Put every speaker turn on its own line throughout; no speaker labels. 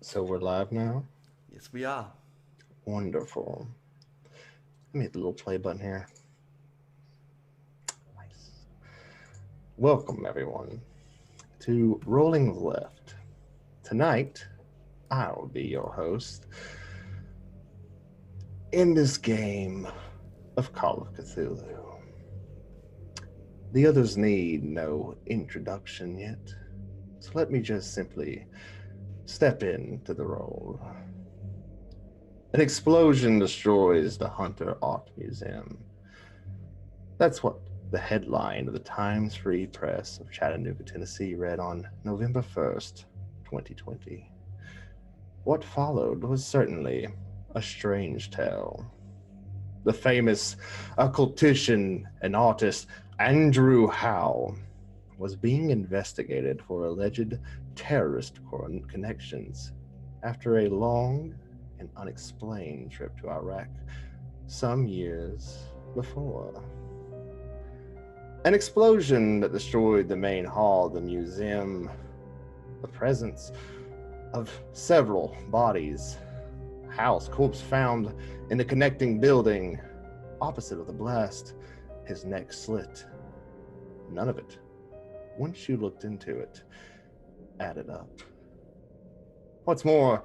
So we're live now?
Yes, we are.
Wonderful. Let me hit the little play button here. Nice. Welcome, everyone, to Rolling Left. Tonight, I'll be your host in this game of Call of Cthulhu. The others need no introduction yet, so let me just simply step into the role. An explosion destroys the Hunter Art Museum. That's what the headline of the Times Free Press of Chattanooga, Tennessee read on November 1st, 2020. What followed was certainly a strange tale. The famous occultician and artist Andrew Howe was being investigated for alleged terrorist connections after a long and unexplained trip to Iraq some years before. An explosion that destroyed the main hall of the museum, the presence of several bodies, Howe's corpse found in the connecting building opposite of the blast, his neck slit. None of it, once you looked into it, added up. What's more,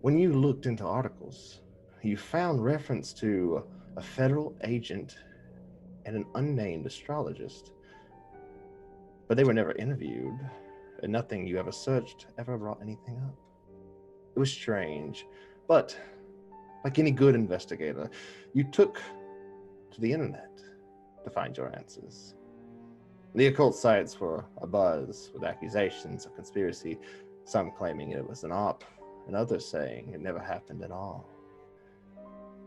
when you looked into articles, you found reference to a federal agent and an unnamed astrologist, but they were never interviewed, and nothing you ever searched ever brought anything up. It was strange, but like any good investigator, you took to the internet to find your answers. The occult sites were abuzz with accusations of conspiracy, some claiming it was an op, and others saying it never happened at all.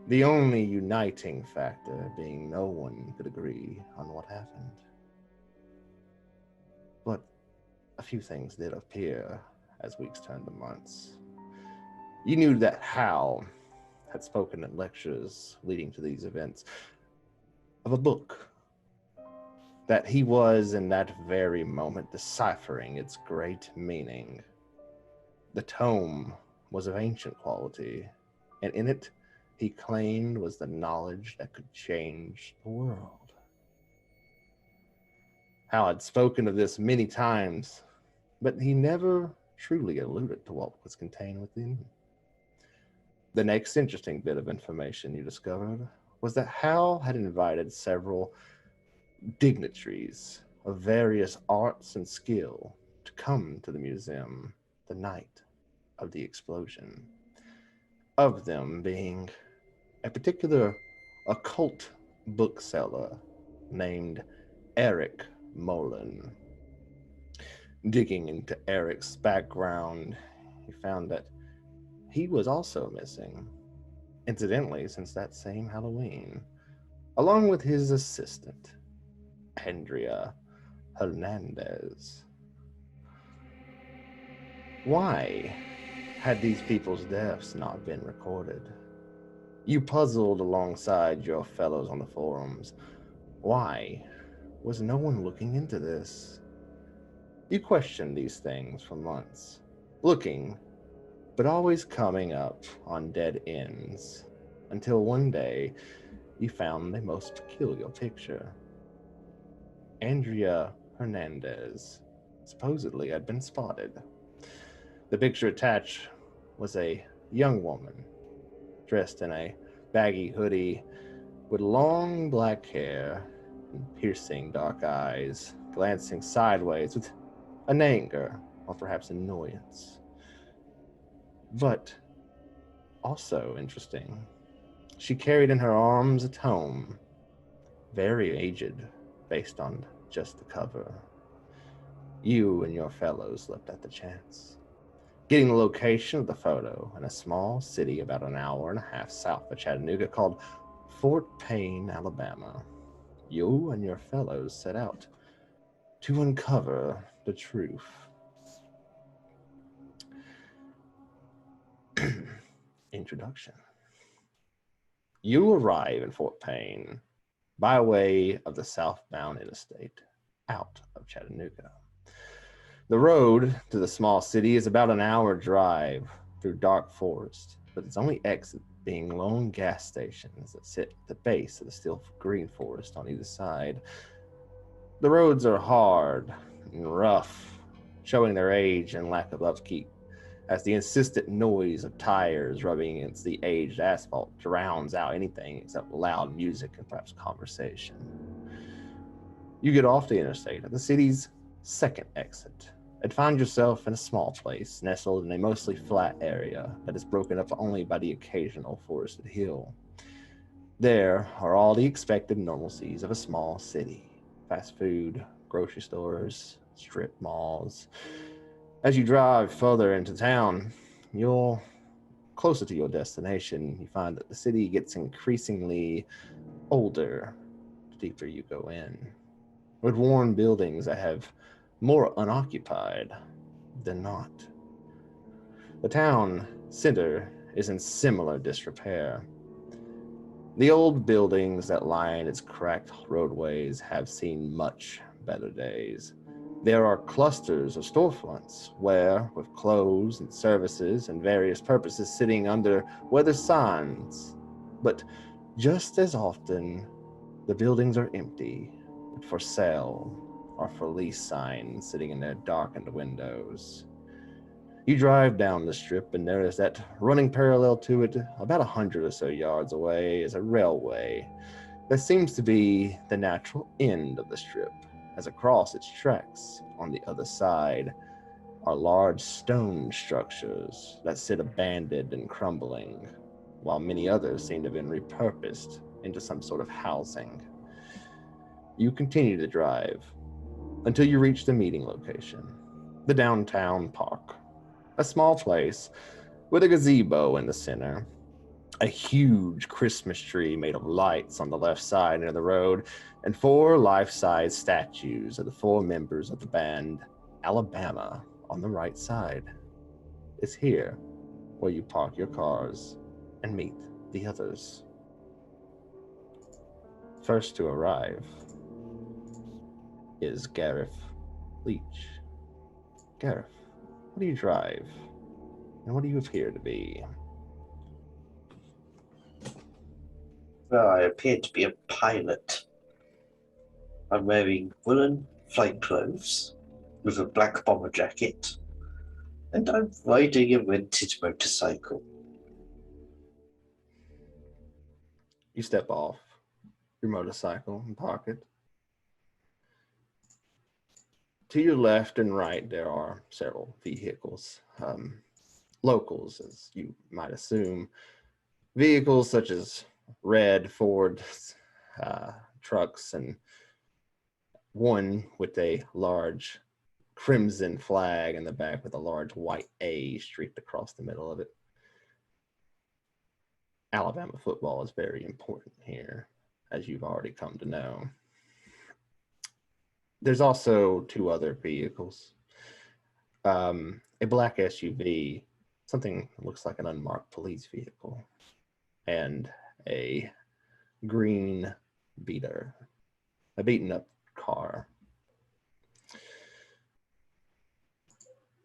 The only uniting factor being no one could agree on what happened. But a few things did appear as weeks turned to months. You knew that Hal had spoken at lectures leading to these events of a book that he was in that very moment deciphering its great meaning. The tome was of ancient quality, and in it he claimed was the knowledge that could change the world. Hal had spoken of this many times, but he never truly alluded to what was contained within. The next interesting bit of information you discovered was that Hal had invited several dignitaries of various arts and skill to come to the museum the night of the explosion. Of them being a particular occult bookseller named Eric Mullen. Digging into Eric's background, he found that he was also missing, incidentally, since that same Halloween, along with his assistant, Andrea Hernandez. Why had these people's deaths not been recorded? You puzzled alongside your fellows on the forums. Why was no one looking into this? You questioned these things for months, looking, but always coming up on dead ends, until one day you found the most peculiar picture. Andrea Hernandez supposedly had been spotted. The picture attached was a young woman dressed in a baggy hoodie with long black hair and piercing dark eyes, glancing sideways with an anger or perhaps annoyance. But also interesting, she carried in her arms a tome, very aged based on just the cover. You and your fellows leapt at the chance, getting the location of the photo in a small city about an hour and a half south of Chattanooga called Fort Payne, Alabama. You and your fellows set out to uncover the truth. Introduction. You arrive in Fort Payne by way of the southbound interstate out of Chattanooga. The road to the small city is about an hour drive through dark forest, but its only exit being lone gas stations that sit at the base of the still green forest on either side. The roads are hard and rough, showing their age and lack of upkeep, as the insistent noise of tires rubbing against the aged asphalt drowns out anything except loud music and perhaps conversation. You get off the interstate at the city's second exit and find yourself in a small place nestled in a mostly flat area that is broken up only by the occasional forested hill. There are all the expected normalcies of a small city: fast food, grocery stores, strip malls. As you drive further into town, you're closer to your destination. You find that the city gets increasingly older the deeper you go in, with worn buildings that have more unoccupied than not. The town center is in similar disrepair. The old buildings that line its cracked roadways have seen much better days. There are clusters of storefronts where, with clothes and services and various purposes sitting under weather signs, but just as often, the buildings are empty, with for sale or for lease signs sitting in their darkened windows. You drive down the strip and notice that running parallel to it, about 100 or so yards away, is a railway that seems to be the natural end of the strip, as across its tracks on the other side are large stone structures that sit abandoned and crumbling, while many others seem to have been repurposed into some sort of housing. You continue to drive until you reach the meeting location, the downtown park, a small place with a gazebo in the center, a huge Christmas tree made of lights on the left side near the road, and 4 life-size statues of the 4 members of the band Alabama on the right side. It's here where you park your cars and meet the others. First to arrive is Gareth Leach. Gareth, what do you drive? And what do you appear to be?
Well, I appear to be a pilot. I'm wearing woolen flight clothes with a black bomber jacket, and I'm riding a rented motorcycle.
You step off your motorcycle and park it. To your left and right, there are several vehicles, locals, as you might assume. Vehicles such as red Ford trucks, and one with a large crimson flag in the back with a large white A streaked across the middle of it. Alabama football is very important here, as you've already come to know. There's also 2 other vehicles. A black SUV, something that looks like an unmarked police vehicle, and a green beater, a beaten up car.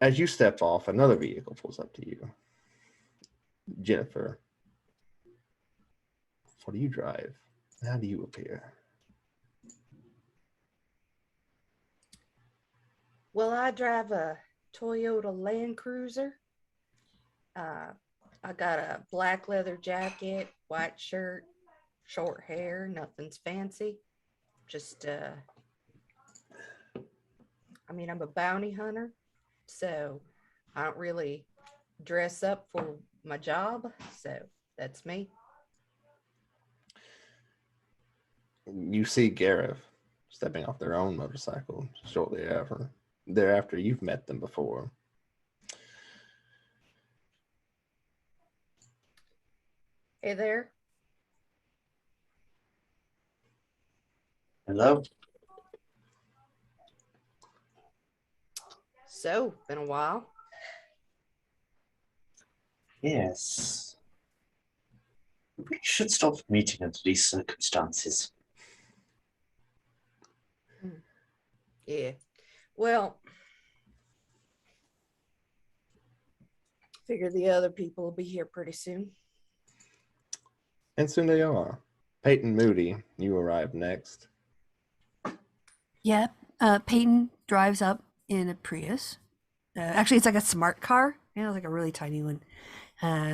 As you step off, another vehicle pulls up to you. Jennifer, what do you drive? How do you appear?
Well, I drive a Toyota Land Cruiser. I got a black leather jacket, white shirt, short hair, nothing's fancy. Just, I'm a bounty hunter, so I don't really dress up for my job. So that's me.
You see Gareth stepping off their own motorcycle shortly after. Thereafter, you've met them before.
Hey there.
Hello?
So, been a while.
Yes. We should stop meeting under these circumstances.
Yeah. Well, Figure the other people will be here pretty soon.
And soon they are. Peyton Moody, you arrive next.
Yeah, Peyton drives up in a Prius. Actually, it's like a smart car. Like a really tiny one.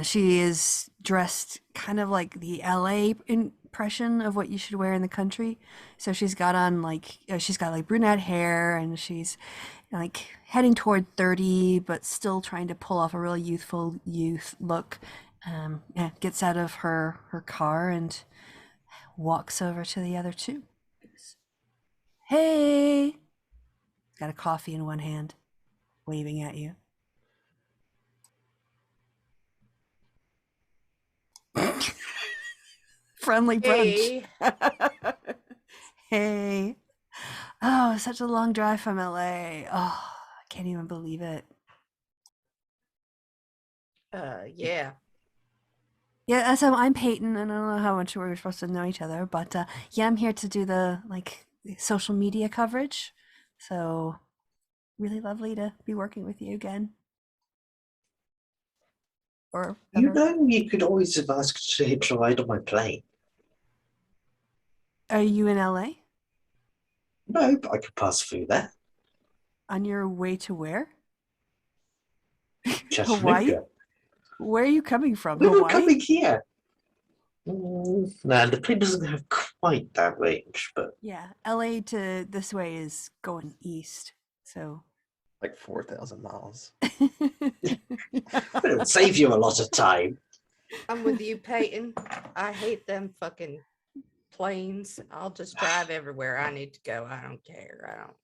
She is dressed kind of like the LA impression of what you should wear in the country. So she's got on she's got like brunette hair, and she's like heading toward 30, but still trying to pull off a real youth look. Gets out of her car and walks over to the other two. Hey! Got a coffee in one hand, waving at you. Friendly brunch.
Hey.
Hey. Oh, such a long drive from LA. Oh, I can't even believe it.
Yeah.
Yeah, so I'm Peyton, and I don't know how much we're supposed to know each other, but yeah, I'm here to do the social media coverage. So really lovely to be working with you again. Or
You
ever.
know, you could always have asked to hitch a ride on my plane.
Are you in LA?
No, but I could pass through there.
On your way to where?
Chattanooga.
Hawaii? Where are you coming from?
We were
Hawaii?
coming here. No, the plane doesn't have quite that range, but
Yeah, LA to this way is going east. So
Like 4,000 miles.
it'll save you a lot of time.
I'm with you, Peyton. I hate them fucking planes. I'll just drive everywhere I need to go. I don't care. I don't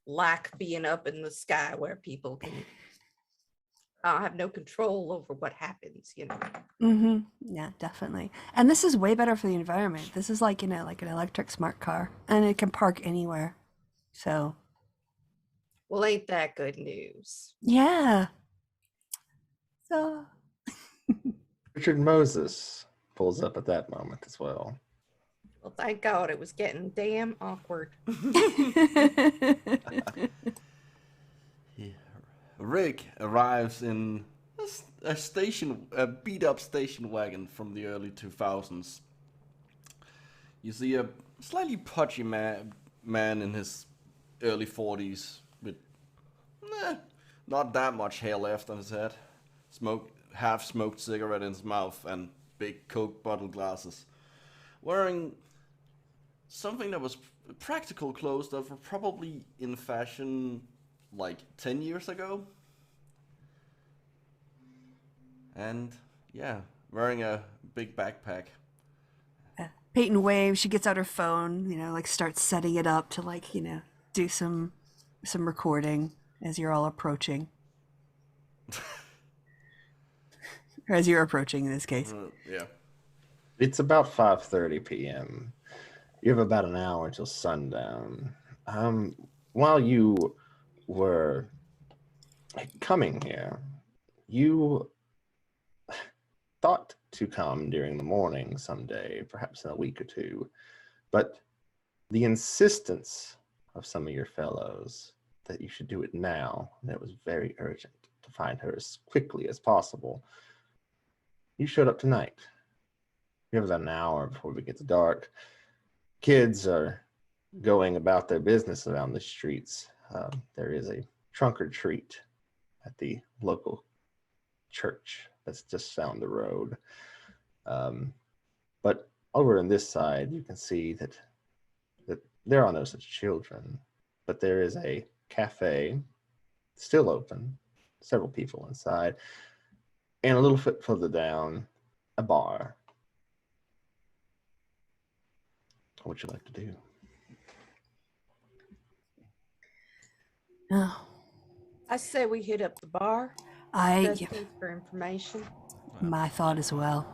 like being up in the sky where people can. I have no control over what happens,
Yeah, definitely. And this is way better for the environment. This is like an electric smart car, and it can park anywhere. So
Well, ain't that good news?
yeah. So
Richard Moses pulls up at that moment as well.
Well, thank God it was getting damn awkward.
Rick arrives in a beat-up station wagon from the early 2000s. You see a slightly pudgy man in his early 40s with not that much hair left on his head, half-smoked cigarette in his mouth, and big Coke bottle glasses, wearing something that was practical clothes that were probably in fashion like 10 years ago. And yeah, wearing a big backpack.
Peyton waves, she gets out her phone, starts setting it up to do some recording as you're all approaching. Or as you're approaching in this case.
Yeah.
It's about 5:30 p.m. You have about an hour until sundown. While you were coming here, you thought to come during the morning someday, perhaps in a week or two, but the insistence of some of your fellows that you should do it now, that it was very urgent to find her as quickly as possible, you showed up tonight. You have about an hour before it gets dark. Kids are going about their business around the streets. There is a trunk or treat at the local church that's just down the road. But over on this side, you can see that there are no such children, but there is a cafe still open, several people inside, and a little bit further down, a bar. What would you like to do?
Oh,
I say we hit up the bar. Best place for information.
my thought as well.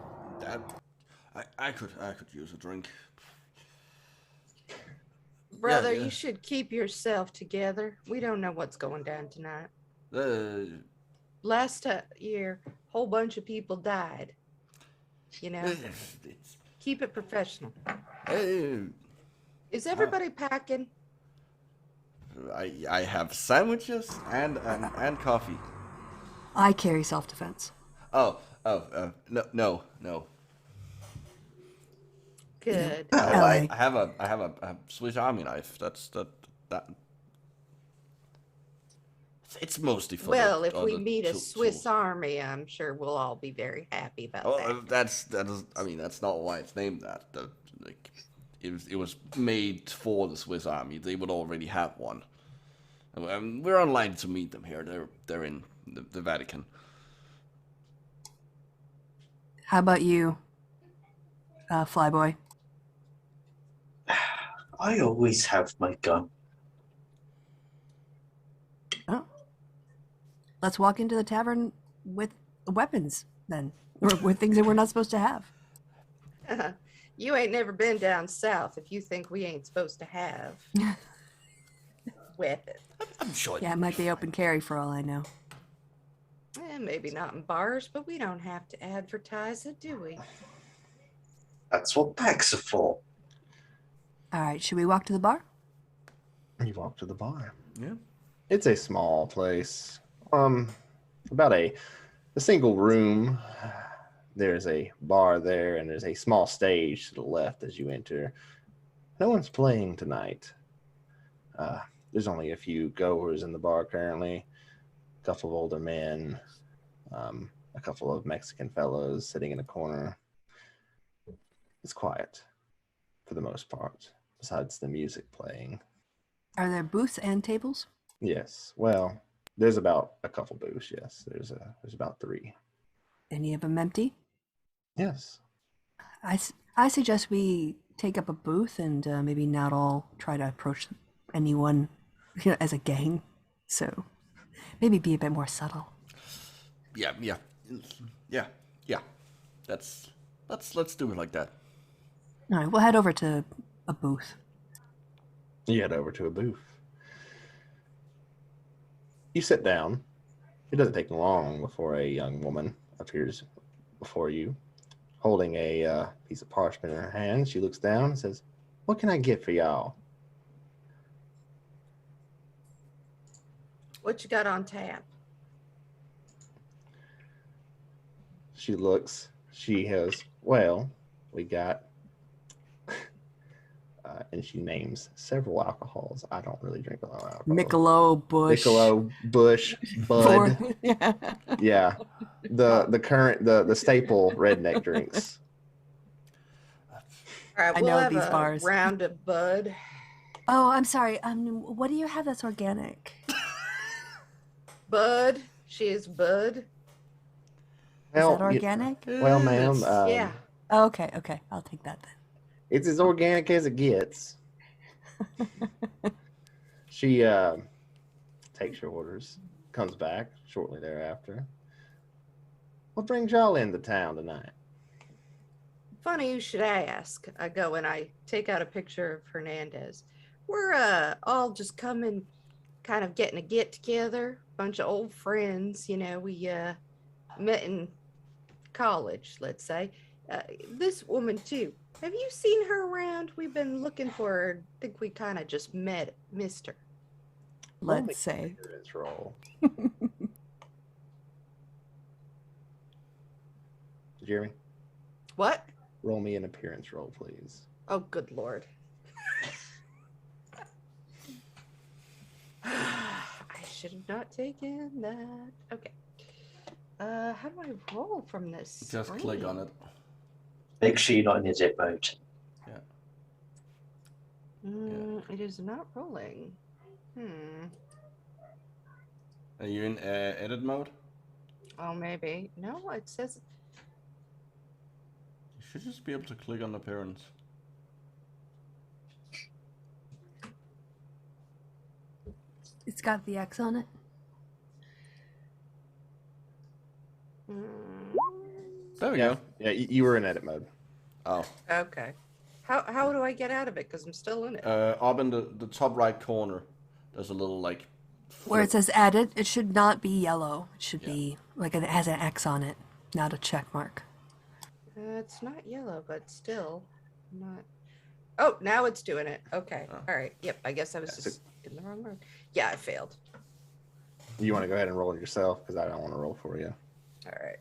I could use a drink.
Brother,
yeah.
you should keep yourself together. We don't know what's going down tonight. Last year, a whole bunch of people died. Keep it professional. Is everybody packing?
I have sandwiches and coffee.
I carry self-defense.
No.
Good.
Oh,
LA.
I have a Swiss Army knife. That. It's mostly for
Well,
the
if we
other
meet a Swiss
tools.
Army, I'm sure we'll all be very happy about
Oh,
that.
that is. I mean, that's not why it's named that. Like, it was made for the Swiss Army. They would already have one. We're unlikely to meet them here. They're in the Vatican.
How about you, Flyboy?
I always have my gun.
Oh. Let's walk into the tavern with weapons then, or with things that we're not supposed to have.
You ain't never been down south if you think we ain't supposed to have weapons.
I'm sure.
Yeah, it might be open carry for all I know.
Maybe not in bars, but we don't have to advertise it, do we?
That's what packs are for.
All right, should we walk to the bar?
You walk to the bar.
Yeah.
It's a small place. About a single room. There's a bar there, and there's a small stage to the left as you enter. No one's playing tonight. There's only a few goers in the bar currently. A couple of older men, a couple of Mexican fellows sitting in a corner. It's quiet for the most part, besides the music playing.
Are there booths and tables?
Yes. Well, there's about a couple booths. Yes, there's about 3.
Any of them empty?
Yes.
I suggest we take up a booth and maybe not all try to approach anyone as a gang. So maybe be a bit more subtle.
Yeah. Let's do it like that.
All right, we'll head over to a booth.
You head over to a booth. You sit down. It doesn't take long before a young woman appears before you, holding a piece of parchment in her hand. She looks down and says, "What can I get for y'all?"
What you got on tap?
She looks. She has, well, we got, and she names several alcohols. I don't really drink a lot of alcohol.
Michelob, Bush.
Michelob, Bush, Bud. Yeah. The current, the staple redneck drinks.
All right,
I
we'll
know
have
these
a
bars.
round of Bud.
Oh, I'm sorry. What do you have that's organic?
Bud. She is Bud.
Is
Well,
that organic?
well, ma'am.
Yeah.
Oh, okay. I'll take that then.
It's as organic as it gets. She takes your orders, comes back shortly thereafter. What brings y'all into town tonight?
Funny you should ask. I go and I take out a picture of Hernandez. We're all just coming, kind of getting a get together, bunch of old friends. You know, we met in college, let's say. This woman too. Have you seen her around? We've been looking for her. I think we kind of just missed her.
Roll me
Let's say.
an appearance roll. Jeremy,
What?
roll me an appearance roll, please.
Oh, good Lord. I should have not taken that. Okay. How do I roll from this?
Just click on it.
Make sure you're not in the zip mode.
It is not rolling.
Are you in edit mode?
Oh, maybe. No, it says.
You should just be able to click on appearance.
It's got the X on it.
There we
Yeah,
go.
yeah, you were in edit mode.
Oh.
Okay. How do I get out of it? Because I'm still in it.
Up in the top right corner, there's a little like.
Where it
flip.
says added, it should not be yellow. It should
Yeah.
be like it has an X on it, not a check mark.
It's not yellow, but still not. Oh, now it's doing it. Okay.
Oh.
All right. Yep. I guess I was
Yeah,
just in the wrong room. Yeah, I failed.
You want to go ahead and roll it yourself because I don't want to roll for you.
All right.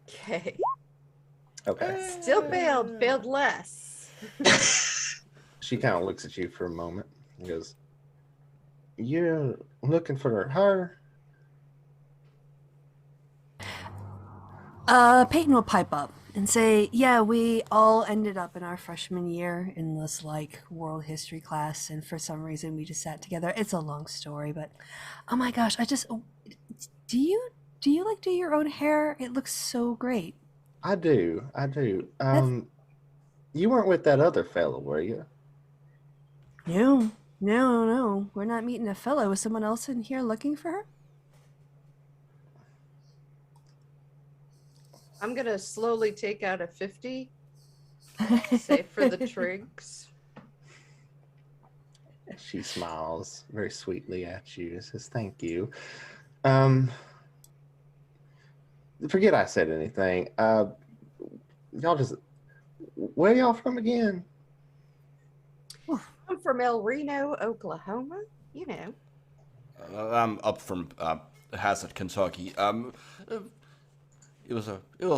Okay.
Okay.
Still failed less.
She kind of looks at you for a moment and goes, "You're looking for her?"
Peyton will pipe up and say, yeah, we all ended up in our freshman year in this like world history class, and for some reason we just sat together. It's a long story, but oh my gosh, do you like do your own hair? It looks so great.
I do. You weren't with that other fellow, were you?
No. We're not meeting a fellow. Was someone else in here looking for her?
I'm gonna slowly take out a 50, save for the trigs.
She smiles very sweetly at you and says, "Thank you." Forget I said anything. Y'all just, where y'all from again?
I'm from El Reno, Oklahoma. You know.
I'm up from Hazard, Kentucky. It was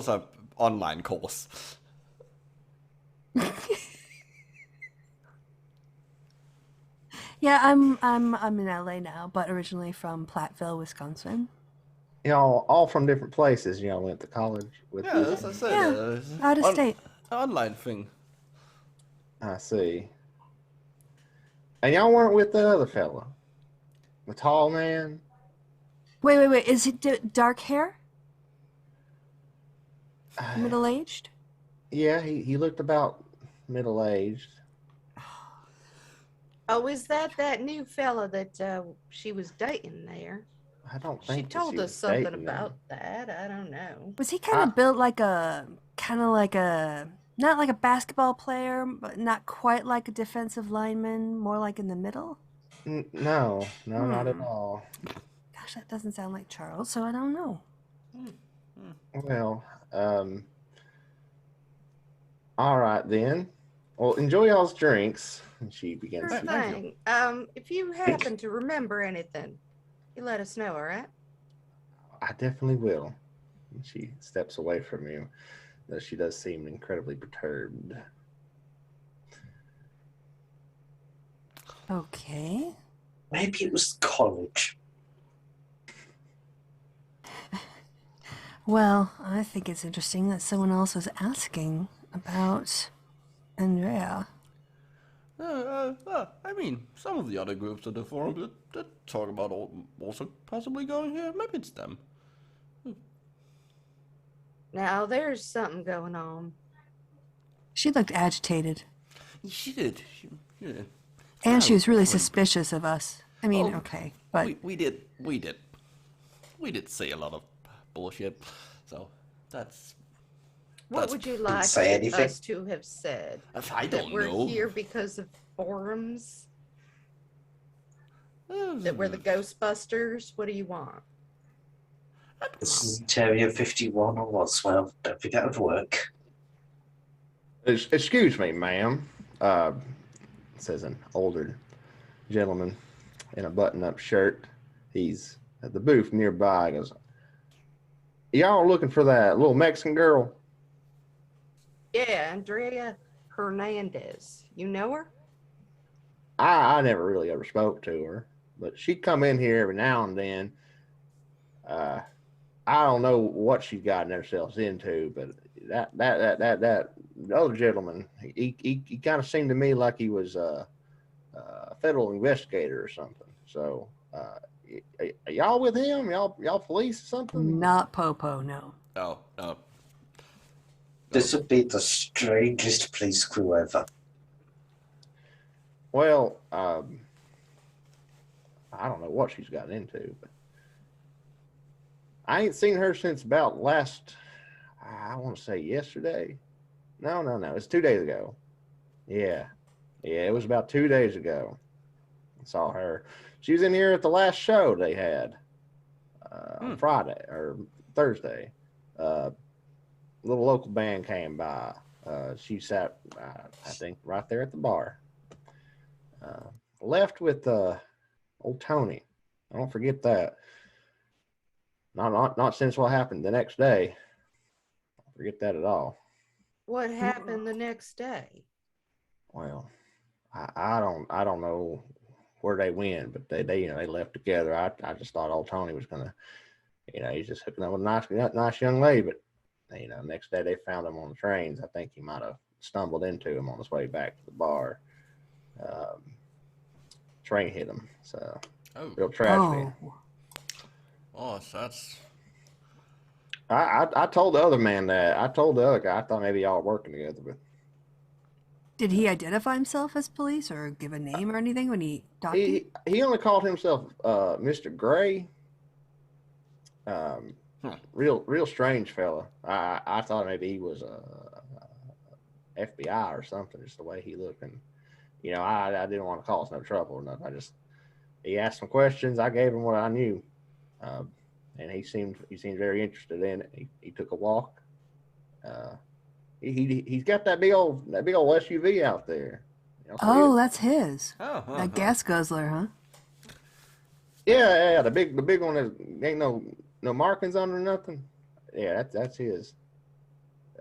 a online course.
Yeah, I'm in LA now, but originally from Platteville, Wisconsin.
Y'all all from different places. Y'all went to college with.
Yeah, as I said,
Yeah, out of state.
Online thing.
I see. And y'all weren't with the other fella, the tall man.
Wait. Is it dark hair? Middle aged?
Yeah, he looked about middle aged.
Oh, is that new fella that she was dating there?
I don't
She
think
told us
was
something
dating him.
about that. I don't know.
Was he kind of built like not like a basketball player, but not quite like a defensive lineman, more like in the middle?
No, not at all.
Gosh, that doesn't sound like Charles, so I don't know.
Well, all right then. Well, enjoy y'all's drinks. And she begins
Sure
to.
thing. If you happen to remember anything, you let us know, all right?
I definitely will. And she steps away from you, though she does seem incredibly perturbed.
Okay.
Maybe it was college.
Well, I think it's interesting that someone else was asking about Andrea.
I mean, some of the other groups at the forum that talk about also possibly going here. Maybe it's them.
Now, there's something going on.
She looked agitated.
She did.
And she was really suspicious of us. I mean, okay, but
we did say a lot of bullshit. So that's.
What would you like
say anything.
us to have said?
I don't
That we're
know.
here because of forums? That we're the Ghostbusters? What do you want?
This is Area 51 or Roswell. Don't think that would work.
Excuse me, ma'am, says an older gentleman in a button-up shirt. He's at the booth nearby. He goes, "Y'all looking for that little Mexican girl?"
Yeah, Andrea Hernandez. You know her?
I never really ever spoke to her, but she'd come in here every now and then. I don't know what she's gotten herself into, but that other gentleman, he kind of seemed to me like he was a federal investigator or something. So, are y'all with him? Y'all police or something?
not Popo, no.
Oh, no.
This would be the strangest police crew ever.
Well, I don't know what she's gotten into, but I ain't seen her since about last, I want to say yesterday. No. It's 2 days ago. Yeah, it was about 2 days ago. I saw her. She was in here at the last show they had on Friday or Thursday. Little local band came by. She sat, I think, right there at the bar. Left with old Tony. I don't forget that. Not since what happened the next day. I don't forget that at all.
What happened the next day?
Well, I don't know where they went, but they they left together. I just thought old Tony was gonna, he's just hooking up with a nice young lady, but next day they found him on the trains. I think he might have stumbled into him on his way back to the bar. Train hit him, so real tragedy.
Oh, so that's.
I told the other man that. I told the other guy. I thought maybe y'all were working together, but
Did he identify himself as police or give a name or anything when he talked to you?
he only called himself Mr. Gray. Real strange fella. I thought maybe he was FBI or something, just the way he looked. And I didn't want to cause no trouble or nothing. He asked some questions. I gave him what I knew, and he seemed very interested in it. He took a walk. He's got that big old SUV out there.
Oh, that's his.
Oh,
That gas guzzler, huh?
Yeah, the big one that ain't no markings on or nothing. Yeah, that's his.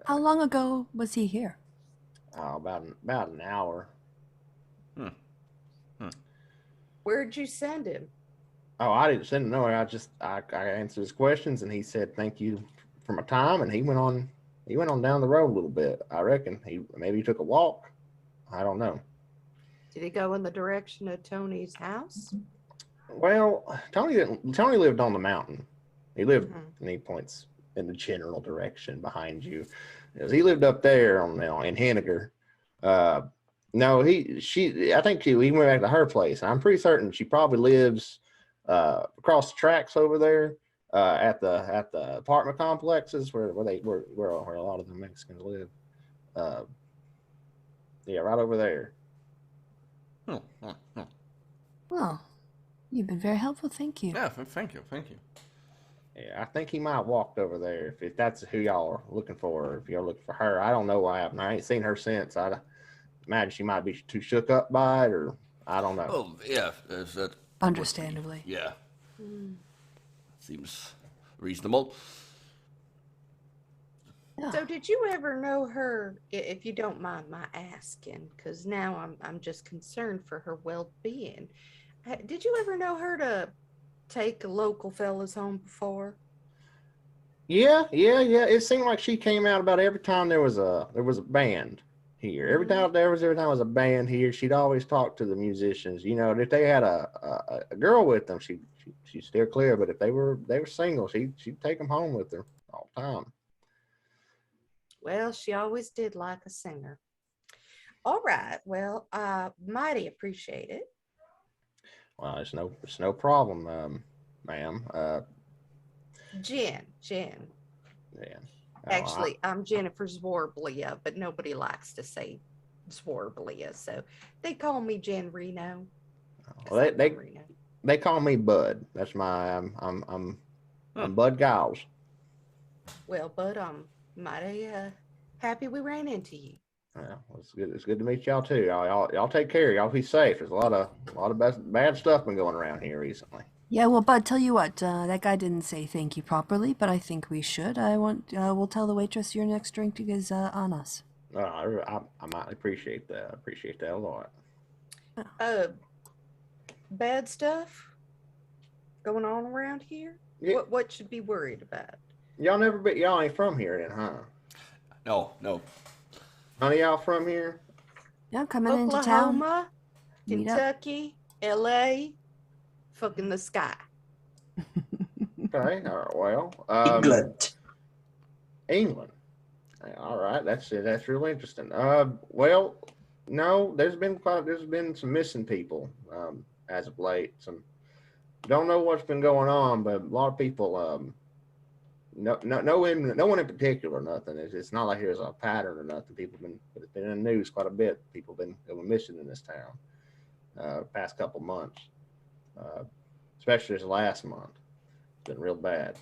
How long ago was he here?
About an hour.
Where'd you send him?
Oh, I didn't send him nowhere. I answered his questions, and he said thank you for my time, and he went on down the road a little bit. I reckon maybe he took a walk. I don't know.
Did he go in the direction of Tony's house?
Well, Tony lived on the mountain. He lived, and he points in the general direction behind you. He lived up there in Henniger. No, I think he went back to her place. I'm pretty certain she probably lives across the tracks over there at the apartment complexes where a lot of the Mexicans live. Yeah, right over there.
Well, you've been very helpful. Thank you.
Yeah, thank you.
Yeah, I think he might have walked over there if that's who y'all are looking for. Or if you're looking for her, I don't know what happened. I ain't seen her since. I imagine she might be too shook up by it, or I don't know.
Oh, yeah, is that
Understandably.
Yeah, seems reasonable.
Yeah.
So did you ever know her, if you don't mind my asking, because now I'm just concerned for her well-being. Did you ever know her to take local fellas home before?
Yeah. It seemed like she came out about every time there was a band here. Every time there was a band here, she'd always talk to the musicians. If they had a girl with them, she'd steer clear. But if they were single, she'd take them home with her all the time.
Well, she always did like a singer. All right. Well, I mighty appreciate it.
Well, it's no problem, ma'am.
Jen.
Yeah.
Actually, I'm Jennifer Zwarblia, but nobody likes to say Zwarblia, so they call me Jen Reno.
Well, they call me Bud. That's I'm Bud Giles.
Well, Bud, I'm mighty happy we ran into you.
Yeah, well, it's good to meet y'all too. Y'all take care. Y'all be safe. There's a lot of bad stuff been going around here recently.
Yeah, well, Bud, tell you what, that guy didn't say thank you properly, but I think we should. We'll tell the waitress your next drink is on us.
I might appreciate that. I appreciate that a lot.
Bad stuff going on around here?
Yeah.
What should be worried about?
Y'all ain't from here then, huh?
No.
None of y'all from here?
Yeah, coming into town.
Oklahoma, Kentucky, LA, fucking the sky.
Okay, all right, well. England. All right, that's really interesting. Well, no, there's been some missing people as of late. Don't know what's been going on, but a lot of people no one in particular, nothing. It's not like there's a pattern or nothing. It's been in the news quite a bit. People been going missing in this town past couple months, especially this last month. It's been real bad.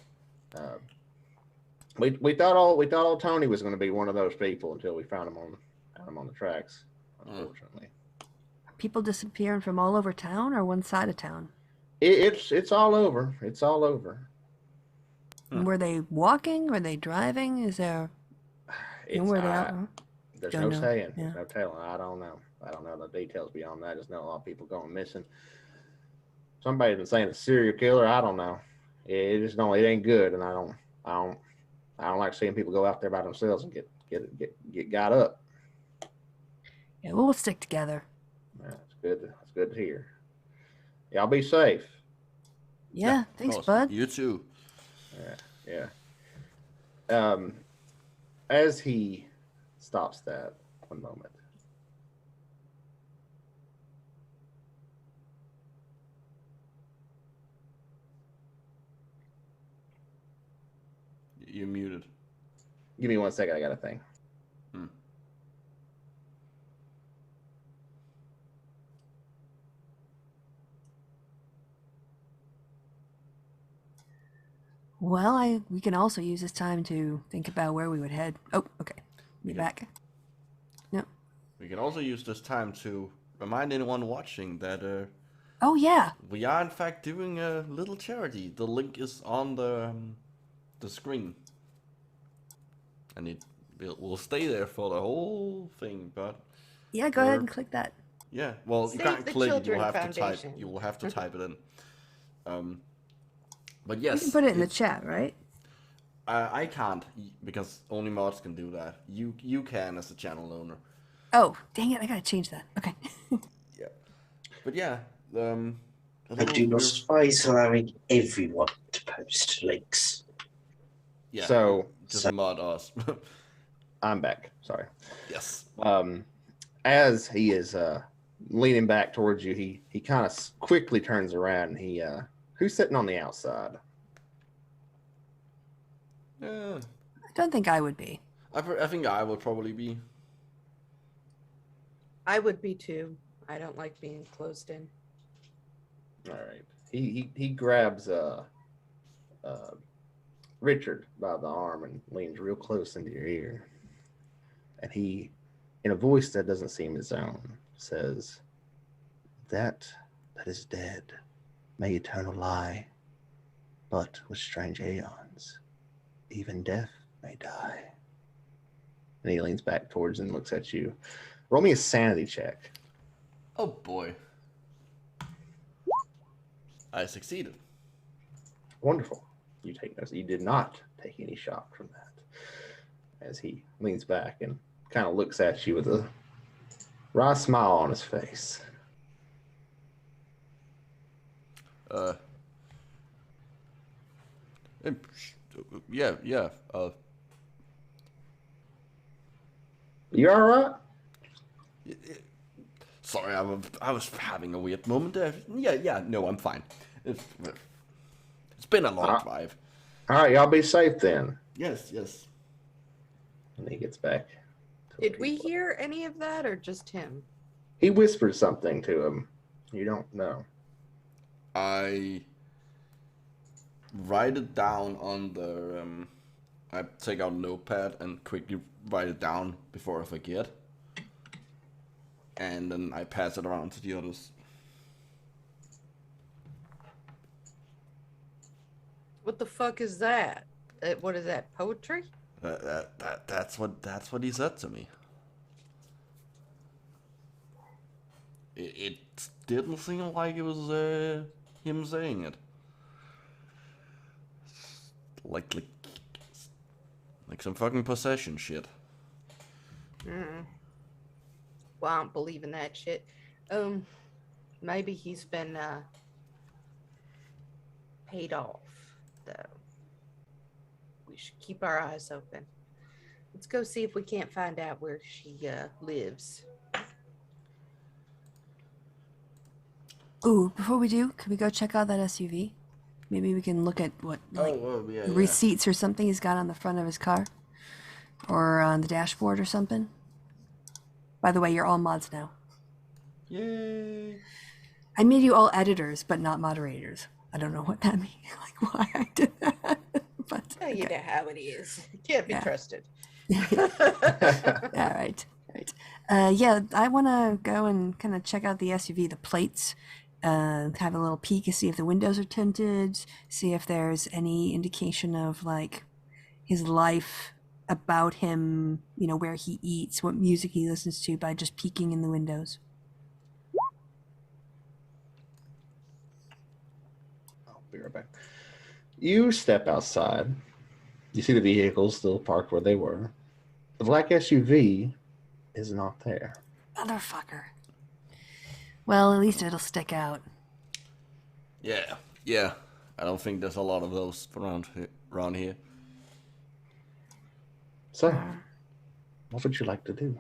We thought old Tony was going to be one of those people until we found him on the tracks. Unfortunately,
Are people disappearing from all over town or one side of town?
It's all over. It's all over.
Were they walking? Were they driving? Is there?
It's
where they are?
there's
Don't
no
know.
saying.
Yeah.
There's no telling. I don't know. I don't know the details beyond that. I just know a lot of people going missing. Somebody's been saying a serial killer. I don't know. It just don't. It ain't good, and I don't like seeing people go out there by themselves and get got up.
Yeah, we'll stick together.
That's good. That's good to hear. Y'all be safe.
Yeah,
of
thanks,
course.
bud.
You too.
Yeah. As he stops that, one moment.
You're muted.
Give me 1 second. I got a thing.
Well, we can also use this time to think about where we would head. Oh, okay. Be back. Yep.
We can also use this time to remind anyone watching that
Oh yeah.
we are in fact doing a little charity. The link is on the screen, and it will stay there for the whole thing. But
Yeah, go ahead and click that.
yeah, well,
Save
you can't
the
click it.
Children
You will have to type.
Foundation.
You will have to type it in. But
You
yes,
can put it in the chat, right?
I can't because only mods can do that. You can as a channel owner.
Oh, dang it! I gotta change that. Okay.
Yeah, but yeah,
I do not advise allowing everyone to post links.
Yeah,
So
just mod us.
I'm back. Sorry.
Yes.
As he is leaning back towards you, he kind of quickly turns around. And who's sitting on the outside?
Yeah.
I don't think I would be.
I think I would probably be.
I would be too. I don't like being closed in.
All right. He grabs Richard by the arm and leans real close into your ear. And he, in a voice that doesn't seem his own, says, That is dead may eternal lie, but with strange aeons, even death may die. And he leans back towards and looks at you. Roll me a sanity check.
Oh boy. I succeeded.
Wonderful. You take notice. You did not take any shock from that. As he leans back and kind of looks at you with a wry smile on his face.
Yeah.
You all right?
Sorry, I was having a weird moment there. Yeah, no, I'm fine. It's been a long drive.
All right, y'all be safe then.
Yes.
And he gets back.
Did we hear any of that or just him?
He whispers something to him. You don't know.
I write it down on the. I take out a notepad and quickly write it down before I forget. And then I pass it around to the others.
What the fuck is that? What is that? Poetry?
That's what he said to me. It didn't seem like it was him saying it. Like some fucking possession shit.
Well, I don't believe in that shit. Maybe he's been paid off, though. We should keep our eyes open. Let's go see if we can't find out where she lives.
Ooh, before we do, can we go check out that SUV? Maybe we can look at what
Yeah.
receipts or something he's got on the front of his car, or on the dashboard or something. By the way, you're all mods now.
Yay!
I made you all editors, but not moderators. I don't know what that means, like why I did that. But
Oh, you know how it is. Can't be
Yeah.
trusted.
All right. Yeah, I want to go and kind of check out the SUV, the plates. have a little peek to see if the windows are tinted, see if there's any indication of like his life about him, you know, where he eats, what music he listens to by just peeking in the windows.
I'll be right back. You step outside. You see the vehicles still parked where they were. The black SUV is not there.
Motherfucker. Well, at least it'll stick out.
Yeah. I don't think there's a lot of those around here.
So, what would you like to do?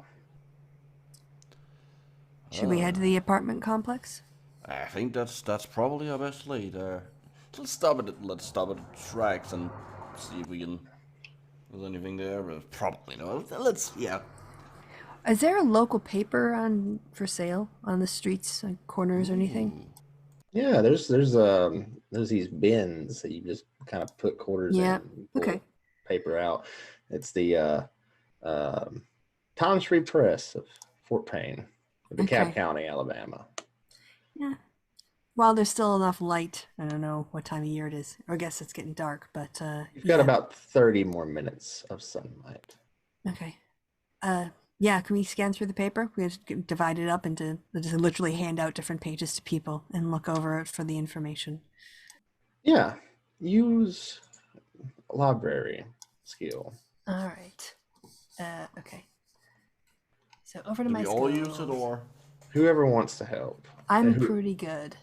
Should we head to the apartment complex?
I think that's probably our best lead. Let's stop at the tracks and see if we can. There's anything there? Probably no. Yeah.
Is there a local paper on for sale on the streets, like corners, or anything?
Yeah, there's these bins that you just kind of put quarters in. And pull
Okay.
Paper out. It's the Tom Street Press of Fort Payne, DeKalb County, Alabama.
Yeah. While there's still enough light, I don't know what time of year it is. Or I guess it's getting dark, but
You've got about 30 more minutes of sunlight.
Okay. Yeah, can we scan through the paper? We just divide it up into just literally hand out different pages to people and look over it for the information.
Yeah. Use library skill.
All right. Okay. So over to
Do
my
we all
skills.
use it or?
Whoever wants to help.
I'm pretty good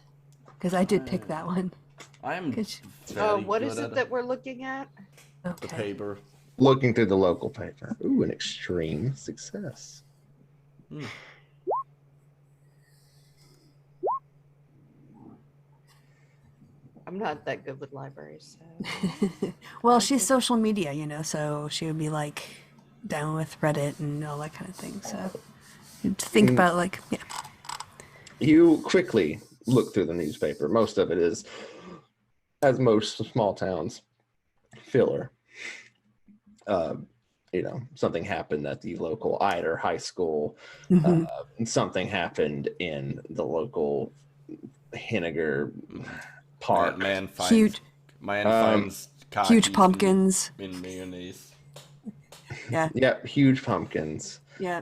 because I did pick that one.
I am.
What is it that we're looking at?
The
Okay.
paper.
Looking through the local paper. Ooh, an extreme success.
I'm not that good with libraries. So.
Well, she's social media, you know, so she would be like down with Reddit and all that kind of thing. So think about like, yeah.
You quickly look through the newspaper. Most of it is, as most small towns, filler. You know, something happened at the local Eider High School.
Mm-hmm.
And something happened in the local Henniger Park.
Man
Huge
finds
huge pumpkins.
in mayonnaise.
Yeah.
Yep, huge pumpkins.
Yeah.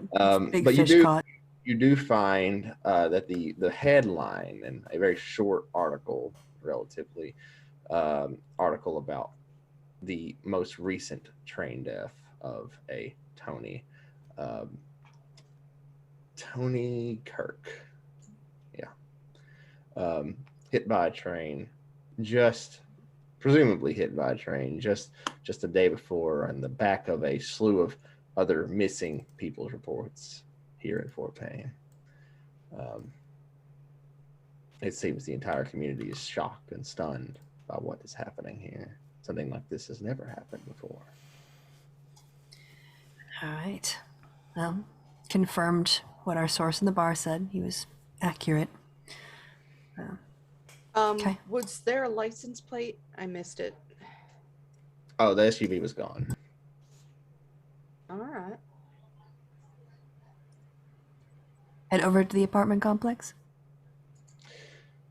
Big
But
fish caught.
you do find that the headline in a very short article, relatively, article about the most recent train death of a Tony Kirk. Yeah. Hit by a train, presumably hit by a train just the day before, on the back of a slew of other missing people's reports here in Fort Payne. It seems the entire community is shocked and stunned by what is happening here. Something like this has never happened before.
All right. Well, confirmed what our source in the bar said. He was accurate. Okay.
Was there a license plate? I missed it.
Oh, the SUV was gone.
All right.
Head over to the apartment complex.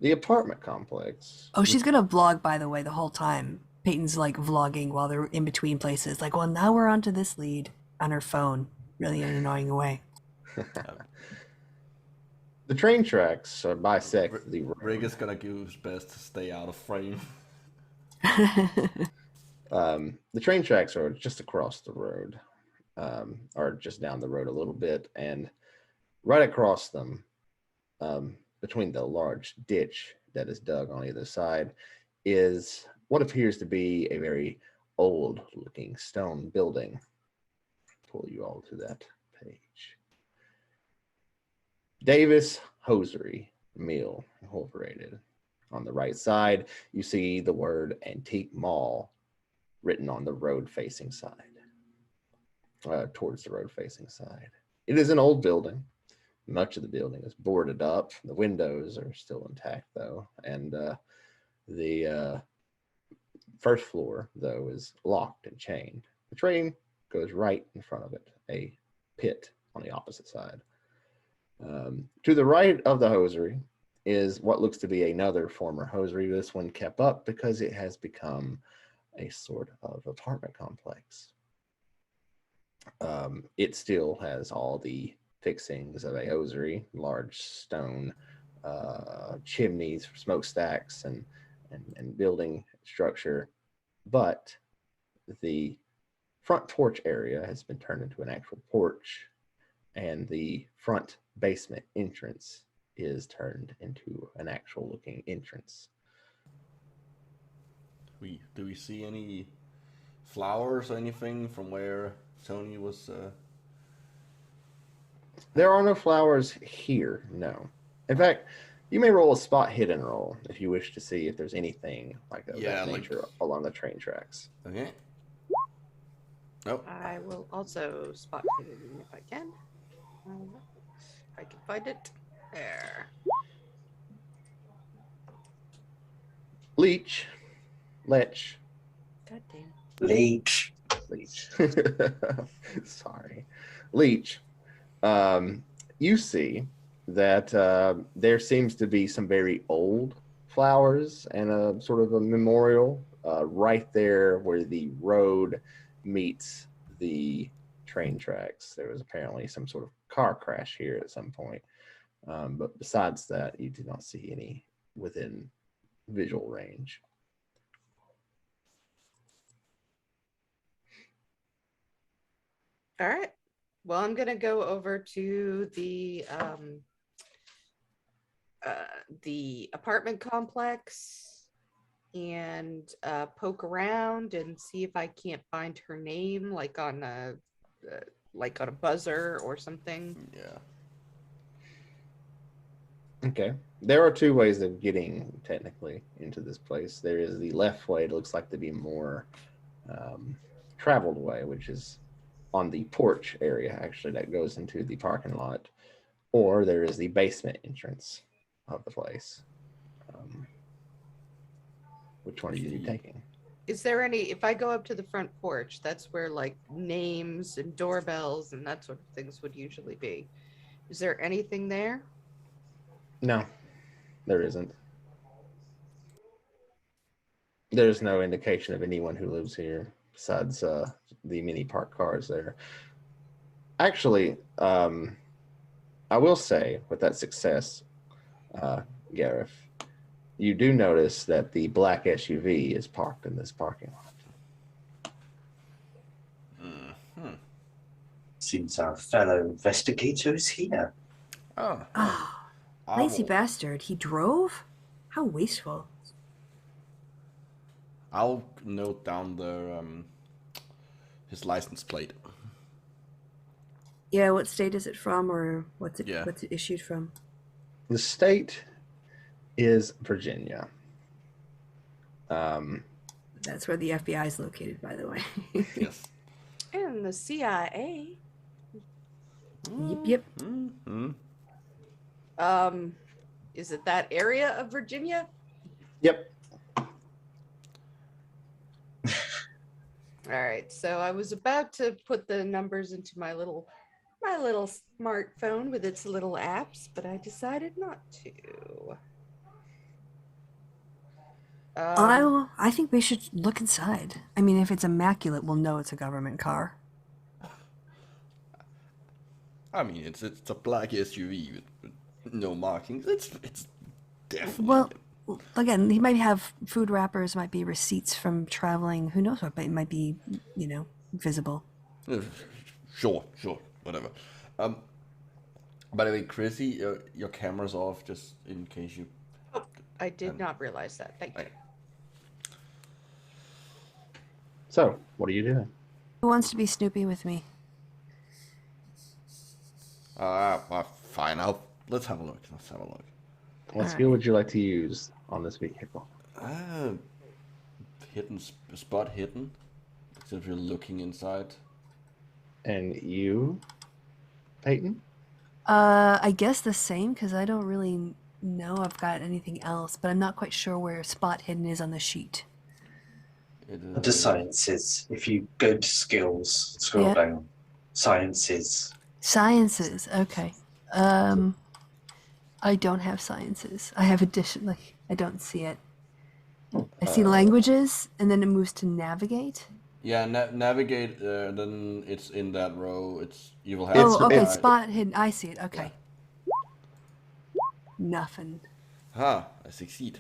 The apartment complex.
Oh, she's gonna vlog, by the way, the whole time. Peyton's like vlogging while they're in between places. Like, well, now we're onto this lead on her phone, really in an annoying way.
The train tracks bisect the road.
Rig is gonna do his best to stay out of frame.
The train tracks are just across the road, or just down the road a little bit, and right across them, between the large ditch that is dug on either side, is what appears to be a very old-looking stone building. Pull you all to that page. Davis Hosiery Mill Incorporated. On the right side, you see the word Antique Mall written on the road-facing side, towards the road-facing side. It is an old building. Much of the building is boarded up. The windows are still intact, though, and the first floor, though, is locked and chained. The train goes right in front of it, a pit on the opposite side. To the right of the hosiery is what looks to be another former hosiery. This one kept up because it has become a sort of apartment complex. It still has all the fixings of a hosiery, large stone chimneys, smokestacks, and building structure, but the front porch area has been turned into an actual porch, and the front basement entrance is turned into an actual looking entrance.
Do we see any flowers or anything from where Tony was?
There are no flowers here, no. In fact, you may roll a spot hidden roll if you wish to see if there's anything like that, nature along the train tracks.
Okay. Oh.
I will also spot hidden if I can. If I can find it. There.
Lech.
God damn.
Leech.
Sorry. Lech. You see that there seems to be some very old flowers and a sort of a memorial right there where the road meets the train tracks. There was apparently some sort of car crash here at some point. But besides that, you do not see any within visual range.
All right. Well, I'm gonna go over to the apartment complex and poke around and see if I can't find her name, like on a buzzer or something.
Yeah.
Okay. There are two ways of getting technically into this place. There is the left way. It looks like to be more traveled way, which is on the porch area, actually, that goes into the parking lot. Or there is the basement entrance of the place. Which one are you taking?
Is there any, if I go up to the front porch, that's where like names and doorbells and that sort of things would usually be. Is there anything there?
No, there isn't. There's no indication of anyone who lives here besides the many parked cars there. Actually, I will say with that success, Gareth, you do notice that the black SUV is parked in this parking lot.
Mm-hmm.
Seems our fellow investigator is here.
Oh.
Lazy bastard. He drove? How wasteful.
I'll note down his license plate.
Yeah, what state is it from, or what's it issued from?
The state is Virginia.
That's where the FBI is located, by the way.
Yes.
And the CIA.
Yep.
Mm-hmm.
Is it that area of Virginia?
Yep.
All right, so I was about to put the numbers into my little smartphone with its little apps, but I decided not to.
I think we should look inside. I mean, if it's immaculate, we'll know it's a government car.
I mean, it's a black SUV with no markings. It's definitely.
Well, again, he might have food wrappers, might be receipts from traveling. Who knows what might be, visible.
Sure, whatever. By the way, Chrissy, your camera's off, just in case you.
Oh, I did not realize that. Thank you.
So, what are you doing?
Who wants to be Snoopy with me?
Fine. Let's have a look.
What skill would you like to use on this vehicle?
Spot hidden. So if you're looking inside.
And you, Peyton?
I guess the same, because I don't really know I've got anything else, but I'm not quite sure where spot hidden is on the sheet.
Under sciences, if you go to skills, scroll down. Sciences.
Sciences, okay. I don't have sciences. I have addition. I don't see it. I see languages, and then it moves to navigate.
Yeah, navigate. Then it's in that row. You will have.
Oh, okay.
it's-
Spot hidden. I see it. Okay. Nothing.
Ha! I succeed.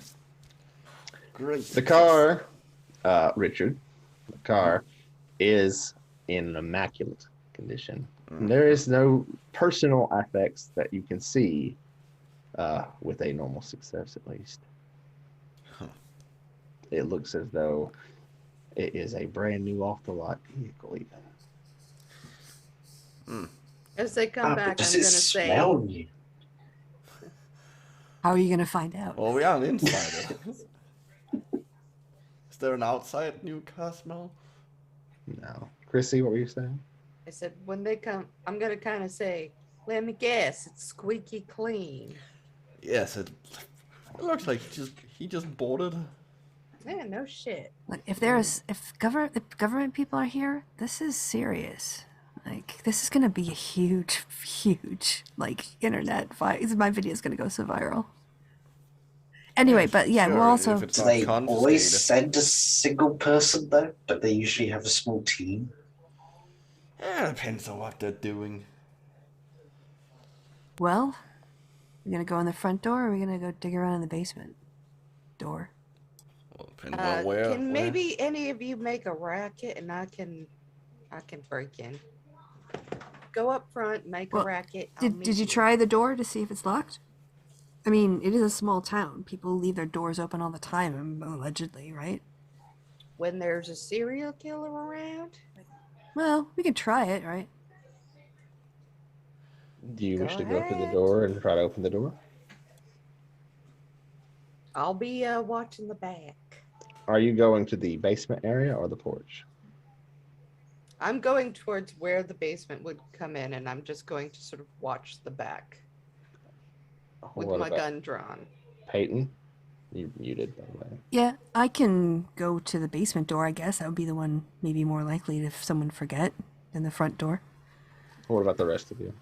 Great.
The car, Richard, the car is in immaculate condition. There is no personal effects that you can see with a normal success, at least. It looks as though it is a brand new off the lot vehicle, even.
As they come back,
Does
I'm
it
gonna say,
smell new?
How are you gonna find out?
Well, we are an insider. Is there an outside new car smell?
No. Chrissy, what were you saying?
I said, when they come, I'm gonna kind of say, let me guess, it's squeaky clean.
Yes, it looks like he just bought it.
Yeah, no shit.
Look, if government people are here, this is serious. Like, this is gonna be a huge internet fight. My video is gonna go so viral. Anyway, but yeah,
Sure,
we'll also.
if it's
Do
not
they always
confiscated.
send a single person though? But they usually have a small team.
Yeah, depends on what they're doing.
Well, we're gonna go in the front door, or we're gonna go dig around in the basement door.
Well, depends on where.
Can maybe any of you make a racket and I can break in. Go up front, make a
Well,
racket. I'll
Did
meet
you try the door to see if it's locked? I mean, it is a small town. People leave their doors open all the time, allegedly, right?
when there's a serial killer around?
Well, we could try it, right?
Do you wish
Go
to go up to the
ahead.
door and try to open the door?
I'll be watching the back.
Are you going to the basement area or the porch?
I'm going towards where the basement would come in, and I'm just going to sort of watch the back with
What
my
about
gun drawn.
Peyton? You muted, by the way.
Yeah, I can go to the basement door, I guess. That would be the one maybe more likely if someone forget than the front door.
What about the rest of you?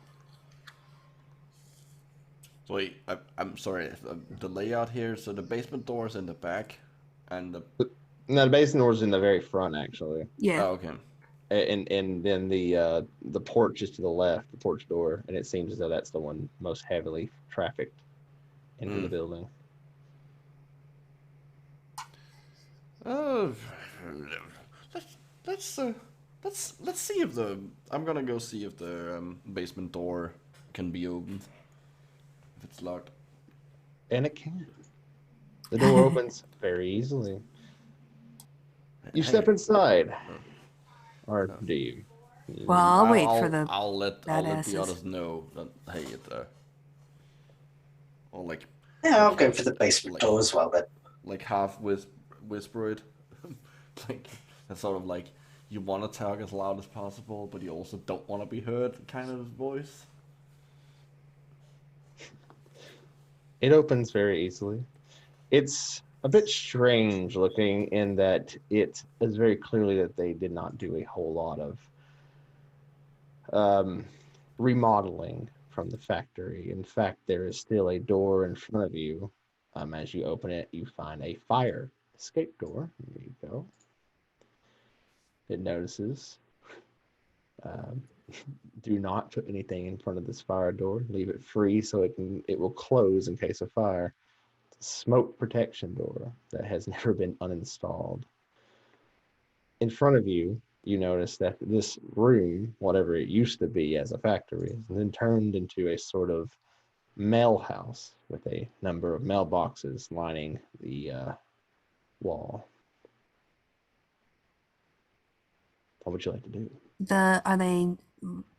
Wait, I'm sorry. The layout here. So the basement door is in the back, and the.
No, the basement door is in the very front, actually.
Yeah.
Oh, okay.
And then the porch is to the left, the porch door, and it seems as though that's the one most heavily trafficked into the building.
Let's see if the. I'm gonna go see if the basement door can be opened. If it's locked.
And it can. The door opens very easily. You step inside. Or do you?
Well, I'll wait for the
I'll let the
badasses.
others know that hey, or like.
Yeah, I'll go for the basement door as well then.
Like half whisper it, like that's sort of like you want to talk as loud as possible, but you also don't want to be heard, kind of voice.
It opens very easily. It's a bit strange looking in that it is very clearly that they did not do a whole lot of remodeling from the factory. In fact, there is still a door in front of you. As you open it, you find a fire escape door. There you go. It notices. Do not put anything in front of this fire door. Leave it free so it will close in case of fire. It's a smoke protection door that has never been uninstalled. In front of you, you notice that this room, whatever it used to be as a factory, is then turned into a sort of mail house with a number of mailboxes lining the wall. What would you like to do?
Are they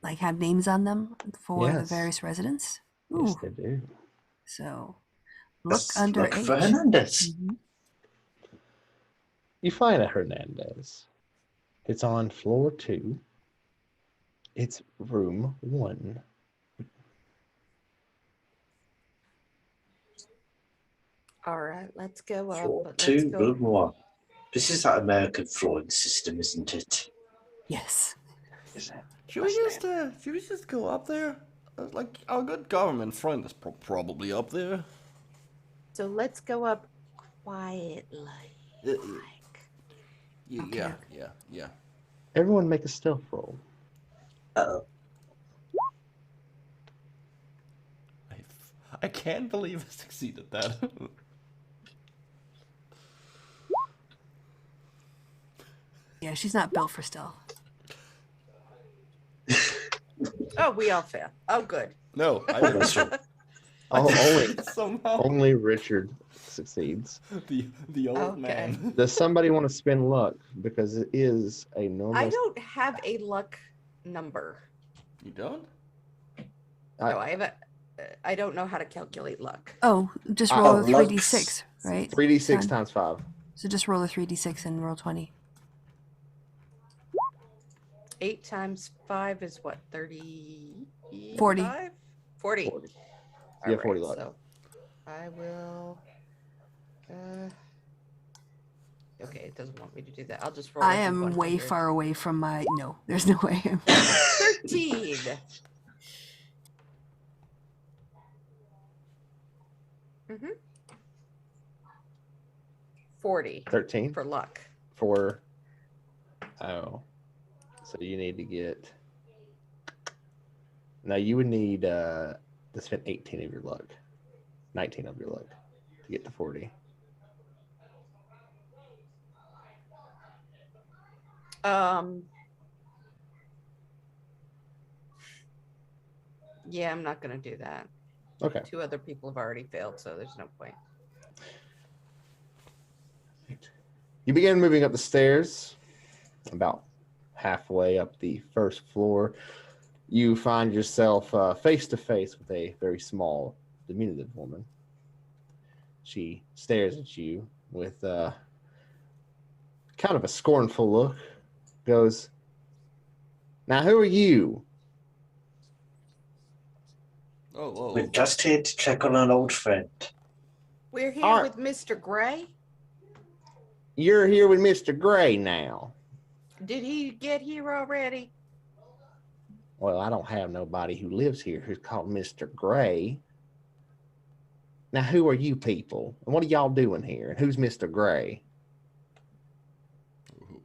like have names on them for the
Yes.
various residents?
Yes,
Ooh,
they do.
so look
Let's
under
look for
H.
Hernandez.
Mhm.
You find a Hernandez. It's on floor 2. It's room 1.
All right, let's go up.
Floor
But let's
2,
go.
room 1. This is that American flooring system, isn't it?
Yes.
Should we just go up there? like our good government friend is probably up there.
So let's go up quietly.
Uh,
Like,
Okay.
Yeah.
Everyone make a stealth roll.
Uh-oh.
I can't believe I succeeded that.
Yeah, she's not built for stealth.
oh, we all fail. Oh, good.
No, I didn't. Somehow.
Only Richard succeeds.
The old
Okay.
man.
Does somebody want to spend luck? Because it is a normal.
I don't have a luck number.
You don't?
No, I have a. I don't know how to calculate luck.
Oh, just roll a
lux.
3d6, right?
3d6
Fine.
times 5.
So just roll a 3d6 and roll 20.
8 times 5 is what? 30.
40.
40.
40. You have 40 luck.
So I will. Okay, it doesn't want me to do that. I'll just roll.
I
a
am way
100.
far away from my. No, there's no way.
13. Mm-hmm. 40
13
for luck.
for. Oh. So you need to get. Now you would need to spend 18 of your luck. 19 of your luck to get to 40.
Yeah, I'm not gonna do that.
Okay.
2 other people have already failed, so there's no point.
You begin moving up the stairs. About halfway up the first floor, you find yourself face to face with a very small, diminutive woman. She stares at you with kind of a scornful look. Goes, "Now who are you?"
Oh.
We're just here to check on an old friend.
We're here
Are-
with Mr. Gray.
You're here with Mr. Gray now.
Did he get here already?
Well, I don't have nobody who lives here who's called Mr. Gray. Now, who are you people? And what are y'all doing here? And who's Mr. Gray?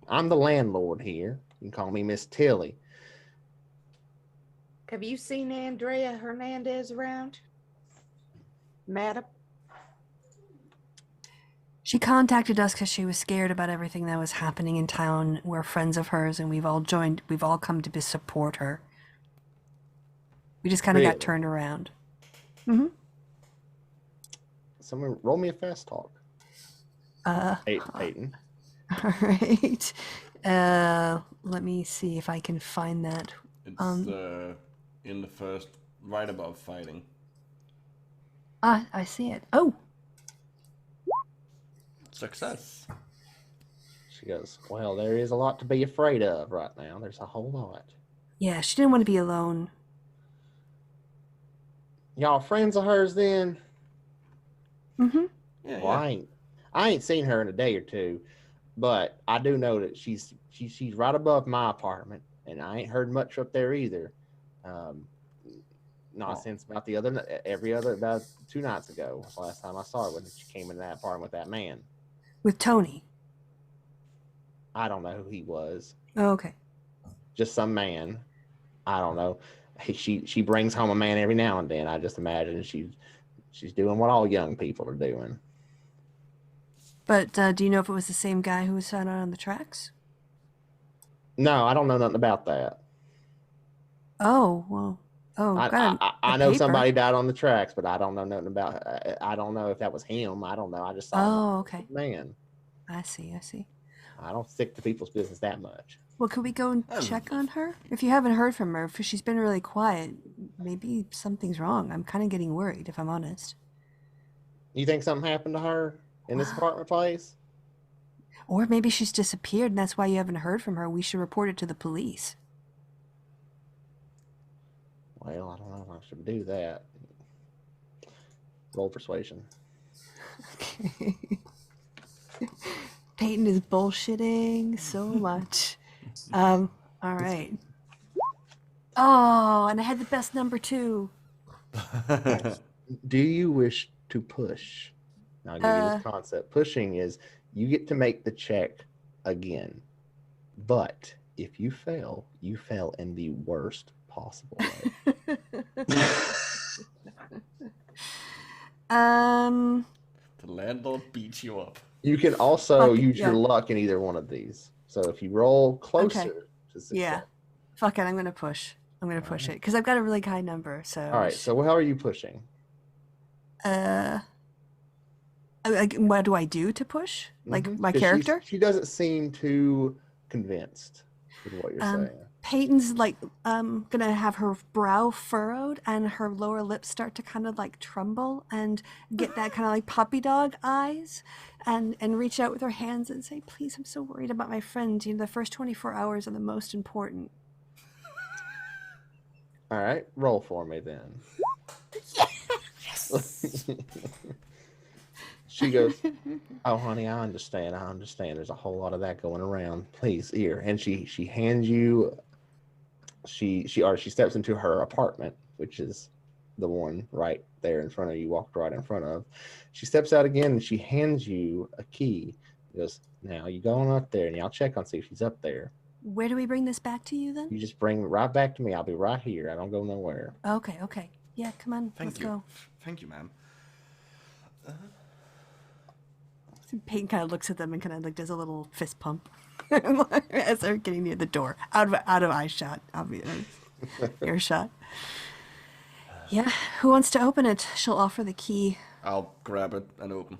I'm the landlord here. You can call me Miss Tilly.
Have you seen Andrea Hernandez around? Madam?
She contacted us because she was scared about everything that was happening in town. We're friends of hers, and we've all come to support her. We just kind of
Really?
got turned around.
Someone roll me a fast talk. Peyton.
All right. Let me see if I can find that.
It's in the first, right above fighting.
I see it. Oh,
Success.
She goes, "Well, there is a lot to be afraid of right now. There's a whole lot.
yeah. She didn't want to be alone.
Y'all friends of hers then?"
Mm-hmm.
Yeah,
Well,
yeah.
I ain't seen her in a day or two, but I do know that she's right above my apartment, and I ain't heard much up there either. Nonsense about about 2 nights ago. Was the last time I saw her when she came into that apartment with that man.
With Tony.
I don't know who he was.
Oh, okay.
Just some man. I don't know. She brings home a man every now and then. I just imagine she's doing what all young people are doing.
But do you know if it was the same guy who was found out on the tracks?
No, I don't know nothing about that.
Oh, well. Oh,
I know somebody died on the tracks, but I don't know nothing about. I don't know if that was him. I don't know. I just saw
Oh, okay.
man.
I see.
I don't stick to people's business that much.
Well, could we go and check on her? If you haven't heard from her, if she's been really quiet, maybe something's wrong. I'm kind of getting worried, if I'm honest.
You think something happened to her in this apartment place?
Or maybe she's disappeared and that's why you haven't heard from her. We should report it to the police.
Well, I don't know if I should do that. Roll persuasion.
Okay. Peyton is bullshitting so much. All right. Oh, and I had the best number too.
Do you wish to push? Now, I'll give you this concept. Pushing is you get to make the check again. But if you fail in the worst possible way.
The landlord beats you up.
You can also
Fuck it,
use your
yeah.
luck in either one of these. So if you roll closer
Okay.
to success.
Yeah. Fuck it, I'm gonna push. I'm gonna push it because I've got a really high number. So.
All right. So how are you pushing?
What do I do to push? Like my
'Cause
character?
She doesn't seem too convinced with what you're saying.
Peyton's like gonna have her brow furrowed and her lower lip start to kind of like tremble and get that kind of like puppy dog eyes and reach out with her hands and say, please, I'm so worried about my friend. You know, the first 24 hours are the most important.
All right, roll for me then.
Yes.
She goes, oh honey, I understand. There's a whole lot of that going around. Please, here. And she hands you she steps into her apartment, which is the one right there in front of you, walked right in front of. She steps out again and she hands you a key. She goes, now you go on up there and I'll check on see if she's up there.
Where do we bring this back to you then?
You just bring it right back to me. I'll be right here. I don't go nowhere.
Okay. Yeah, come on, let's go.
Thank you, ma'am.
Peyton kind of looks at them and kind of like does a little fist pump as they're getting near the door, out of eye shot, obviously, earshot. Yeah, who wants to open it? She'll offer the key.
I'll grab it and open.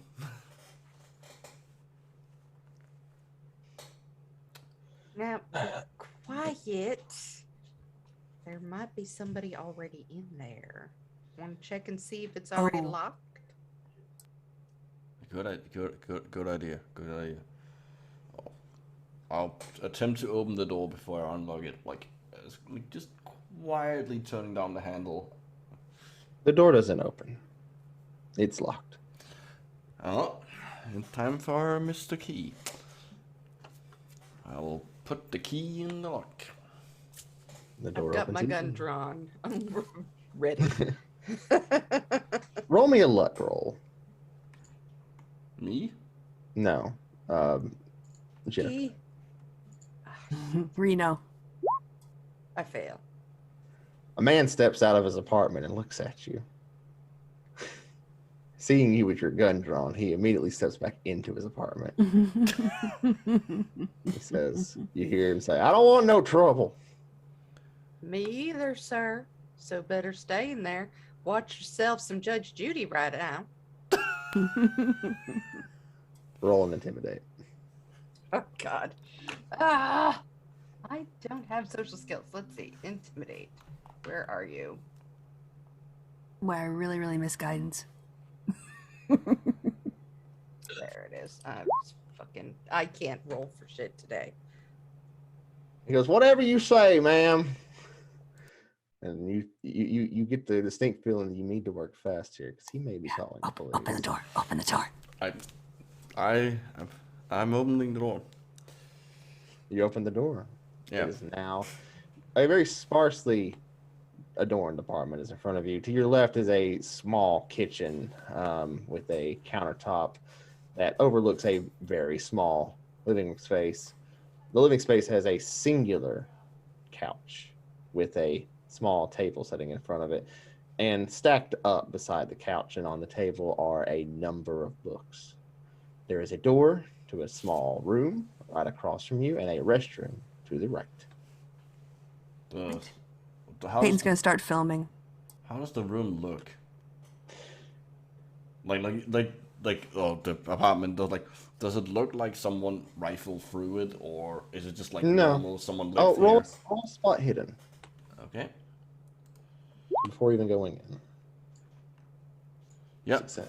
Now, quiet. There might be somebody already in there. Want to check and see if it's already locked?
Good idea. I'll attempt to open the door before I unlock it, like just quietly turning down the handle.
The door doesn't open. It's locked.
Oh, in time for Mr. Key. I will put the key in the lock.
The door
I've got
opens
my gun
easily.
drawn. I'm ready.
Roll me a luck roll.
Me?
No. Jennifer.
Key.
Reno.
I fail.
A man steps out of his apartment and looks at you. Seeing you with your gun drawn, he immediately steps back into his apartment. He says, you hear him say, I don't want no trouble.
Me either, sir. So better stay in there. Watch yourself some Judge Judy right now.
Roll and intimidate.
Oh, God. Ah! I don't have social skills. Let's see. Intimidate. Where are you?
Why I really, really miss guidance.
There it is. I can't roll for shit today.
He goes, whatever you say, ma'am. And you get the distinct feeling that you need to work fast here because he may be calling the police.
Open the door. Open the door.
I'm opening the door.
You open the door.
Yeah.
It is now a very sparsely adorned apartment is in front of you. To your left is a small kitchen with a countertop that overlooks a very small living space. The living space has a singular couch with a small table sitting in front of it, and stacked up beside the couch and on the table are a number of books. There is a door to a small room right across from you and a restroom to the right.
Peyton's gonna start filming.
How does the room look? Like the apartment does it look like someone rifled through it, or is it just like normal someone lived there?
Roll spot hidden
Okay.
before even going in.
Yep.
Success.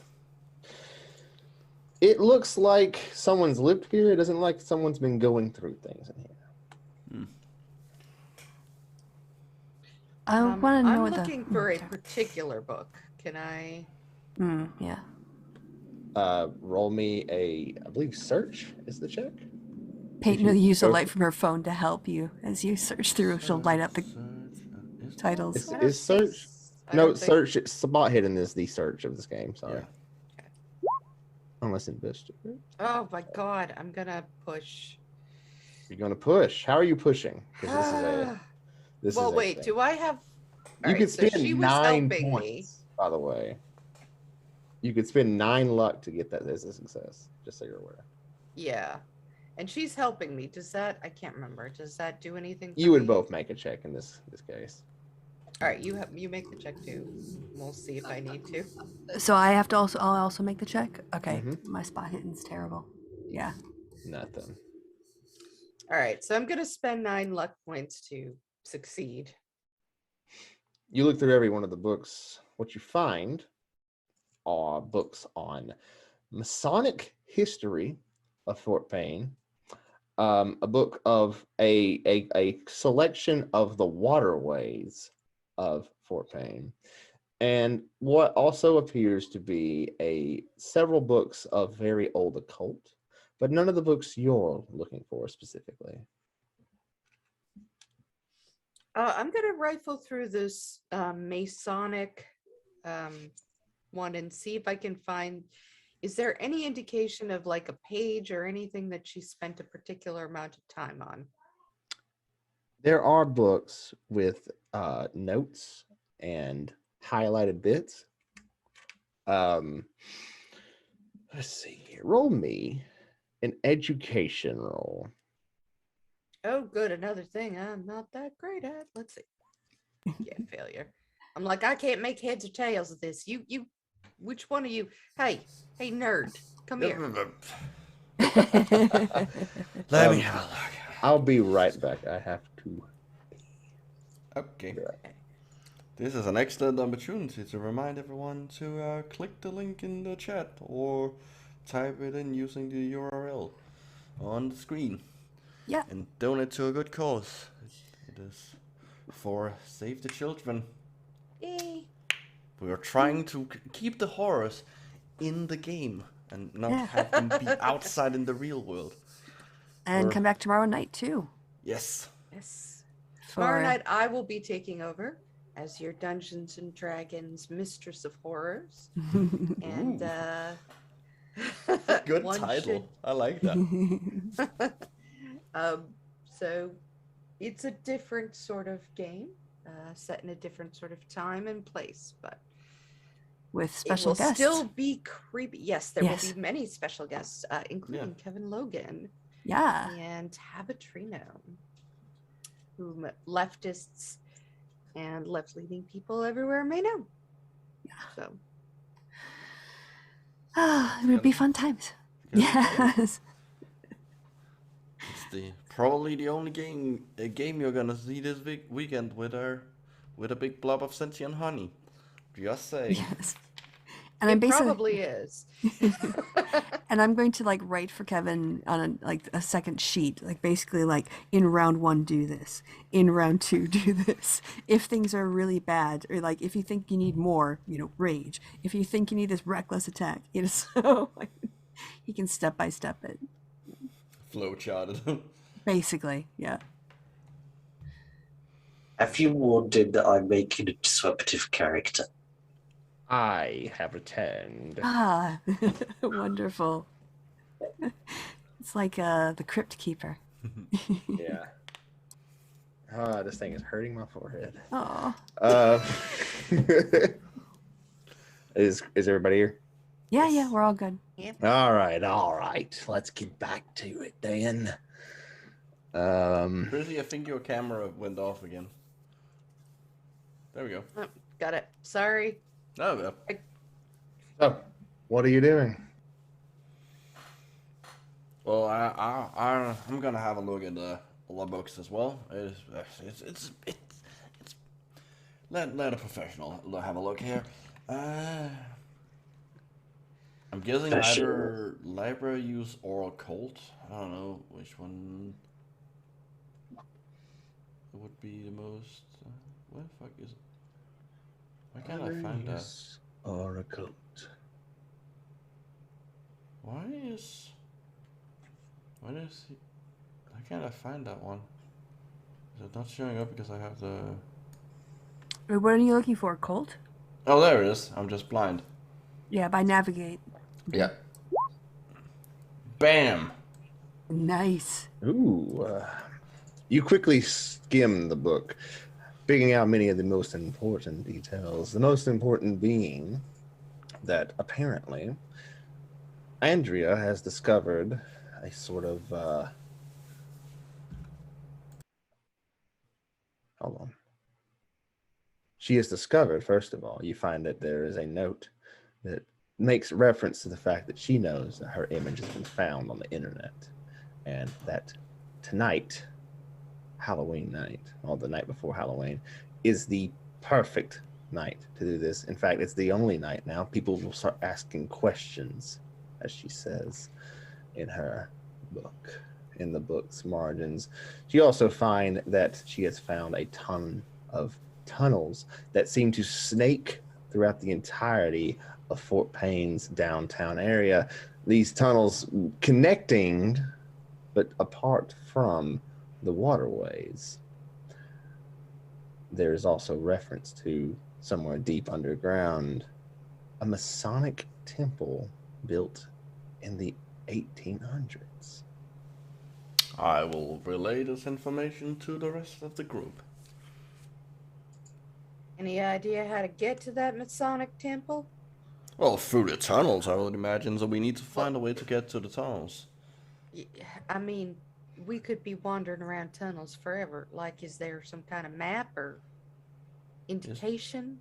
It looks like someone's lived here. It doesn't look like someone's been going through things in here.
I want to know
I'm
what
looking for a particular book. Can I?
Yeah.
Roll me I believe search is the check.
Peyton will use a light from her phone to help you as you search through. She'll light up the titles.
I don't
Is
think
search?
I
No,
don't think-
search. Spot hidden is the search of this game. Sorry.
Yeah.
Unless investigate.
Oh my god, I'm gonna push.
You're gonna push. How are you pushing? Because this is a. This
Well,
is a
wait.
thing.
Do I have?
You
Alright,
could
so
spend
she was
9
helping
points.
me.
By the way, you could spend 9 luck to get that as a success. Just so you're aware.
Yeah, and she's helping me. Does that? I can't remember. Does that do anything? For
You would
me?
both make a check in this case.
All right, you make the check too. We'll see if I need to.
So I have to also. I'll also make the check. Okay,
Mhm.
my spot hitting's terrible. Yeah.
Nothing.
All right, so I'm gonna spend 9 luck points to succeed.
You look through every one of the books. What you find are books on Masonic history of Fort Payne, a book of a selection of the waterways of Fort Payne, and what also appears to be several books of very old occult, but none of the books you're looking for specifically.
I'm gonna rifle through this Masonic one and see if I can find. Is there any indication of like a page or anything that she spent a particular amount of time on?
There are books with notes and highlighted bits. Let's see here. Roll me an education roll.
Oh, good. Another thing I'm not that great at. Let's see. Yeah, failure. I'm like, I can't make heads or tails of this. You, which one of you? Hey, nerd, come here.
Let me have a look.
I'll be right back. I have to.
Okay. This is an excellent opportunity to remind everyone to click the link in the chat or type it in using the URL on the screen.
Yeah.
And donate to a good cause. It is for Save the Children.
Yay.
We are trying to keep the horrors in the game and not
Yeah.
have them be outside in the real world.
And
Or-
come back tomorrow night too.
Yes.
Yes. Tomorrow
For
night I will be taking over as your Dungeons and Dragons Mistress of Horrors. And
Good
one
title. I like that.
So it's a different sort of game, set in a different sort of time and place, but
with
it
special
will
guests.
still be creepy. Yes, there
Yes.
will be many special guests, including Kevin Logan
Yeah.
and Tabatrino, whom leftists and left-leaning people everywhere may know.
Yeah.
So
It would be fun times. Yes.
It's probably the only game you're gonna see this weekend with a big blob of sentient honey. Just saying.
Yes. And I'm
it
basically
probably is.
and I'm going to like write for Kevin on a second sheet, like basically like in round 1 do this, in round 2 do this. If things are really bad, or like if you think you need more, rage. If you think you need this reckless attack, so like, he can step by step it.
Flowcharted.
Basically, yeah.
Have you warned him that I'm making a disruptive character?
I have returned.
Ah, wonderful. It's like the Crypt Keeper.
Yeah. This thing is hurting my forehead.
Oh.
Is everybody here?
Yeah, we're all good.
All right. Let's get back to it then.
Chrissy, I think your camera went off again. There we go.
Oh, got it. Sorry.
Oh, yeah.
So, what are you doing?
Well, I'm gonna have a look at the books as well. It's let a professional have a look here. I'm guessing either library use or occult. I don't know which one would be the most. Where the fuck is it? Where can I find that?
Or occult.
Why is he? Why can't I find that one? Is it not showing up because I have the
What are you looking for? Colt?
Oh, there it is. I'm just blind.
Yeah, by navigate.
Yeah. Bam.
Nice.
Ooh. You quickly skim the book, picking out many of the most important details. The most important being that apparently Andrea has discovered a sort of hold on. She has discovered, first of all, you find that there is a note that makes reference to the fact that she knows that her image has been found on the internet, and that tonight, Halloween night, or the night before Halloween, is the perfect night to do this. In fact, it's the only night now people will start asking questions, as she says in her book, in the book's margins. She also find that she has found a ton of tunnels that seem to snake throughout the entirety of Fort Payne's downtown area. These tunnels connecting, but apart from the waterways. There is also reference to somewhere deep underground, a Masonic Temple built in the 1800s.
I will relay this information to the rest of the group.
Any idea how to get to that Masonic Temple?
Well, through the tunnels, I would imagine, so we need to find a way to get to the tunnels.
I mean, we could be wandering around tunnels forever. Like, is there some kind of map or indication?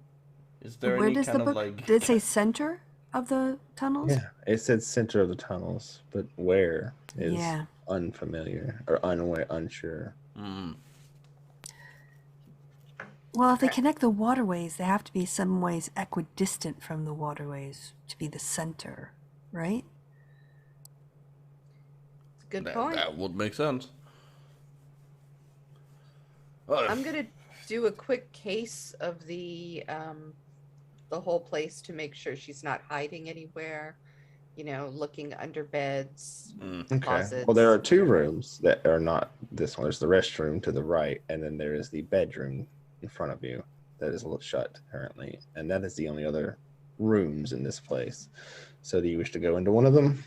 Is there
Where
any
does
kind
the
of
book?
like...
Did it say center of the tunnels?
Yeah, it said center of the tunnels, but where is
Yeah.
unfamiliar or unaware, unsure.
Well, if they connect the waterways, they have to be some ways equidistant from the waterways to be the center, right?
Good point.
That would make sense.
I'm gonna do a quick case of the whole place to make sure she's not hiding anywhere. You know, looking under beds,
Okay.
closets.
Well, there are two rooms that are not this one. There's the restroom to the right, and then there is the bedroom in front of you that is shut currently, and that is the only other rooms in this place. So, do you wish to go into one of them?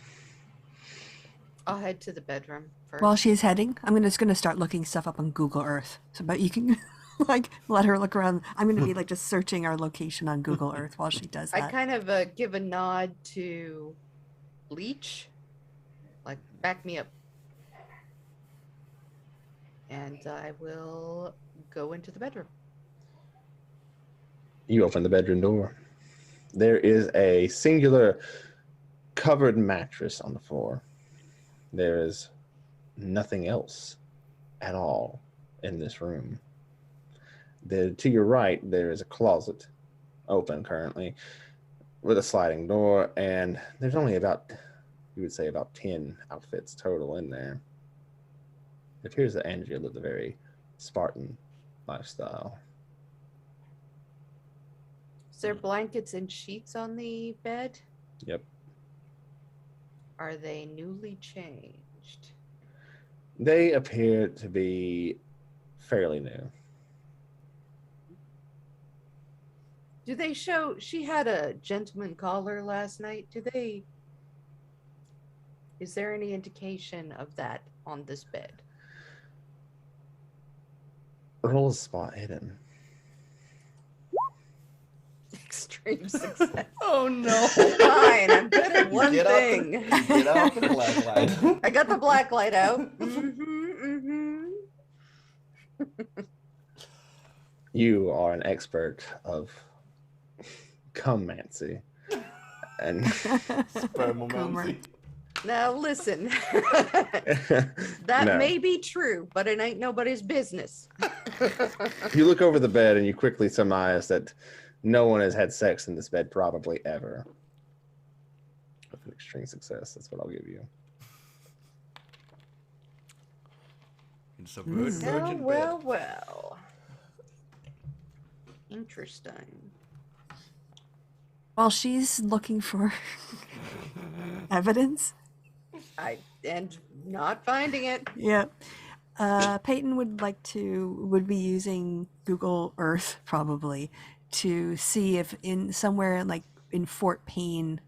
I'll head to the bedroom first.
While she's heading, I'm just gonna start looking stuff up on Google Earth. So, but you can like let her look around. I'm gonna be like just searching our location on Google Earth while she does that.
I kind of give a nod to Leech, like back me up, and I will go into the bedroom.
You open the bedroom door. There is a singular covered mattress on the floor. There is nothing else at all in this room. To your right, there is a closet open currently with a sliding door, and there's only about, you would say, about 10 outfits total in there. It appears that Andrea lived a very Spartan lifestyle.
Is there blankets and sheets on the bed?
Yep.
Are they newly changed?
They appear to be fairly new.
Do they show she had a gentleman caller last night? Is there any indication of that on this bed?
Roll a spot hidden.
Extreme success.
Oh no!
Fine, I'm good at one
Get
thing.
Get out the black light.
I got the black light out. Mm-hmm.
You are an expert of cummancy. And
Spermomancy.
Now listen, that
No.
may be true, but it ain't nobody's business.
You look over the bed and you quickly surmise that no one has had sex in this bed probably ever. With an extreme success, that's what I'll give you.
It's a virgin
Well,
bed.
well. Interesting.
While she's looking for evidence,
And not finding it.
yeah, Peyton would be using Google Earth probably to see if in somewhere like in Fort Payne,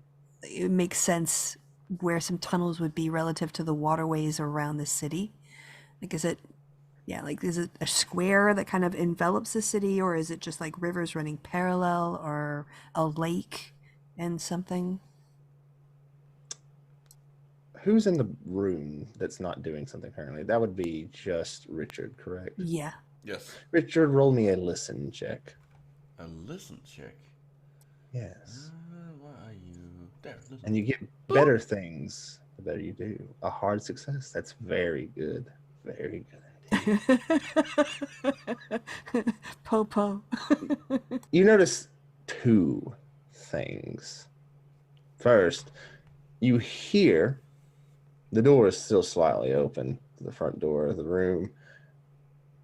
it makes sense where some tunnels would be relative to the waterways around the city. Like, is it a square that kind of envelops the city, or is it just like rivers running parallel, or a lake and something?
Who's in the room that's not doing something currently? That would be just Richard, correct?
Yeah.
Yes.
Richard, roll me a listen check.
A listen check.
Yes.
Where are you? There. Listen.
And you get better things the better you do. A hard success. That's very good. Very good indeed.
Popo.
You notice two things. First, you hear the door is still slightly open to the front door of the room,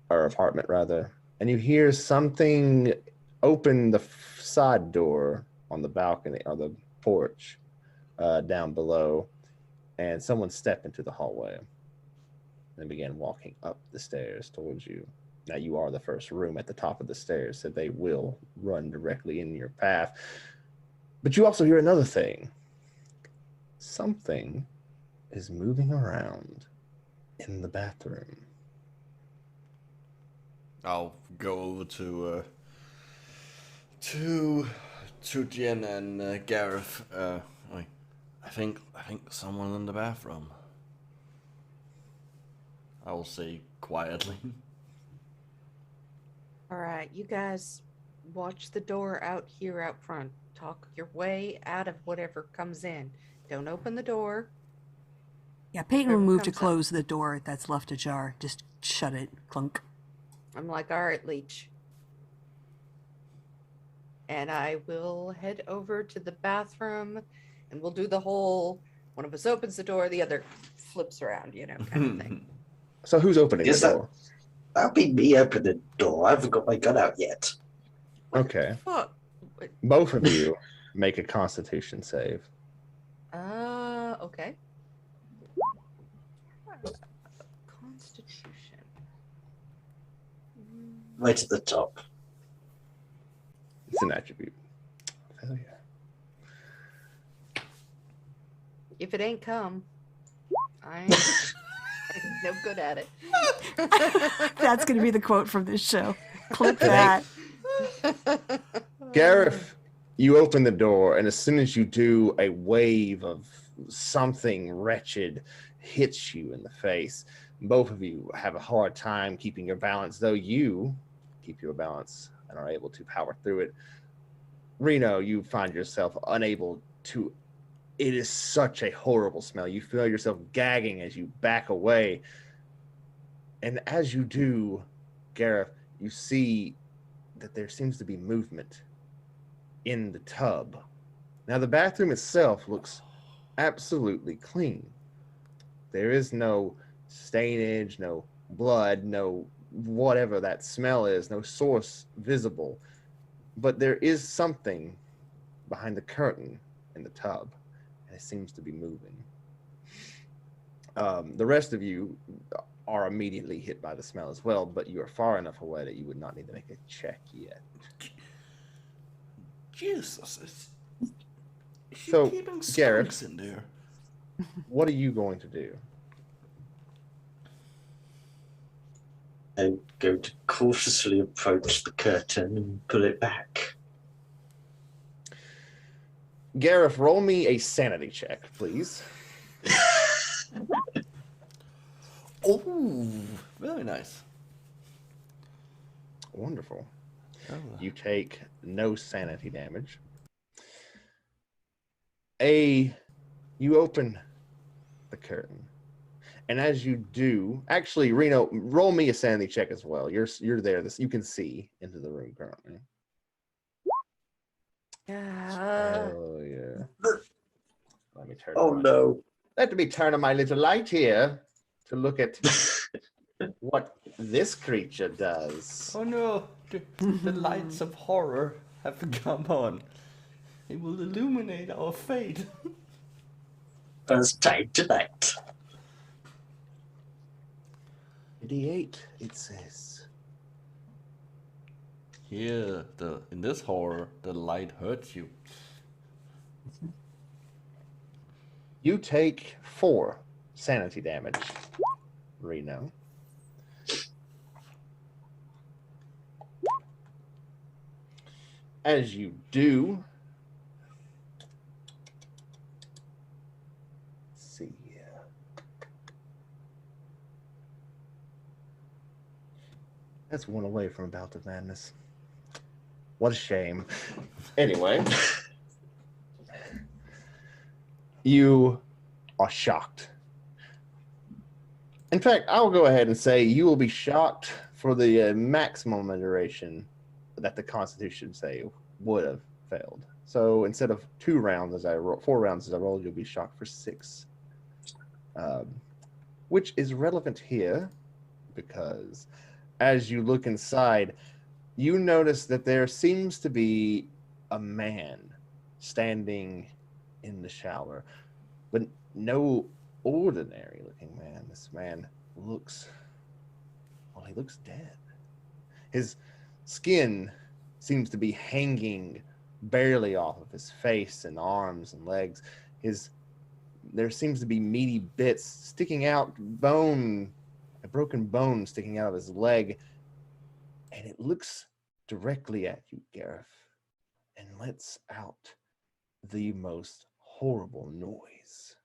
or apartment rather, and you hear something open the side door on the balcony or the porch down below, and someone step into the hallway and began walking up the stairs towards you. Now you are the first room at the top of the stairs, so they will run directly in your path. But you also hear another thing. Something is moving around in the bathroom.
I'll go over to Jen and Gareth. I think someone in the bathroom. I will say quietly.
All right, you guys watch the door out here out front. Talk your way out of whatever comes in. Don't open the door.
Yeah, Peyton will
Whoever
move to
comes up.
close the door that's left ajar. Just shut it. Clunk.
I'm like, all right, Leech. And I will head over to the bathroom and we'll do the whole, one of us opens the door, the other flips around, kind of thing.
So who's opening
Yes,
the door?
That'll be me opening the door. I haven't got my gun out yet.
Okay.
Fuck.
Both of you make a Constitution save.
Okay. Constitution.
Right at the top.
It's an attribute. Failure.
If it ain't come, I ain't no good at it.
That's going to be the quote from this show. Clip
It ain't-
that.
Gareth, you open the door, and as soon as you do, a wave of something wretched hits you in the face. Both of you have a hard time keeping your balance, though you keep your balance and are able to power through it. Reno, you find yourself unable to. It is such a horrible smell. You feel yourself gagging as you back away. And as you do, Gareth, you see that there seems to be movement in the tub. Now, the bathroom itself looks absolutely clean. There is no stainage, no blood, no whatever that smell is, no source visible. But there is something behind the curtain in the tub, and it seems to be moving. The rest of you are immediately hit by the smell as well, but you are far enough away that you would not need to make a check yet.
Jesus, is she
So,
keeping
Gareth.
skunks in there?
What are you going to do?
I'm going to cautiously approach the curtain and pull it back.
Gareth, roll me a sanity check, please.
Oh, very nice.
Wonderful.
Oh.
You take no sanity damage. You open the curtain, and as you do, actually, Reno, roll me a sanity check as well. You're there. You can see into the room currently. Oh yeah. Let me turn.
Oh no.
Let me turn on my little light here to look at what this creature does.
Oh no, the lights of horror have come on. It will illuminate our fate.
First time tonight.
D8, it says.
Here, in this horror, the light hurts you.
You take 4 sanity damage, Reno. As you do, let's see. That's one away from a bout of madness. What a shame. Anyway, you are shocked. In fact, I'll go ahead and say you will be shocked for the maximum duration that the Constitution save would have failed. So instead of 2 rounds as I roll, 4 rounds as I roll, you'll be shocked for 6, which is relevant here because as you look inside, you notice that there seems to be a man standing in the shower, but no ordinary looking man. This man looks, well, he looks dead. His skin seems to be hanging barely off of his face and arms and legs. There seems to be meaty bits sticking out, a broken bone sticking out of his leg, and it looks directly at you, Gareth, and lets out the most horrible noise,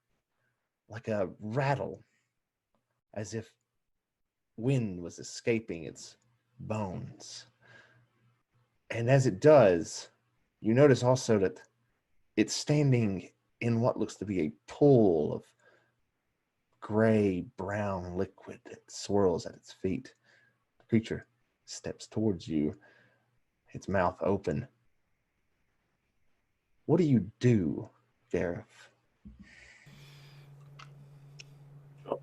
like a rattle, as if wind was escaping its bones. And as it does, you notice also that it's standing in what looks to be a pool of gray brown liquid that swirls at its feet. The creature steps towards you, its mouth open. What do you do, Gareth?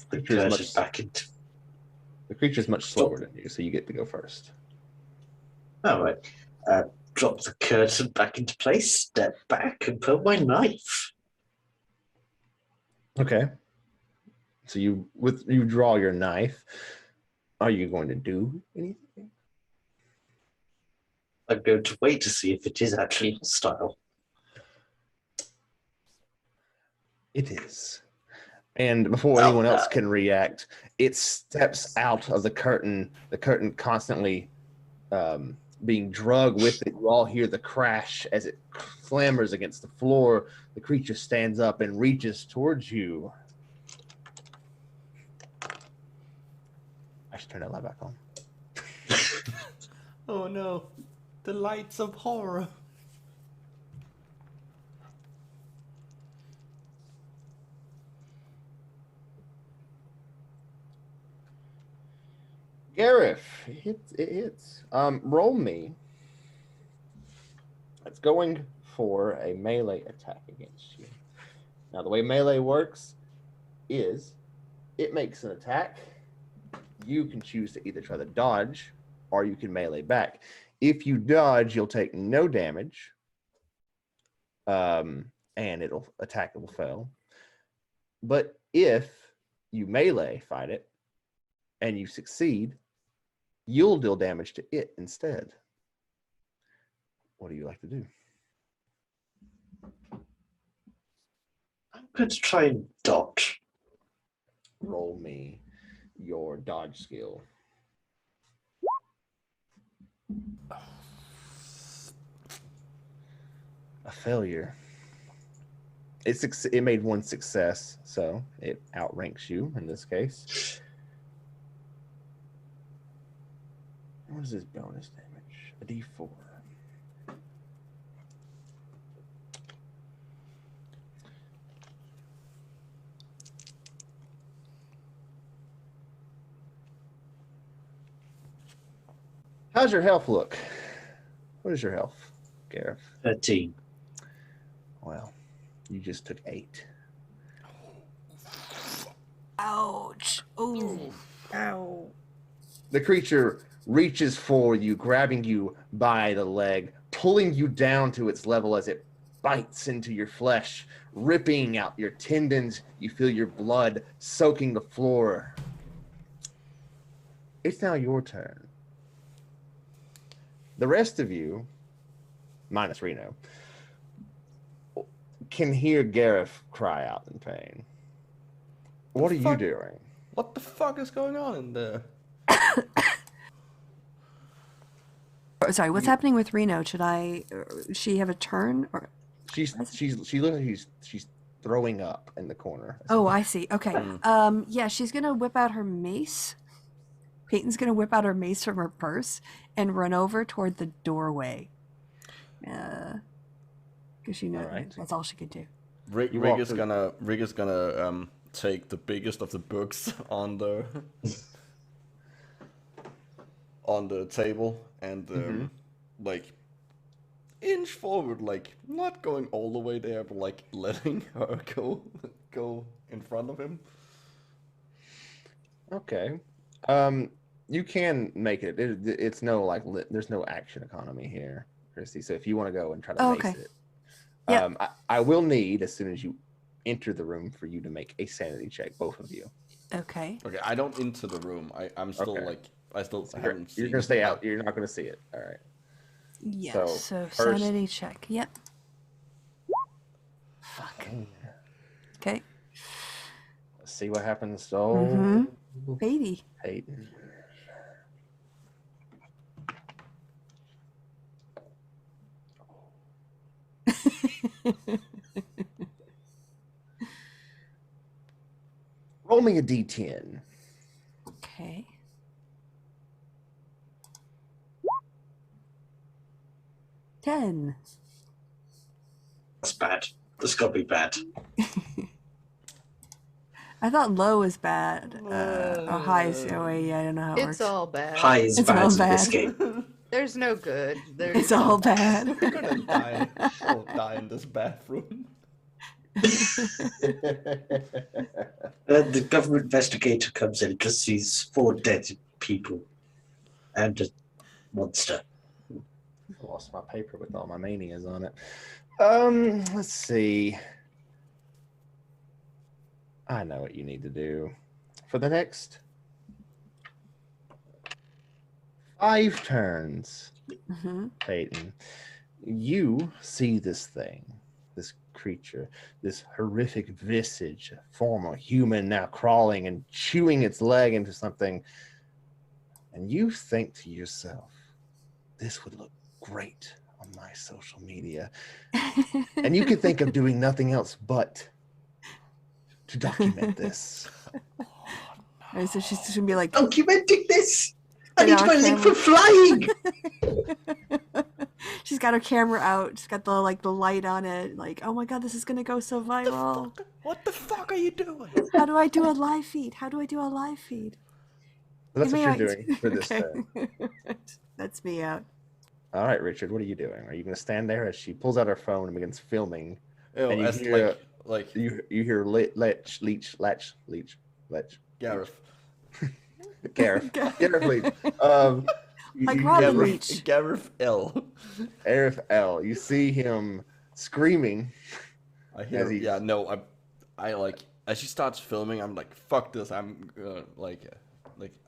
The creature's back into.
The creature's much slower than you, so you get to go first.
All right. Drop the curtain back into place, step back, and put my knife.
Okay. So you draw your knife. Are you going to do anything?
I'm going to wait to see if it is actually hostile.
It is. And before anyone else can react, it steps out of the curtain constantly being drugged with it. You all hear the crash as it clambers against the floor. The creature stands up and reaches towards you. I should turn that light back on.
Oh no, the lights of horror.
Gareth, it hits. Roll me. It's going for a melee attack against you. Now, the way melee works is it makes an attack. You can choose to either try to dodge or you can melee back. If you dodge, you'll take no damage, and it will fail. But if you melee fight it and you succeed, you'll deal damage to it instead. What do you like to do?
I'm going to try and dodge.
Roll me your dodge skill. A failure. It made 1 success, so it outranks you in this case. What is his bonus damage? A D4. How's your health look? What is your health, Gareth?
13.
Well, you just took 8.
Ouch. Ooh.
Ow.
The creature reaches for you, grabbing you by the leg, pulling you down to its level as it bites into your flesh, ripping out your tendons. You feel your blood soaking the floor. it's now your turn. The rest of you, minus Reno, can hear Gareth cry out in pain. What are you
fuck?
doing?
What the fuck is going on in there?
Sorry, what's happening with Reno? Should she have a turn or?
She looks like she's throwing up in the corner.
Oh, I see. Okay. Yeah, she's gonna whip out her mace. Peyton's gonna whip out her mace from her purse and run over toward the doorway. Because she knows that's all she could do.
Rig is gonna take the biggest of the books on the on the table and like inch forward, like not going all the way there, but like letting her go in front of him.
Okay. You can make it. It's no like there's no action economy here, Christy. So if you want to go and try to mace it, I will need as soon as you enter the room for you to make a sanity check, both of you.
Okay.
Okay, I don't enter the room. I'm still like I still haven't seen.
You're gonna stay out. You're not gonna see it. All right.
Yeah. So sanity check. Yep. Fuck. Okay.
Let's see what happens. So,
Peyton.
Peyton. Roll me a d10.
Okay. $10.
That's bad. That's got to be bad.
I thought low was bad. Or high is. Oh, wait, yeah, I don't know how it works.
It's all bad.
High is
It's
bad
all
in this
bad.
game.
There's no good.
It's all bad.
We're gonna die. I'll die in this bathroom.
The government investigator comes in because sees 4 dead people and a monster.
I lost my paper with all my manias on it. Let's see. I know what you need to do. For the next 5 turns, Peyton, you see this thing, this creature, this horrific visage, form of human now crawling and chewing its leg into something. And you think to yourself, this would look great on my social media. And you could think of doing nothing else but to document this.
Right, so she's just gonna be like,
Documenting this! I
Get
need
on
my leg
camera.
for flying!
she's got her camera out. She's got the light on it. Like, oh my god, this is gonna go so viral.
What the fuck are you doing?
How do I do a live feed? How do I do a live feed?
So that's what you're
Give me
doing for this
Okay.
turn.
That's me out.
All right, Richard, what are you doing? Are you going to stand there as she pulls out her phone and begins filming?
Oh,
And you
as
hear,
like
you hear leech.
Gareth.
Gareth Leech.
Like
you-
Robin
Gareth-
Leach.
Gareth L.
Gareth L. You see him screaming.
I hear. Yeah, no. I like as she starts filming. I'm like, fuck this. I'm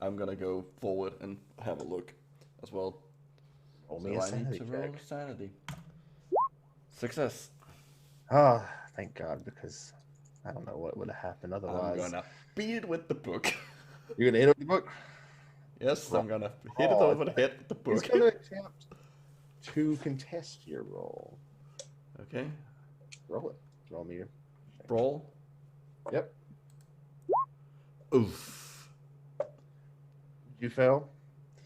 I'm gonna go forward and have a look as well.
Roll me a
I need
sanity
to roll
check.
sanity. Success.
Oh, thank God, because I don't know what would have happened
I'm
otherwise.
gonna beat it with the book.
You're gonna hit with the book.
Yes, I'm gonna hit it over the head with the
He's
book.
gonna attempt to contest your roll.
Okay.
Roll it. Roll me your.
Roll.
Yep.
Oof.
You fail.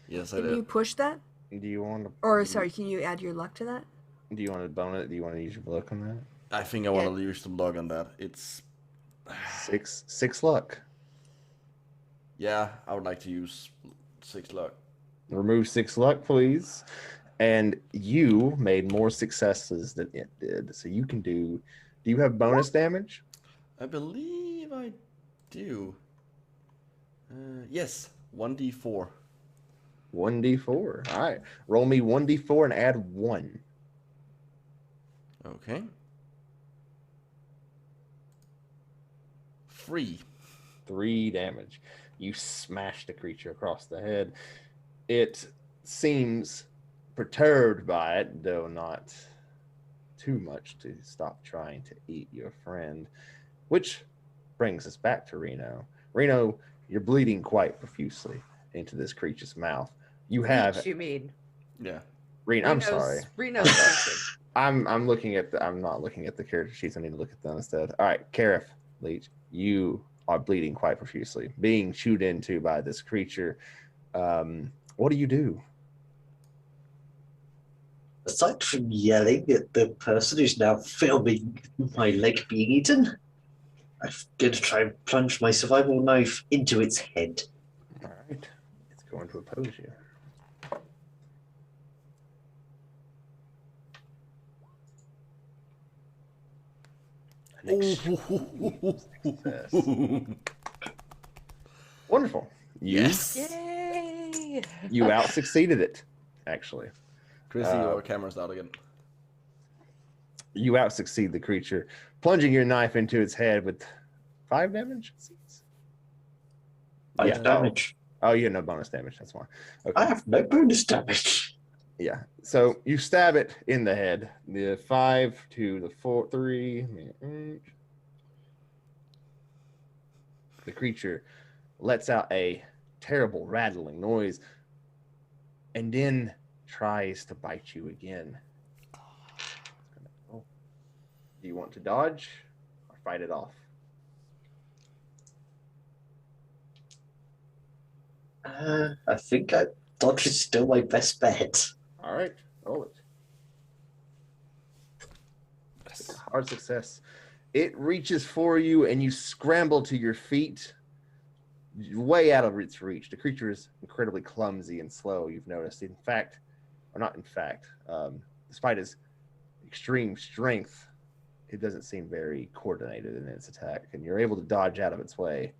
Yes, I
Can you
did.
push that?
Do you want to?
Or sorry, can you add your luck to that?
Do you want to bone it? Do you want to use your luck on that?
I think I want to use the log on that. It's.
Six luck.
Yeah, I would like to use 6 luck.
Remove 6 luck, please. And you made more successes than it did. So you can do. Do you have bonus damage?
I believe I do. Yes, 1d4.
1d4. All right. Roll me 1d4 and add 1.
Okay. 3.
3 damage. You smash the creature across the head. It seems perturbed by it, though not too much to stop trying to eat your friend. Which brings us back to Reno. Reno, you're bleeding quite profusely into this creature's mouth. You have
Each, you mean?
Yeah.
Reno. I'm sorry.
Reno's creature.
I'm looking at I'm not looking at the character sheets. I need to look at them instead. All right, Karif, Leech, you are bleeding quite profusely, being chewed into by this creature. What do you do?
Aside from yelling at the person who's now filming my leg being eaten, I'm going to try and plunge my survival knife into its head.
All right, it's going to oppose you. Success. Wonderful.
Yes.
Yay!
You out succeeded it, actually.
Chrissy, your camera's out again.
You out succeed the creature, plunging your knife into its head with 5 damage.
5 damage.
Oh, you have no bonus damage. That's why. Okay.
I have no bonus damage.
Yeah. So you stab it in the head. The 5 to the 4, 3. The creature lets out a terrible rattling noise and then tries to bite you again. Do you want to dodge or fight it off?
I think dodge is still my best bet.
All right, roll it.
Yes.
Hard success. It reaches for you and you scramble to your feet, way out of its reach. The creature is incredibly clumsy and slow, you've noticed. In fact, or not in fact, despite its extreme strength, it doesn't seem very coordinated in its attack, and you're able to dodge out of its way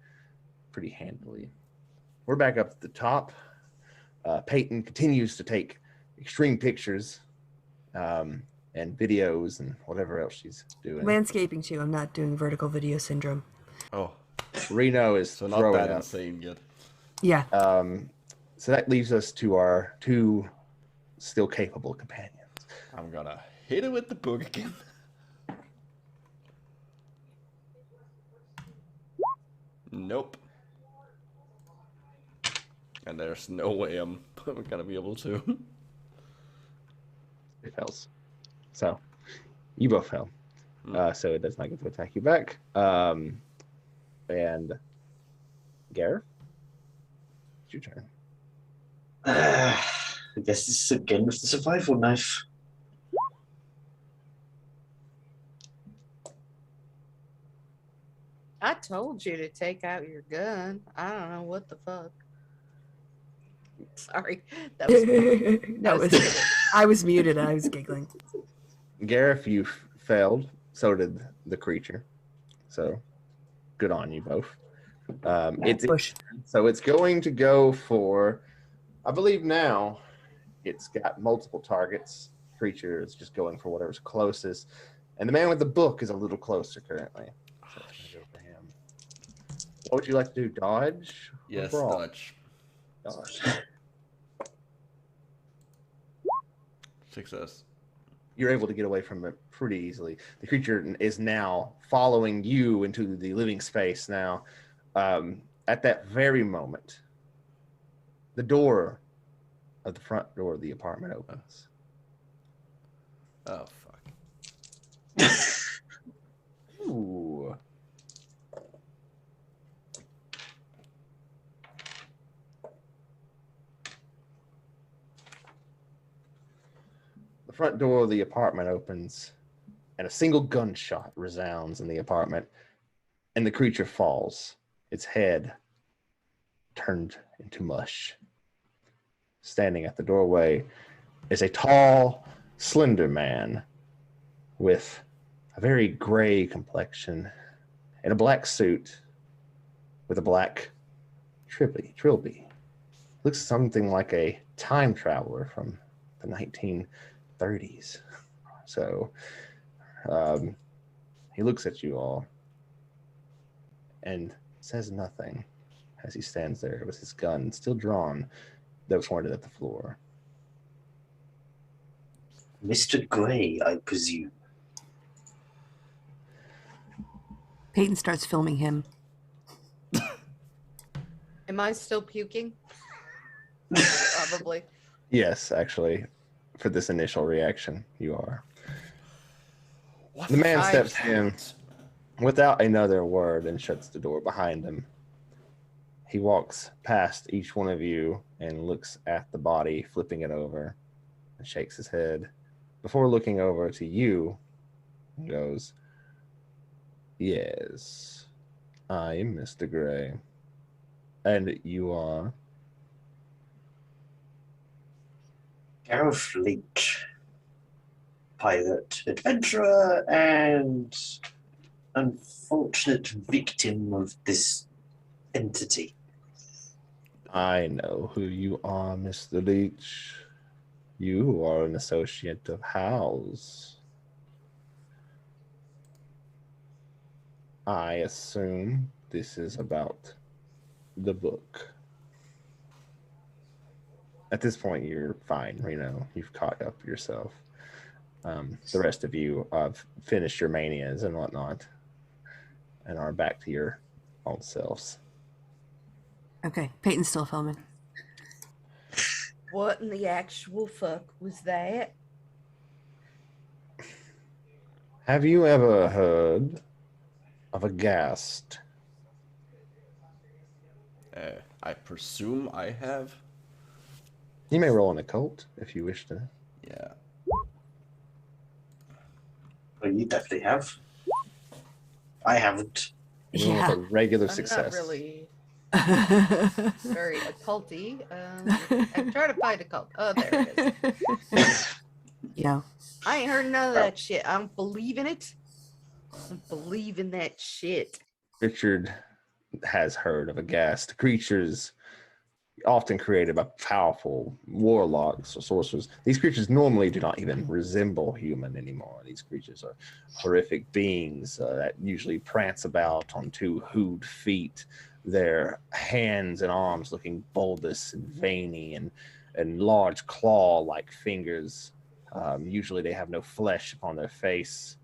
pretty handily. We're back up at the top. Peyton continues to take extreme pictures and videos and whatever else she's doing.
Landscaping too. I'm not doing vertical video syndrome.
Oh,
Reno is
so not
throwing
that
up.
insane yet.
Yeah.
So that leaves us to our 2 still capable companions.
I'm gonna hit it with the book again. Nope. And there's no way I'm gonna be able to.
It fails. So you both fail. So it does not get to attack you back. And Gareth, it's your turn.
I guess this is again with the survival knife.
I told you to take out your gun. I don't know what the fuck. Sorry. That was
I was muted. I was giggling.
Gareth, you failed. So did the creature. So good on you both.
Push.
So it's going to go for, I believe now it's got multiple targets. Creature is just going for whatever's closest. And the man with the book is a little closer currently. So it's going to go for him. What would you like to do? Dodge? or
Yes,
brawl?
dodge.
Dodge.
Success.
You're able to get away from it pretty easily. The creature is now following you into the living space now. At that very moment, the door of the front door of the apartment opens.
Oh, fuck.
Ooh. The front door of the apartment opens, and a single gunshot resounds in the apartment, and the creature falls, its head turned into mush. Standing at the doorway is a tall, slender man with a very gray complexion and a black suit with a black trilby. Looks something like a time traveler from the 1930s. So he looks at you all and says nothing. as he stands there with his gun still drawn, though pointed at the floor.
Mr. Gray, I presume.
Peyton starts filming him.
Am I still puking? Probably.
Yes, actually, for this initial reaction, you are.
What
The man
I-
steps in without another word and shuts the door behind him. He walks past each one of you and looks at the body, flipping it over, and shakes his head before looking over to you and goes, "Yes, I am Mr. Gray. And you are?"
Gareth Lynch, pilot, adventurer, and unfortunate victim of this entity.
I know who you are, Mr. Leach. You are an associate of Hal's. I assume this is about the book. At this point, you're fine, Reno. You've caught up yourself. The rest of you have finished your manias and whatnot and are back to your old selves.
Okay, Peyton's still filming.
What in the actual fuck was that?
Have you ever heard of a ghast?
I presume I have.
You may roll an occult if you wish to.
Yeah.
Well, you definitely have. I haven't.
You roll
Yeah.
with a regular
I'm
success.
not really very occulty. I'm trying to find occult. Oh, there it is.
Yeah.
I ain't heard none of that shit. I don't believe in it. I don't believe in that shit.
Richard has heard of a ghast. Creatures often created by powerful warlocks or sorcerers. These creatures normally do not even resemble human anymore. These creatures are horrific beings that usually prance about on two hooved feet, their hands and arms looking bulbous and veiny, and large claw-like fingers. Usually they have no flesh upon their face,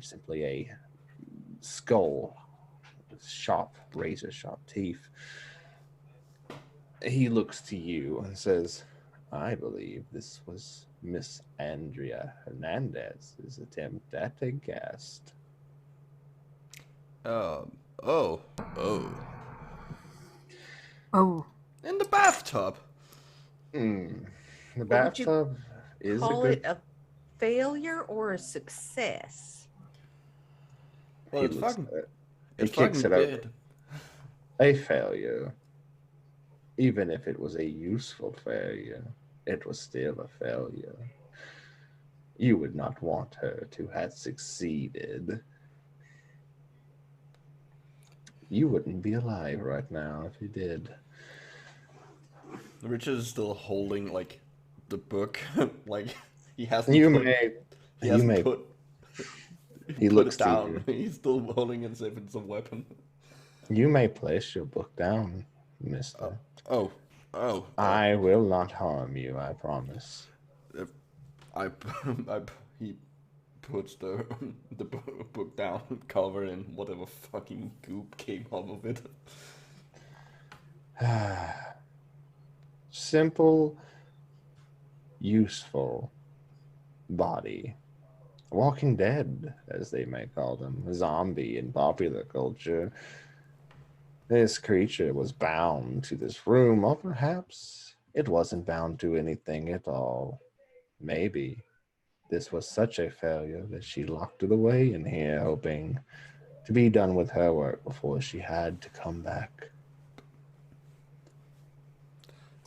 simply a skull with sharp, razor-sharp teeth. He looks to you and says, "I believe this was Miss Andrea Hernandez's attempt at a ghast."
Oh.
Oh,
In the bathtub.
The
What would you
bathtub is a
Call
good...
it a failure or a success?
Well,
He
it's
looks
fucking.
at it. He
It's
kicks
fucking
it over.
dead.
A failure. Even if it was a useful failure, it was still a failure. You would not want her to have succeeded. You wouldn't be alive right now if you did.
Richard is still holding like the book, like he hasn't.
You
put,
may...
He
You
hasn't
may...
put.
He
put
looks
it
to
down.
you.
He's still holding it as if it's a weapon.
You may place your book down, mister.
Oh.
I will not harm you, I promise.
He puts the book down, covered in whatever fucking goop came out of it.
Simple, useful body. Walking Dead, as they may call them. Zombie in popular culture. This creature was bound to this room, or perhaps it wasn't bound to anything at all. Maybe this was such a failure that she locked it away in here, hoping to be done with her work before she had to come back.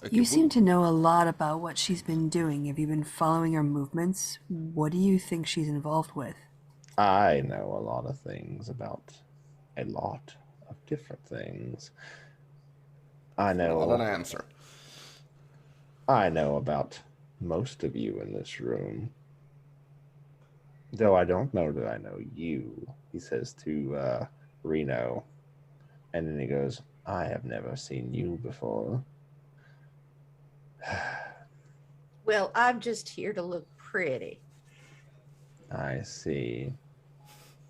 Okay,
you seem to know a lot about what she's been doing. Have you been following her movements? What do you think she's involved with?
I know a lot of things about a lot of different things. I
Not
know
an answer.
about most of you in this room. Though I don't know that I know you, he says to Reno. And then he goes, I have never seen you before.
Well, I'm just here to look pretty.
I see.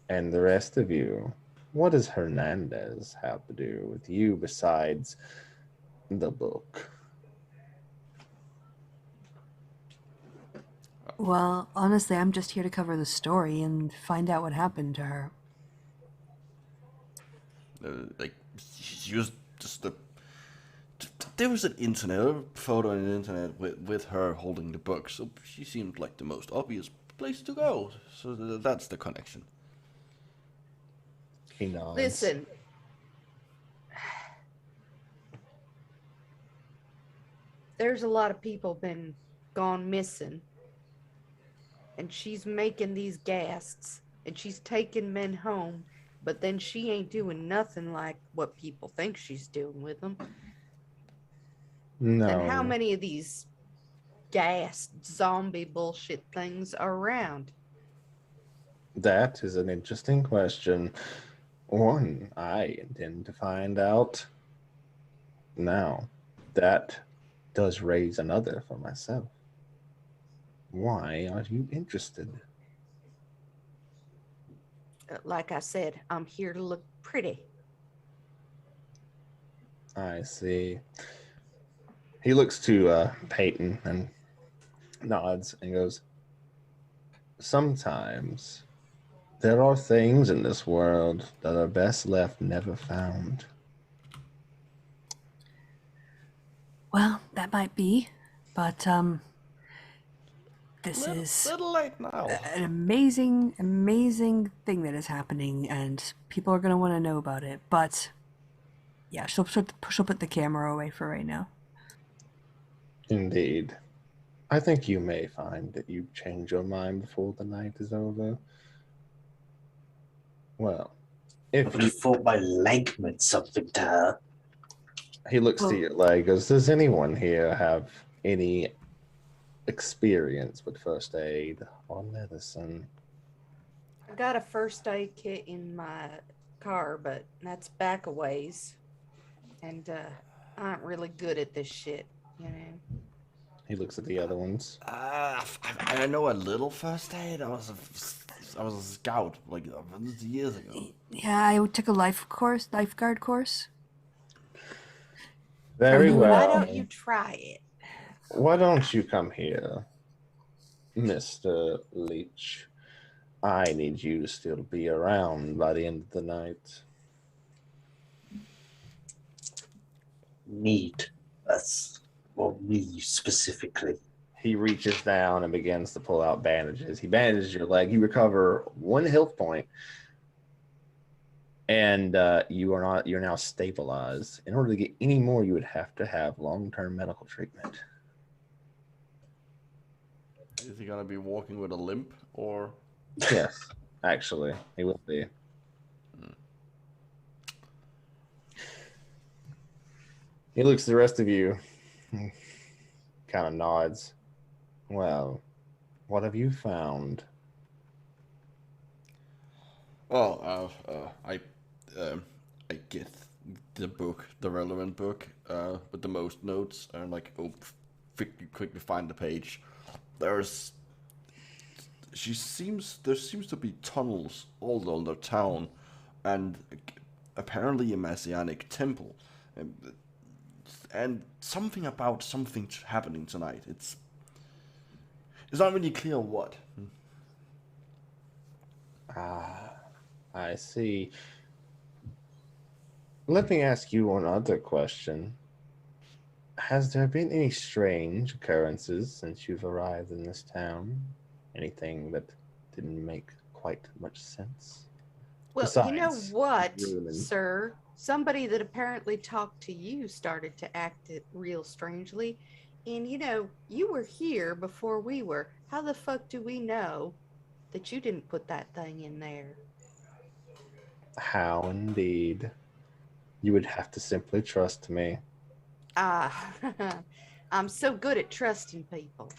And the rest of you, what does Hernandez have to do with you besides the book?
Well, honestly, I'm just here to cover the story and find out what happened to her.
Like, she was just the. There was an internet, a photo on the internet with her holding the book, so she seemed like the most obvious place to go. So that's the connection.
He nods.
Listen. There's a lot of people been gone missing. And she's making these ghasts. And she's taking men home. But then she ain't doing nothing like what people think she's doing with them.
No.
And how many of these gas zombie bullshit things are around?
That is an interesting question. One I intend to find out now. That does raise another for myself. Why are you interested?
Like I said, I'm here to look pretty.
I see. He looks to Peyton and nods and goes, sometimes there are things in this world that are best left never found.
Well, that might be, but this is
Little late now.
an amazing, amazing thing that is happening, and people are going to want to know about it. But yeah, she'll put the camera away for right now.
Indeed. I think you may find that you change your mind before the night is over. Well,
I
if
would
you,
have thought my leg meant something to her.
he looks to your leg, goes, does anyone here have any experience with first aid or medicine?
I got a first aid kit in my car, but that's back a ways. And I ain't really good at this shit, you know.
He looks at the other ones.
I know a little first aid. I was a scout like years ago.
Yeah, I took a lifeguard course.
Very
you-
well.
Why don't you try it?
Why don't you come here, Mr. Leach? I need you to still be around by the end of the night.
Need us, or me specifically.
He reaches down and begins to pull out bandages. He bandages your leg. You recover 1 health point, and you're now stabilized. In order to get any more, you would have to have long-term medical treatment.
Is he gonna be walking with a limp or?
Yes, actually, he will be. He looks at the rest of you, kind of nods. Well, what have you found?
Well, I get the book, the relevant book, with the most notes, and like, quickly find the page. There seems to be tunnels all under town, and apparently a Masonic Temple, and something about something happening tonight. It's not really clear what.
I see. Let me ask you one other question. Has there been any strange occurrences since you've arrived in this town? Anything that didn't make quite much sense?
Well, you know
Besides
what,
ruining.
sir? Somebody that apparently talked to you started to act it real strangely. And you know, you were here before we were. How the fuck do we know that you didn't put that thing in there?
How indeed. You would have to simply trust me.
Ah, I'm so good at trusting people.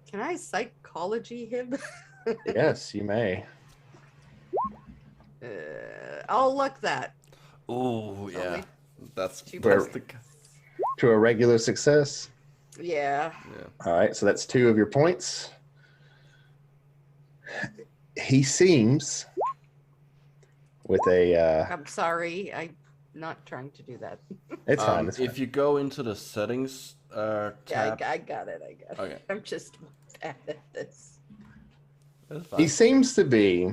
Can I psychology him?
Yes, you may.
I'll look that.
Oh yeah,
Only
that's
two
that's
points.
the.
To a regular success.
Yeah.
Yeah.
All right, so that's 2 of your points. He seems with a.
I'm sorry. I'm not trying to do that.
It's fine. It's
If
fine.
you go into the settings
Yeah,
tab,
I got it. I got it.
Okay.
I'm just bad at this.
that's
He
fine.
seems to be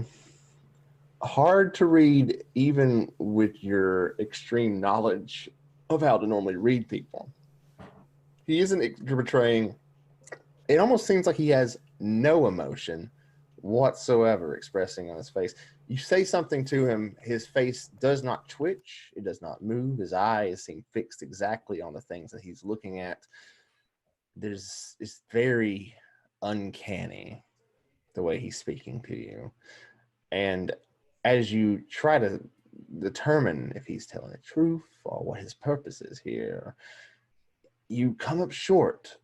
hard to read, even with your extreme knowledge of how to normally read people. He isn't portraying. It almost seems like he has no emotion whatsoever expressing on his face. You say something to him, his face does not twitch, it does not move, his eyes seem fixed exactly on the things that he's looking at. It's very uncanny the way he's speaking to you. And as you try to determine if he's telling the truth or what his purpose is here, you come up short,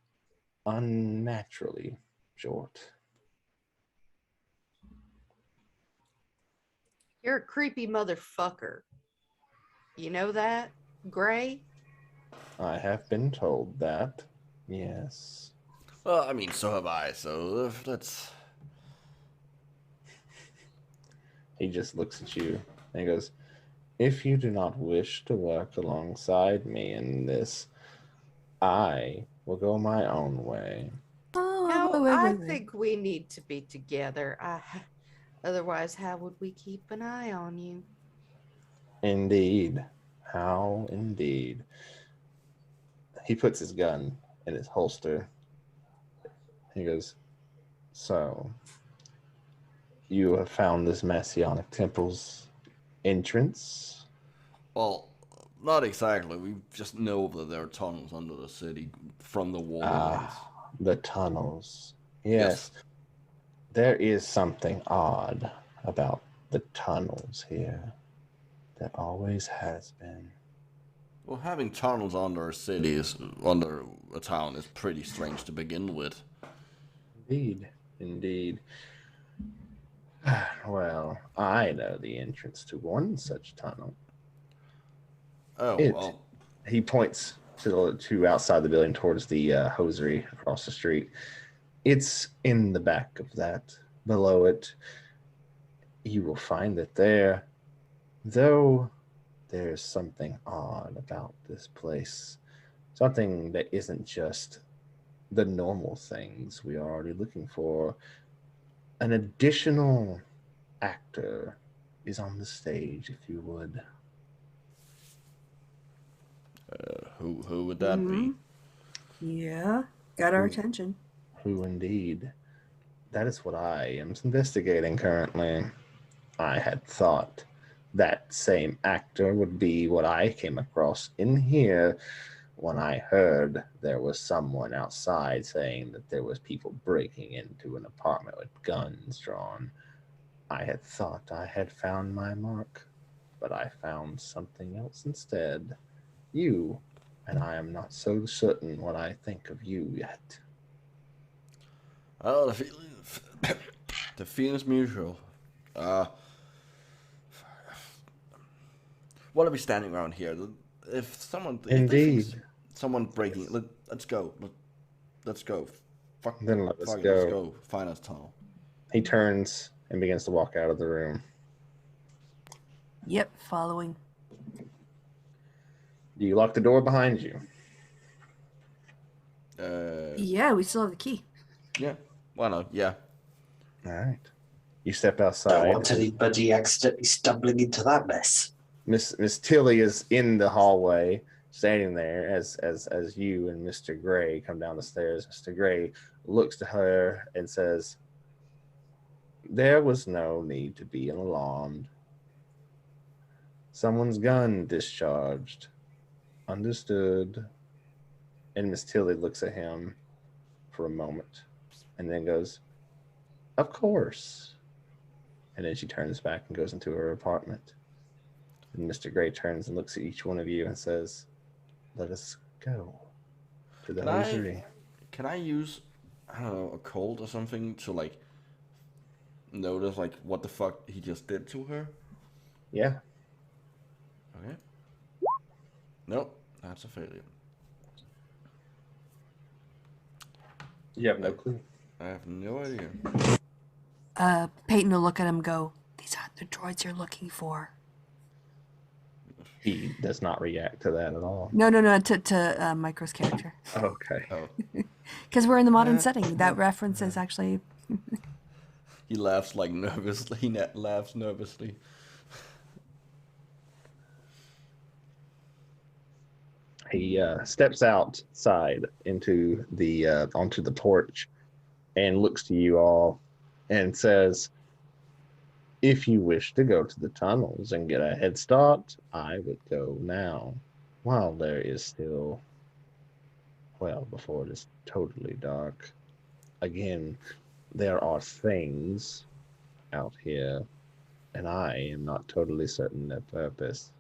unnaturally short.
You're a creepy motherfucker. You know that, Gray?
I have been told that. Yes.
Well, I mean, so have I. So that's.
He just looks at you and he goes, if you do not wish to work alongside me in this, I will go my own way.
Oh,
No,
wait,
I
wait, wait.
think we need to be together. Otherwise, how would we keep an eye on you?
Indeed. How indeed. He puts his gun in his holster. He goes, so you have found this Masonic Temple's entrance?
Well, not exactly. We just know that there are tunnels under the city from the waterways.
The tunnels. Yes. There is something odd about the tunnels here. There always has been.
Well, having tunnels under a city under a town is pretty strange to begin with.
Indeed. Indeed. Well, I know the entrance to one such tunnel.
Oh,
It.
well.
He points to outside the building towards the hosiery across the street. It's in the back of that. Below it, you will find it there. Though there's something odd about this place. Something that isn't just the normal things we are already looking for. An additional actor is on the stage, if you would.
Who would that be?
Yeah, got our
Who?
attention.
Who indeed? That is what I am investigating currently. I had thought that same actor would be what I came across in here when I heard there was someone outside saying that there was people breaking into an apartment with guns drawn. I had thought I had found my mark, but I found something else instead. You, and I am not so certain what I think of you yet.
Oh, the feeling's mutual. What are we standing around here? If someone, if they think
Indeed.
someone breaking, let's go. Let's go. Fuck,
Then let us
fuck it,
go.
let's go. Find us tunnel.
He turns and begins to walk out of the room.
Yep, following.
Do you lock the door behind you?
Yeah, we still have the key.
Yeah. Why not? Yeah.
All right. You step
Don't
outside.
want anybody accidentally stumbling into that mess.
Miss Tilly is in the hallway, standing there as you and Mr. Gray come down the stairs. Mr. Gray looks to her and says, "There was no need to be alarmed. Someone's gun discharged. Understood." And Miss Tilly looks at him for a moment and then goes, "Of course." And then she turns back and goes into her apartment. And Mr. Gray turns and looks at each one of you and says, "Let us go to the hosiery."
Can I use, I don't know, a cold or something to like notice like what the fuck he just did to her?
Yeah.
Okay. Nope, that's a failure.
You have no clue.
I have no idea.
Peyton will look at him and go, these aren't the droids you're looking for.
He does not react to that at all.
No, to Micro's character.
Okay.
Oh,
Because we're in the modern setting. That reference is actually...
he laughs like nervously. He laughs nervously.
He steps outside into the onto the porch and looks to you all and says, if you wish to go to the tunnels and get a head start, I would go now, while there is still, well, before it is totally dark. Again, there are things out here, and I am not totally certain their purpose.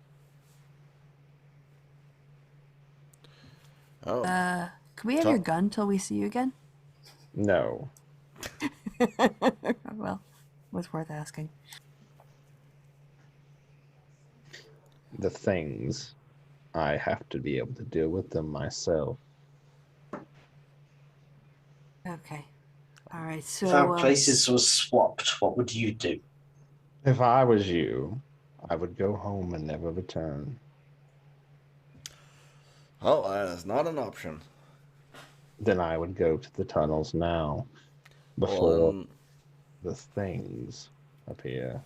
Oh,
Can we have your gun till we see you again?
No.
Well, was worth asking.
The things, I have to be able to deal with them myself.
Okay. All right, so...
If our places were swapped, what would you do?
If I was you, I would go home and never return.
well, that's not an option.
Then I would go to the tunnels now, before
Well,
the things appear.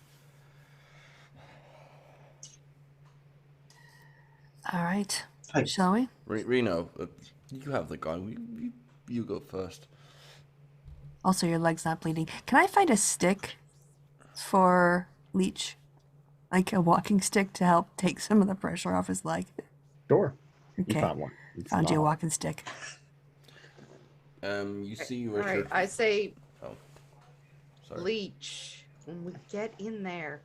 All right.
Hey.
Shall we?
Reno, you have the gun. You go first.
Also, your leg's not bleeding. Can I find a stick for Leech? Like a walking stick to help take some of the pressure off his leg?
Sure. You
Okay.
found one. It's
Found you a
not-
walking stick.
You see
All
where
right, I say,
Oh, sorry.
Leech, when we get in there,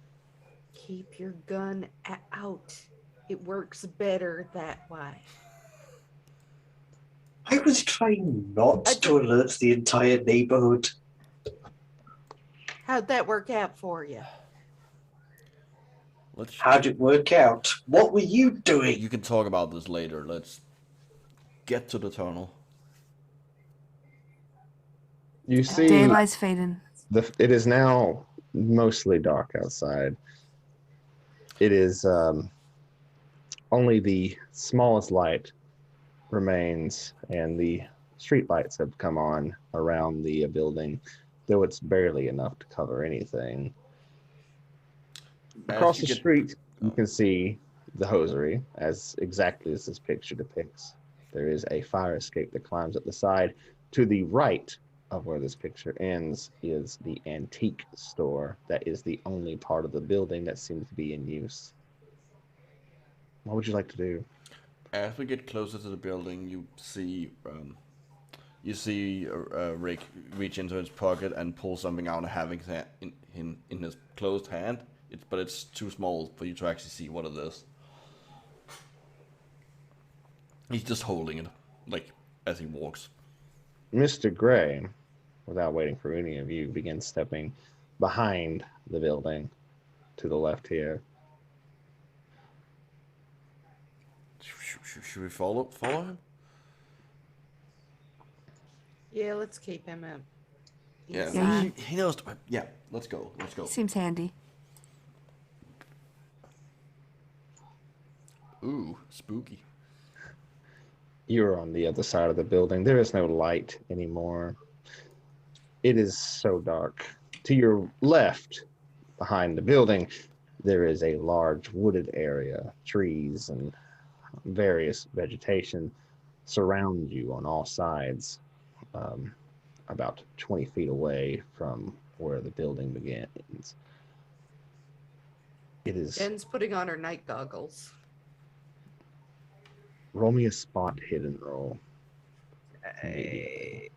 keep your gun out. It works better that way.
I was trying not to alert the entire neighborhood.
How'd that work out for you?
Let's.
How'd it work out? What were you doing?
You can talk about this later. Let's get to the tunnel.
You see,
Daylight's fading.
it is now mostly dark outside. It is only the smallest light remains, and the street lights have come on around the building, though it's barely enough to cover anything. Across the street, you can see the hosiery, as exactly as this picture depicts. There is a fire escape that climbs up the side. To the right of where this picture ends is the antique store. That is the only part of the building that seems to be in use. What would you like to do?
As we get closer to the building, you see Rick reach into his pocket and pull something out and having that in his closed hand. But it's too small for you to actually see what it is. He's just holding it, like, as he walks.
Mr. Gray, without waiting for any of you, begins stepping behind the building to the left here.
Should we follow him?
Yeah, let's keep him up.
Yeah,
Yeah,
he knows. Yeah, let's go.
Seems handy.
Ooh, spooky.
You're on the other side of the building. There is no light anymore. It is so dark. To your left, behind the building, there is a large wooded area. Trees and various vegetation surround you on all sides, about 20 feet away from where the building begins. It is...
Jen's putting on her night goggles.
Roll me a spot hidden roll.
I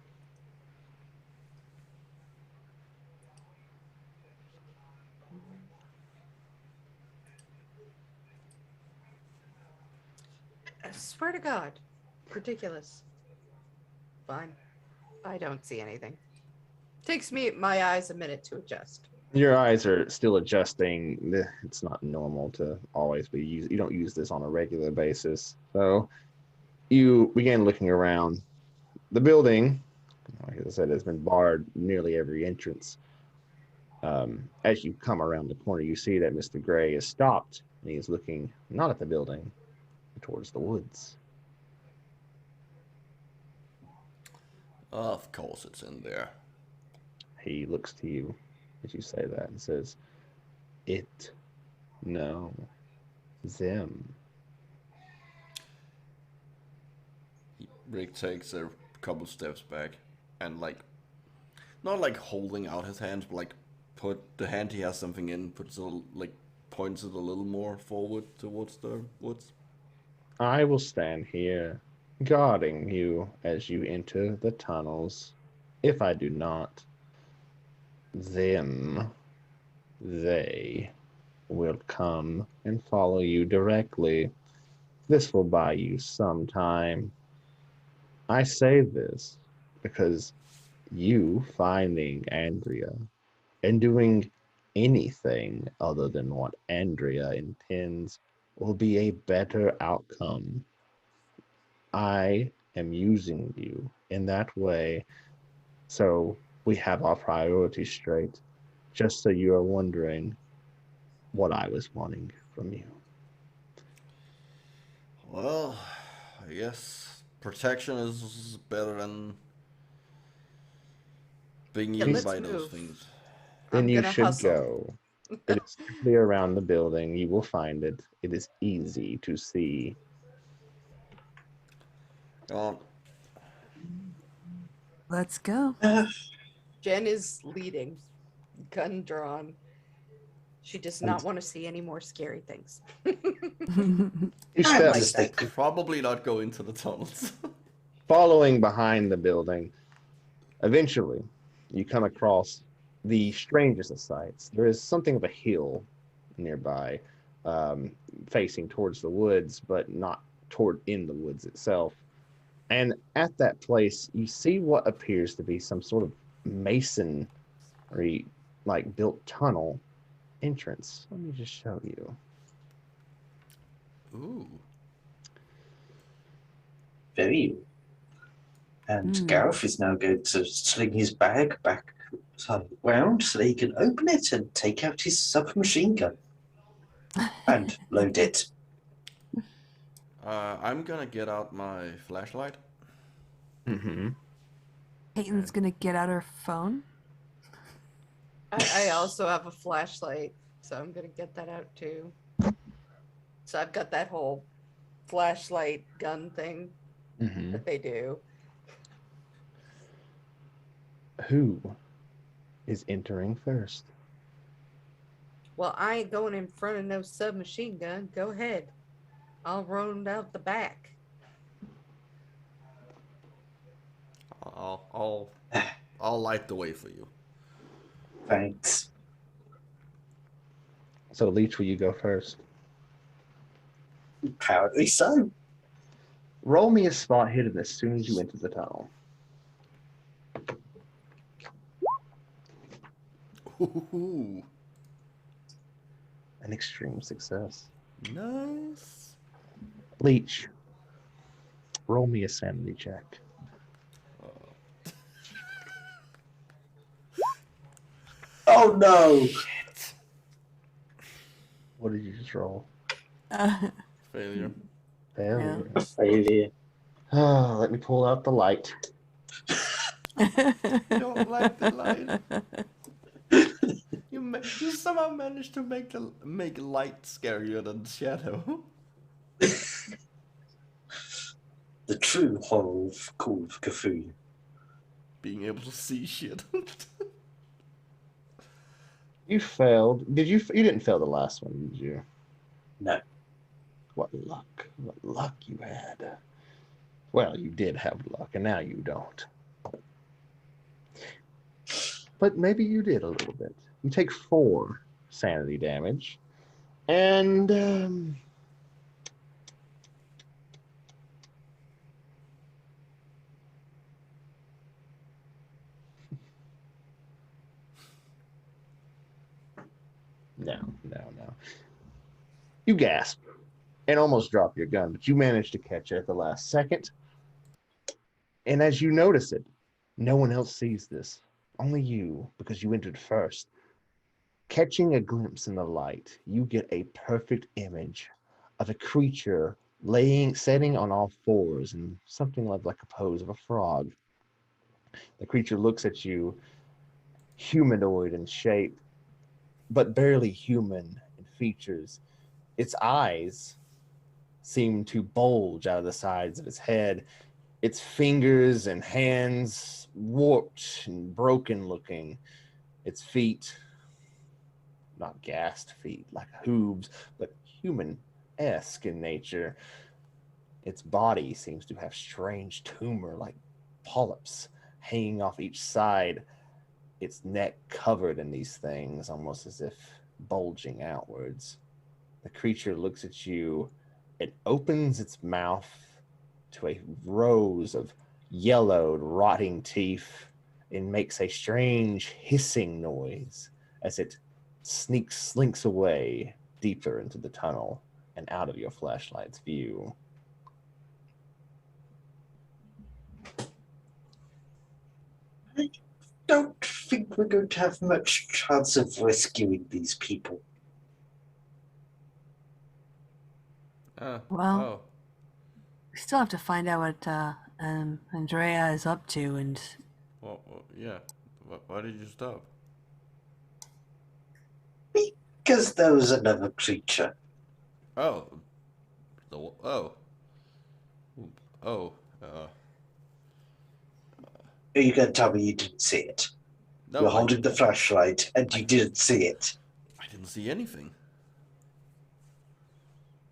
swear to God. Ridiculous. Fine. I don't see anything. Takes me my eyes a minute to adjust.
Your eyes are still adjusting. It's not normal to always be used. You don't use this on a regular basis. So you begin looking around. The building, like I said, has been barred nearly every entrance. As you come around the corner, you see that Mr. Gray is stopped, and he is looking not at the building, but towards the woods.
Of course it's in there.
He looks to you as you say that and says, "It, no, them."
Rick takes a couple steps back and like, not like holding out his hands, but like put the hand he has something in, puts it like points it a little more forward towards the woods.
I will stand here, guarding you as you enter the tunnels. If I do not, them, they, will come and follow you directly. This will buy you some time. I say this because you finding Andrea and doing anything other than what Andrea intends will be a better outcome. I am using you in that way, so we have our priorities straight, just so you are wondering what I was wanting from you.
Well, I guess protection is better than being
Yeah,
used
let's
by those
move.
things.
Then
I'm
you
gonna
should
hustle.
go. It is simply around the building. You will find it. It is easy to see.
Um,
Let's go.
Jen is leading, gun drawn. She does not want to see any more scary things.
You
I
step
just think
probably not go into the tunnels.
following behind the building. Eventually, you come across the strangest of sights. There is something of a hill nearby, facing towards the woods, but not toward in the woods itself. And at that place, you see what appears to be some sort of masonry, like built tunnel entrance. Let me just show you.
Ooh.
very. And Gareth is now going to sling his bag back round so that he can open it and take out his submachine gun and load it.
I'm gonna get out my flashlight.
Mm-hmm.
Peyton's gonna get out her phone.
I also have a flashlight, so I'm gonna get that out too. So I've got that whole flashlight gun thing
Mm-hmm.
that they do.
Who is entering first?
Well, I ain't going in front of no submachine gun. Go ahead. I'll run out the back.
I'll light the way for you.
Thanks.
So, Leech, will you go first?
Apparently so.
Roll me a spot hidden as soon as you enter the tunnel.
Ooh,
An extreme success.
nice.
Leech, roll me a sanity check.
Oh no!
Shit.
What did you just roll?
Failure.
Failure.
A failure.
Oh, let me pull out the light.
Don't like the light. You somehow managed to make light scarier than shadow.
The true horror of Call of Cthulhu.
Being able to see shit.
You failed. Did you? You didn't fail the last one, did you?
No.
What luck! What luck you had. Well, you did have luck, and now you don't. But maybe you did a little bit. You take 4 sanity damage, and No. You gasp and almost drop your gun, but you manage to catch it at the last second. And as you notice it, no one else sees this. Only you, because you entered first. Catching a glimpse in the light, you get a perfect image of a creature sitting on all fours in something like a pose of a frog. The creature looks at you, humanoid in shape, but barely human in features. Its eyes seem to bulge out of the sides of its head. Its fingers and hands warped and broken looking. Its feet, not gassed feet like hooves, but human-esque in nature. Its body seems to have strange tumor-like polyps hanging off each side. Its neck covered in these things, almost as if bulging outwards. The creature looks at you. It opens its mouth to a rows of yellowed, rotting teeth and makes a strange hissing noise as it slinks away deeper into the tunnel and out of your flashlight's view.
I don't think we're going to have much chance of rescuing these people.
Well,
Oh.
we still have to find out what Andrea is up to, and
Well, yeah. Why did you stop?
Because there was another creature.
Oh. Oh. Oh.
Are you going to tell me you didn't see it?
No,
You're holding the flashlight and you didn't see it.
I didn't see anything.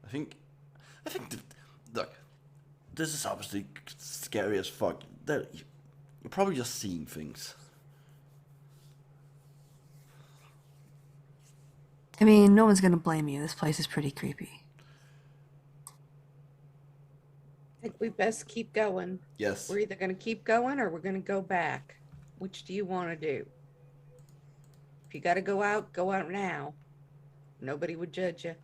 I think, look, this is obviously scary as fuck. You're probably just seeing things.
I mean, no one's gonna blame you. This place is pretty creepy.
I think we best keep going.
Yes.
We're either going to keep going or we're going to go back. Which do you want to do? If you got to go out now. Nobody would judge you.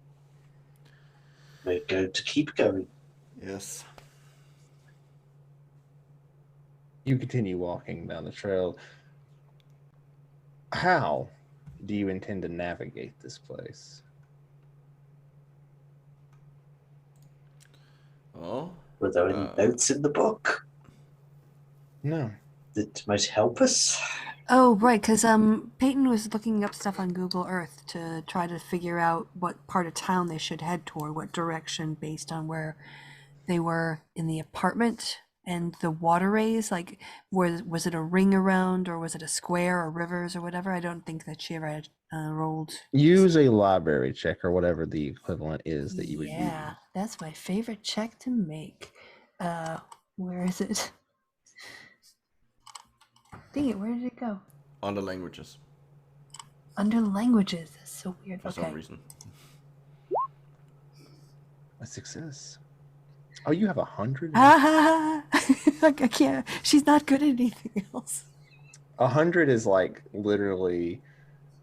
We're going to keep going.
Yes.
You continue walking down the trail. How do you intend to navigate this place?
Oh.
Were there any notes in the book
No.
that might help us?
Oh, right, because Peyton was looking up stuff on Google Earth to try to figure out what part of town they should head toward, what direction, based on where they were in the apartment and the waterways. Like, was it a ring around, or was it a square, or rivers, or whatever? I don't think that she ever had rolled.
Use a library check or whatever the equivalent is that you would use.
Yeah, that's my favorite check to make. Where is it? Dang it, where did it go?
Under languages.
Under languages. That's so weird.
For some reason.
A success. Oh, you have 100?
I can't. She's not good at anything else.
100 is like literally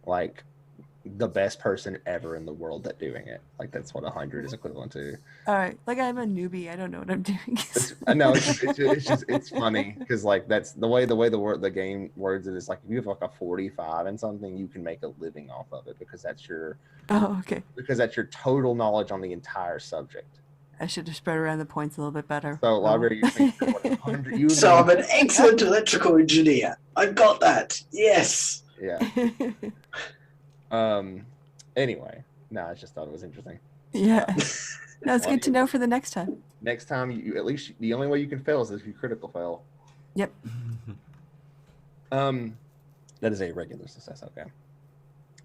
like the best person ever in the world at doing it. Like that's what 100 is equivalent to.
All right, like I'm a newbie. I don't know what I'm doing.
No, it's funny because like that's the way the game words it is like if you have like a 45 and something, you can make a living off of it because that's your total knowledge on the entire subject.
I should have spread around the points a little bit better.
So library, you think what 100? You
So I'm an excellent electrical engineer. I got that. Yes.
Yeah. Anyway, no, I just thought it was interesting.
Yeah. No, it's good to know for the next time.
Next time, you at least the only way you can fail is if you critical fail.
Yep.
That is a regular success. Okay.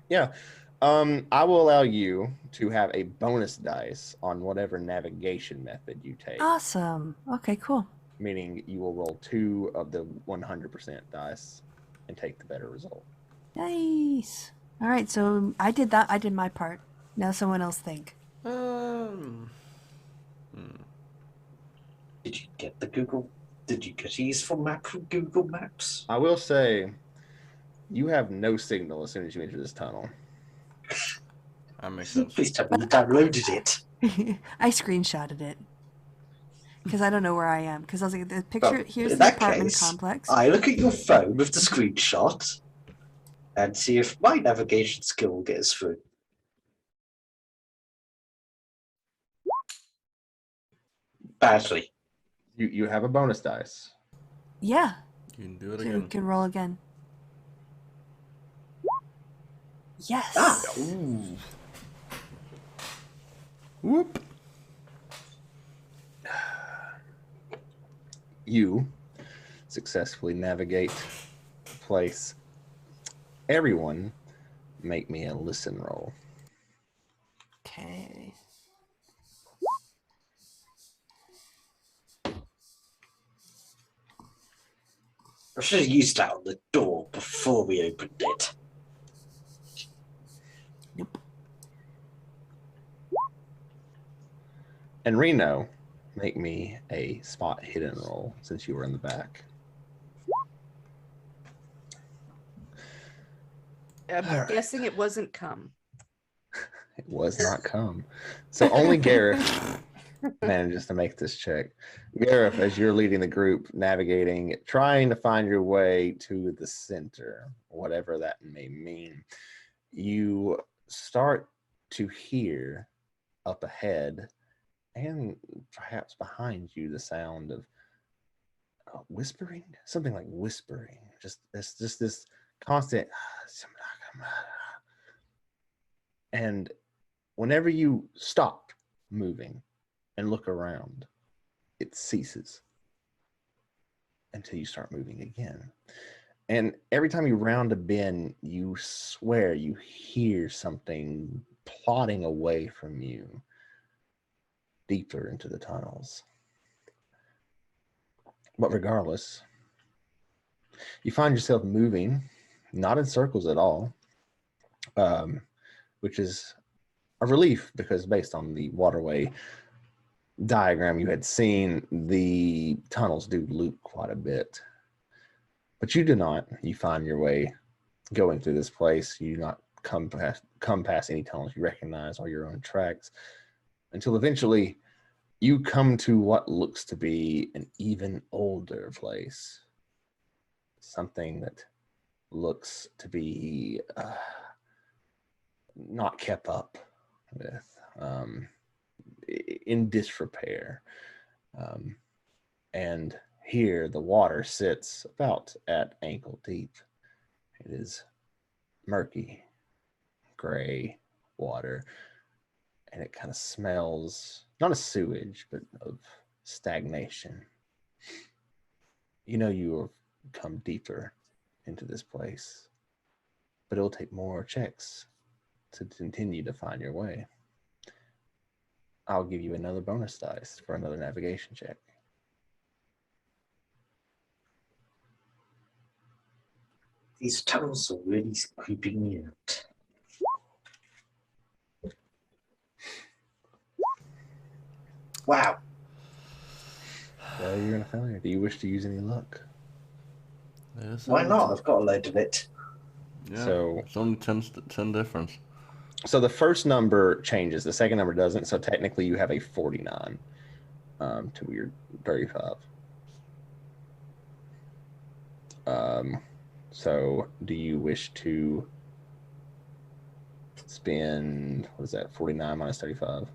Yeah. I will allow you to have a bonus dice on whatever navigation method you take.
Awesome. Okay, cool.
Meaning you will roll 2 of the 100% dice and take the better result.
Nice. All right, so I did that. I did my part. Now someone else think.
Did you get Did you get a useful map from Google Maps?
I will say, you have no signal as soon as you enter this tunnel.
That makes sense.
Please tell me you downloaded it.
I screenshotted it because I don't know where I am. Because I was like, the picture
Well,
here's
in
the
that
apartment
case,
complex.
I look at your phone with the screenshot and see if my navigation skill gets through. Badly.
You have a bonus dice.
Yeah,
You can do it
so you
again.
can roll again. Yes.
Ah.
Ooh. Whoop.
You successfully navigate the place. Everyone, make me a listen roll.
Okay.
I should have used that on the door before we opened it.
Nope.
And Reno, make me a spot hidden roll since you were in the back.
I'm
All right.
guessing it wasn't come.
It was not come. So only Gareth manages to make this check. Gareth, as you're leading the group, navigating, trying to find your way to the center, whatever that may mean, you start to hear up ahead and perhaps behind you the sound of whispering, something like whispering, just this constant. And whenever you stop moving and look around, it ceases until you start moving again. And every time you round a bend, you swear you hear something plodding away from you deeper into the tunnels. But regardless, you find yourself moving, not in circles at all, which is a relief because based on the waterway diagram you had seen, the tunnels do loop quite a bit. But you do not. You find your way going through this place. You do not come past any tunnels you recognize or your own tracks until eventually you come to what looks to be an even older place. Something that looks to be not kept up with, in disrepair. And here the water sits about at ankle deep. It is murky, gray water, and it kind of smells, not of sewage, but of stagnation. You know you have come deeper into this place, but it'll take more checks to continue to find your way. I'll give you another bonus dice for another navigation check.
These tunnels are really creeping me out. Wow.
Well, you're gonna failure. Do you wish to use any luck?
Why not? I've got a load of it.
Yeah,
So-
it's only 10 difference.
So the first number changes, the second number doesn't. So technically you have a 49 to your 35. So do you wish to spend, what is that, 49 minus 35?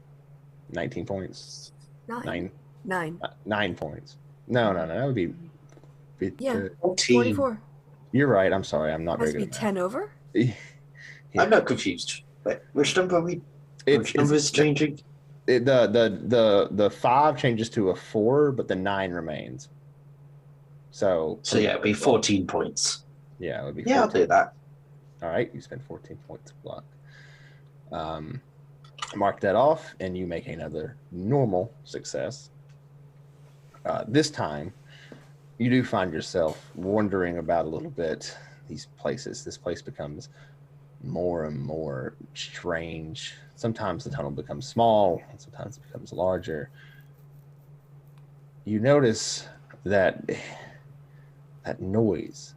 19 points?
Nine.
9 points. No, that would be
Yeah.
14.
24.
You're right. I'm sorry. I'm not
Has
very
to be
good at
10 over?
math.
I'm not confused. Wait, which number are we? Which number is changing?
The 5 changes to a 4, but the 9 remains. So
Yeah, it'd be 14 points.
Yeah, it would be.
Yeah,
14.
I'll do that.
All right, you spend 14 points of luck. Mark that off, and you make another normal success. This time, you do find yourself wondering about a little bit these places. This place becomes more and more strange. Sometimes the tunnel becomes small, and sometimes it becomes larger. You notice that noise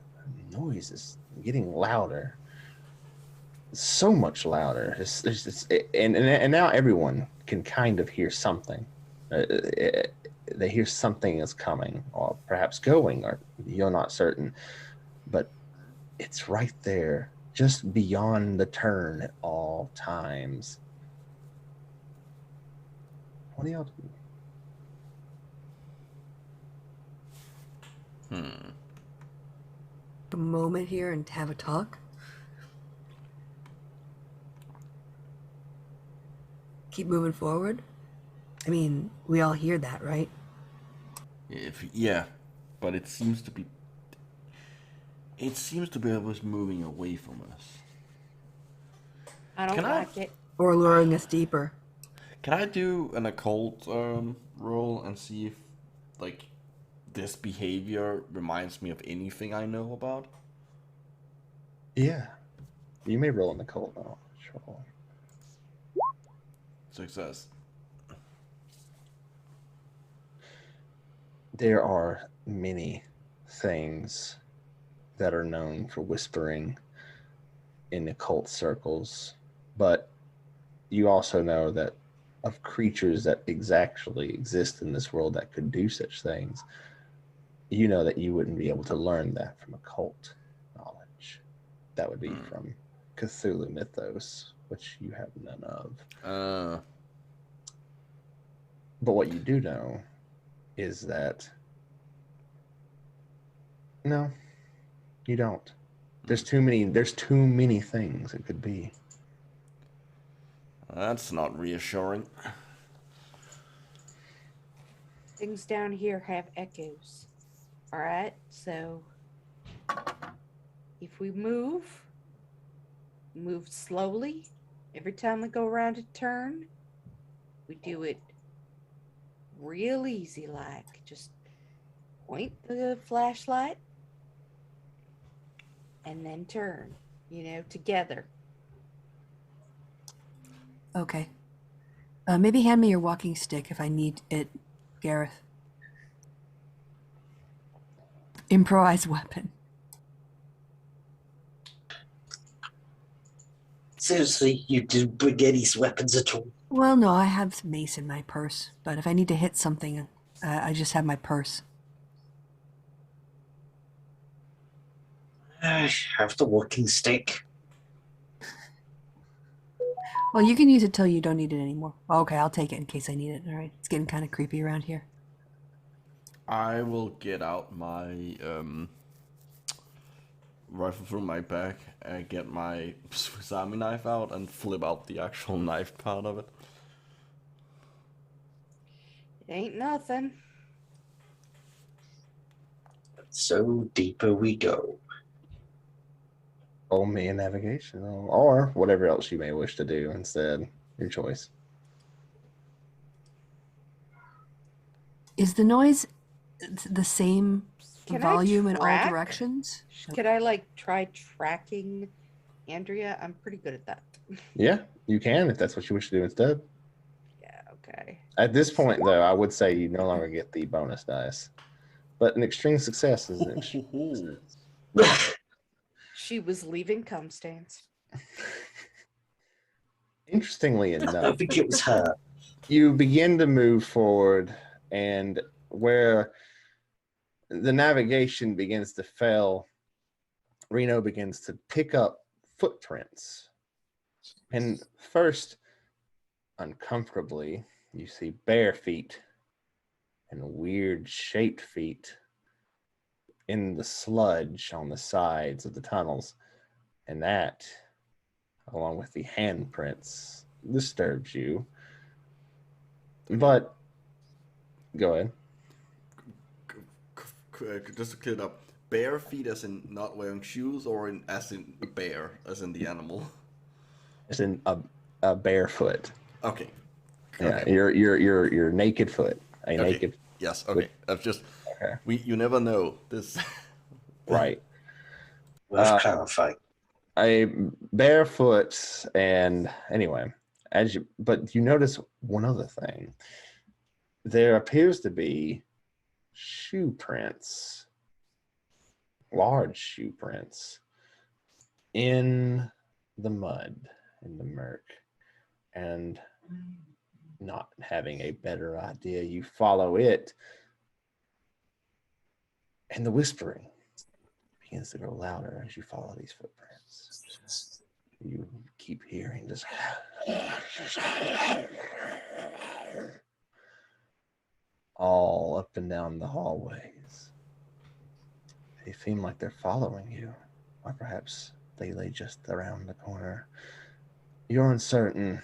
is getting louder. so much louder. And now everyone can kind of hear something. They hear something is coming, or perhaps going, or you're not certain. But it's right there, just beyond the turn at all times. What do y'all do?
A moment here and have a talk. Keep moving forward. I mean, we all hear that, right?
Yeah, but it seems to be. It seems to be always moving away from us.
I don't
Can I-
like it.
Or luring us deeper.
Can I do an occult roll and see if, like, this behavior reminds me of anything I know about?
Yeah. You may roll in the cold knowledge roll.
Success.
There are many things that are known for whispering in occult circles, but you also know that of creatures that exactly exist in this world that could do such things, you know that you wouldn't be able to learn that from occult knowledge. That would be from Cthulhu mythos, which you have none of. But what you do know is that no, you don't. There's too many things it could be.
That's not reassuring.
Things down here have echoes. All right, so if we move slowly. Every time we go around a turn, we do it real easy, like just point the flashlight and then turn, together.
Okay. Maybe hand me your walking stick if I need it, Gareth. Improvised weapon.
Seriously, you didn't bring any weapons at all?
Well, no, I have some mace in my purse, but if I need to hit something, I just have my purse.
I have the walking stick.
Well, you can use it till you don't need it anymore. Okay, I'll take it in case I need it. All right, it's getting kind of creepy around here.
I will get out my rifle from my bag and get my Swiss Army knife out and flip out the actual knife part of it.
It ain't nothing.
So deeper we go.
Roll me a navigation, or whatever else you may wish to do instead. Your choice.
Is the noise the same
Can
volume
I
in all
track?
directions?
Could I try tracking Andrea? I'm pretty good at that.
Yeah, you can if that's what you wish to do instead.
Yeah, okay.
At this point, though, I would say you no longer get the bonus dice. But an extreme success is an extreme success.
She was leaving cum stains.
Interestingly
I
enough,
think it was her.
you begin to move forward, and where the navigation begins to fail, Reno begins to pick up footprints. And first, uncomfortably, you see bare feet and weird shaped feet in the sludge on the sides of the tunnels. And that, along with the handprints, disturbs you. But go ahead.
Just to clear it up, bare feet as in not wearing shoes, or as in a bear, as in the animal?
As in a barefoot.
Okay.
Yeah,
Okay.
your naked foot. A
Okay.
naked.
Yes. Okay. That's just
Okay.
you never know this.
Right.
Worth clarifying.
A barefoot, and anyway, but you notice one other thing. There appears to be shoe prints, large shoe prints, in the mud and the murk, and not having a better idea, you follow it, and the whispering begins to grow louder as you follow these footprints. You keep hearing this all up and down the hallways. They seem like they're following you, or perhaps they lay just around the corner. You're uncertain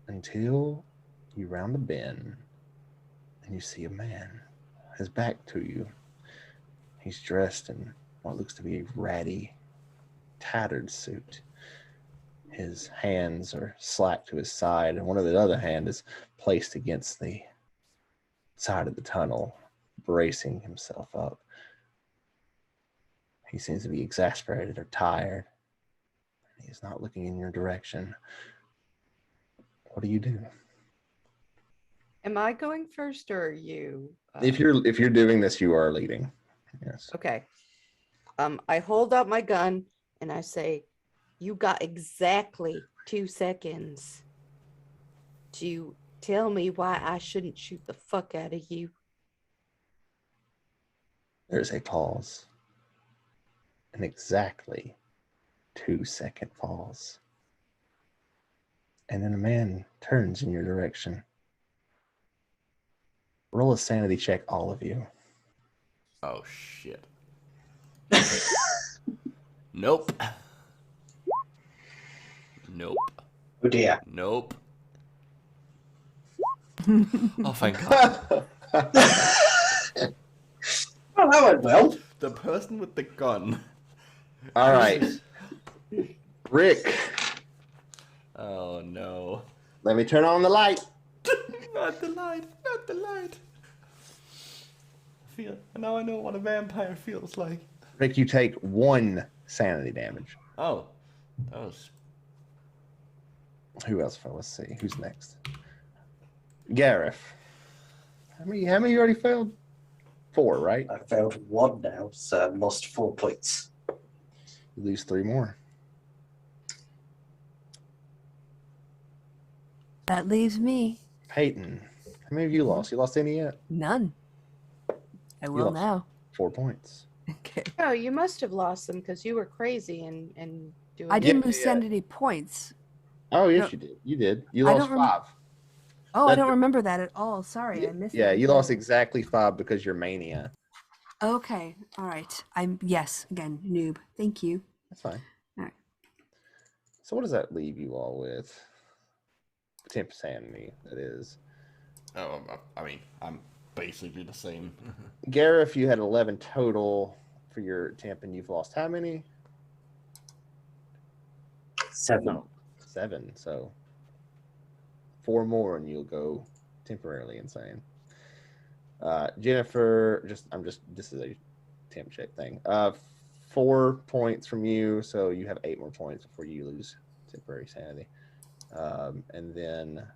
until you round the bend and you see a man, his back to you. He's dressed in what looks to be a ratty, tattered suit. His hands are slack to his side, and one of the other hand is placed against the side of the tunnel, bracing himself up. He seems to be exasperated or tired. He's not looking in your direction. What do you do?
Am I going first or are you?
If you're doing this, you are leading. Yes.
Okay. I hold up my gun and I say, you got exactly 2 seconds to tell me why I shouldn't shoot the fuck out of you.
There's a pause. An exactly 2-second pause. And then a man turns in your direction. Roll a sanity check, all of you.
Oh, shit. Nope. Nope.
Oh dear.
Nope. Oh, thank God.
Well, that went well.
The person with the gun.
All right. Rick,
Oh, no.
let me turn on the light.
Not the light. Not the light. Now I know what a vampire feels like.
Rick, you take 1 sanity damage.
Oh. That was...
Who else? Let's see. Who's next? Gareth. How many you already failed? 4, right?
I failed 1 now, so I lost 4 points.
You lose 3 more.
That leaves me.
Peyton. How many of you lost? You lost any yet?
None. I will
lost.
now.
4 points.
Okay.
Oh, you must have lost them because you were crazy and doing.
I didn't
Yeah,
lose
yeah.
sanity points.
Oh, yes,
No.
you did. You did. You
I
lost
don't rem-
5.
Oh, I
That-
don't remember that at all. Sorry, I missed
Yeah,
that.
you lost exactly 5 because you're mania.
Okay. All right. Yes, again, noob. Thank you.
That's fine.
All right.
So what does that leave you all with? 10 sanity, that is.
Oh, I mean, I'm basically the same.
Gareth, you had 11 total for your temp, and you've lost how many?
7.
No, 7. So 4 more, and you'll go temporarily insane. Jennifer, this is a temp check thing. 4 points from you, so you have 8 more points before you lose temporary sanity. And then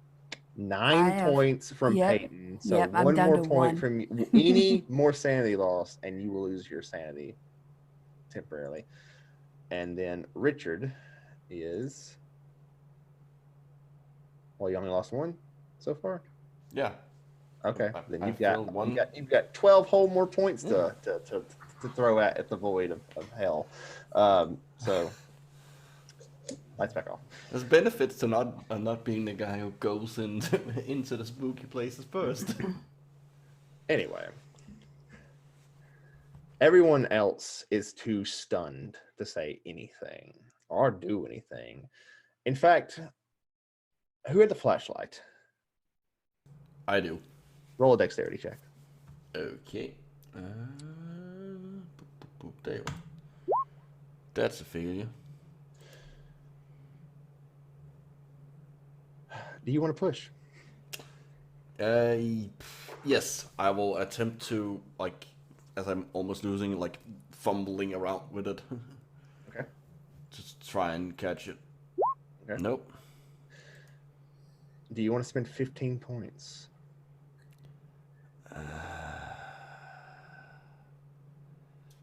9 points from
yep,
Peyton. So
yep, I'm
1
down
more
to
point
1.
from you. Any more sanity loss, and you will lose your sanity temporarily. And then Richard is. Well, you only lost 1 so far.
Yeah.
Okay,
I
then you've
failed
got
1.
you've got 12 whole more points to throw at the void of hell. So lights back off.
There's benefits to not being the guy who goes into the spooky places first.
Anyway, everyone else is too stunned to say anything or do anything. In fact, who had the flashlight?
I do.
Roll a dexterity check.
Okay. There you go. That's a failure.
Do you want to push?
Yes, I will attempt to, like, as I'm almost losing, like, fumbling around with it.
Okay.
Just try and catch it.
Okay.
Nope.
Do you want to spend 15 points?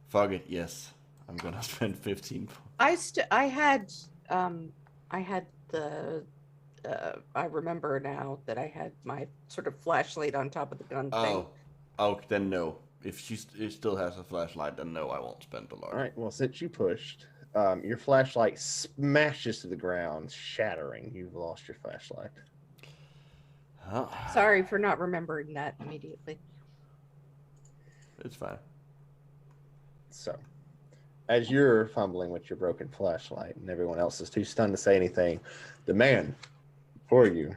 Fuck it, yes. I'm gonna spend 15 points.
I had the I remember now that I had my sort of flashlight on top of the gun thing.
Oh, then no. If she still has a flashlight, then no, I won't spend a lot.
All right. Well, since you pushed, your flashlight smashes to the ground, shattering. You've lost your flashlight.
Huh?
Sorry for not remembering that immediately.
It's fine.
So, as you're fumbling with your broken flashlight and everyone else is too stunned to say anything, the man before you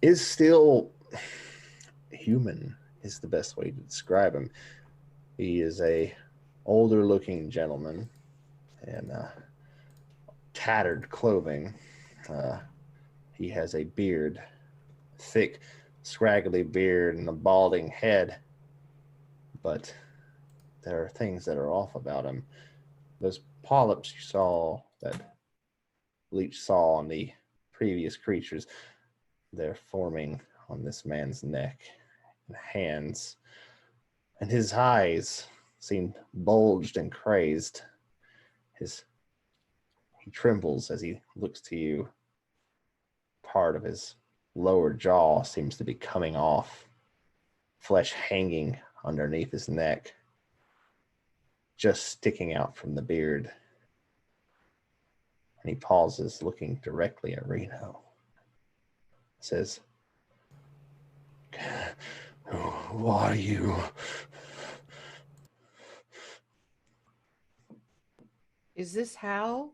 is still human, is the best way to describe him. He is a older looking gentleman in tattered clothing. He has a beard, thick, scraggly beard, and a balding head. But there are things that are off about him. Those polyps you saw, that Leech saw on the previous creatures, they're forming on this man's neck and hands. And his eyes seem bulged and crazed. He trembles as he looks to you. Part of his lower jaw seems to be coming off, flesh hanging underneath his neck, just sticking out from the beard. And he pauses, looking directly at Reno. Says, "Who are you?"
Is this Hal?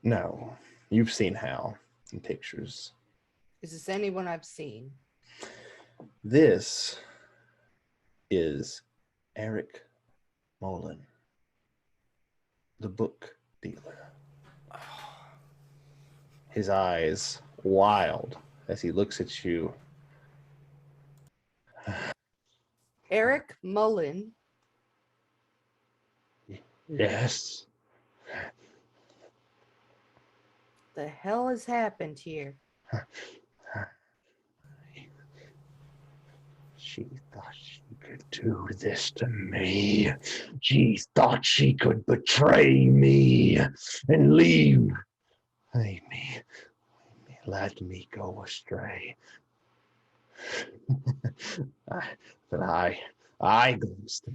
No, you've seen Hal in pictures.
Is this anyone I've seen?
This is Eric Mullen, the book dealer. His eyes wild as he looks at you.
Eric Mullen.
Yes.
The hell has happened here?
She thought she could do this to me. She thought she could betray me and leave. Let me go astray. But I glimpsed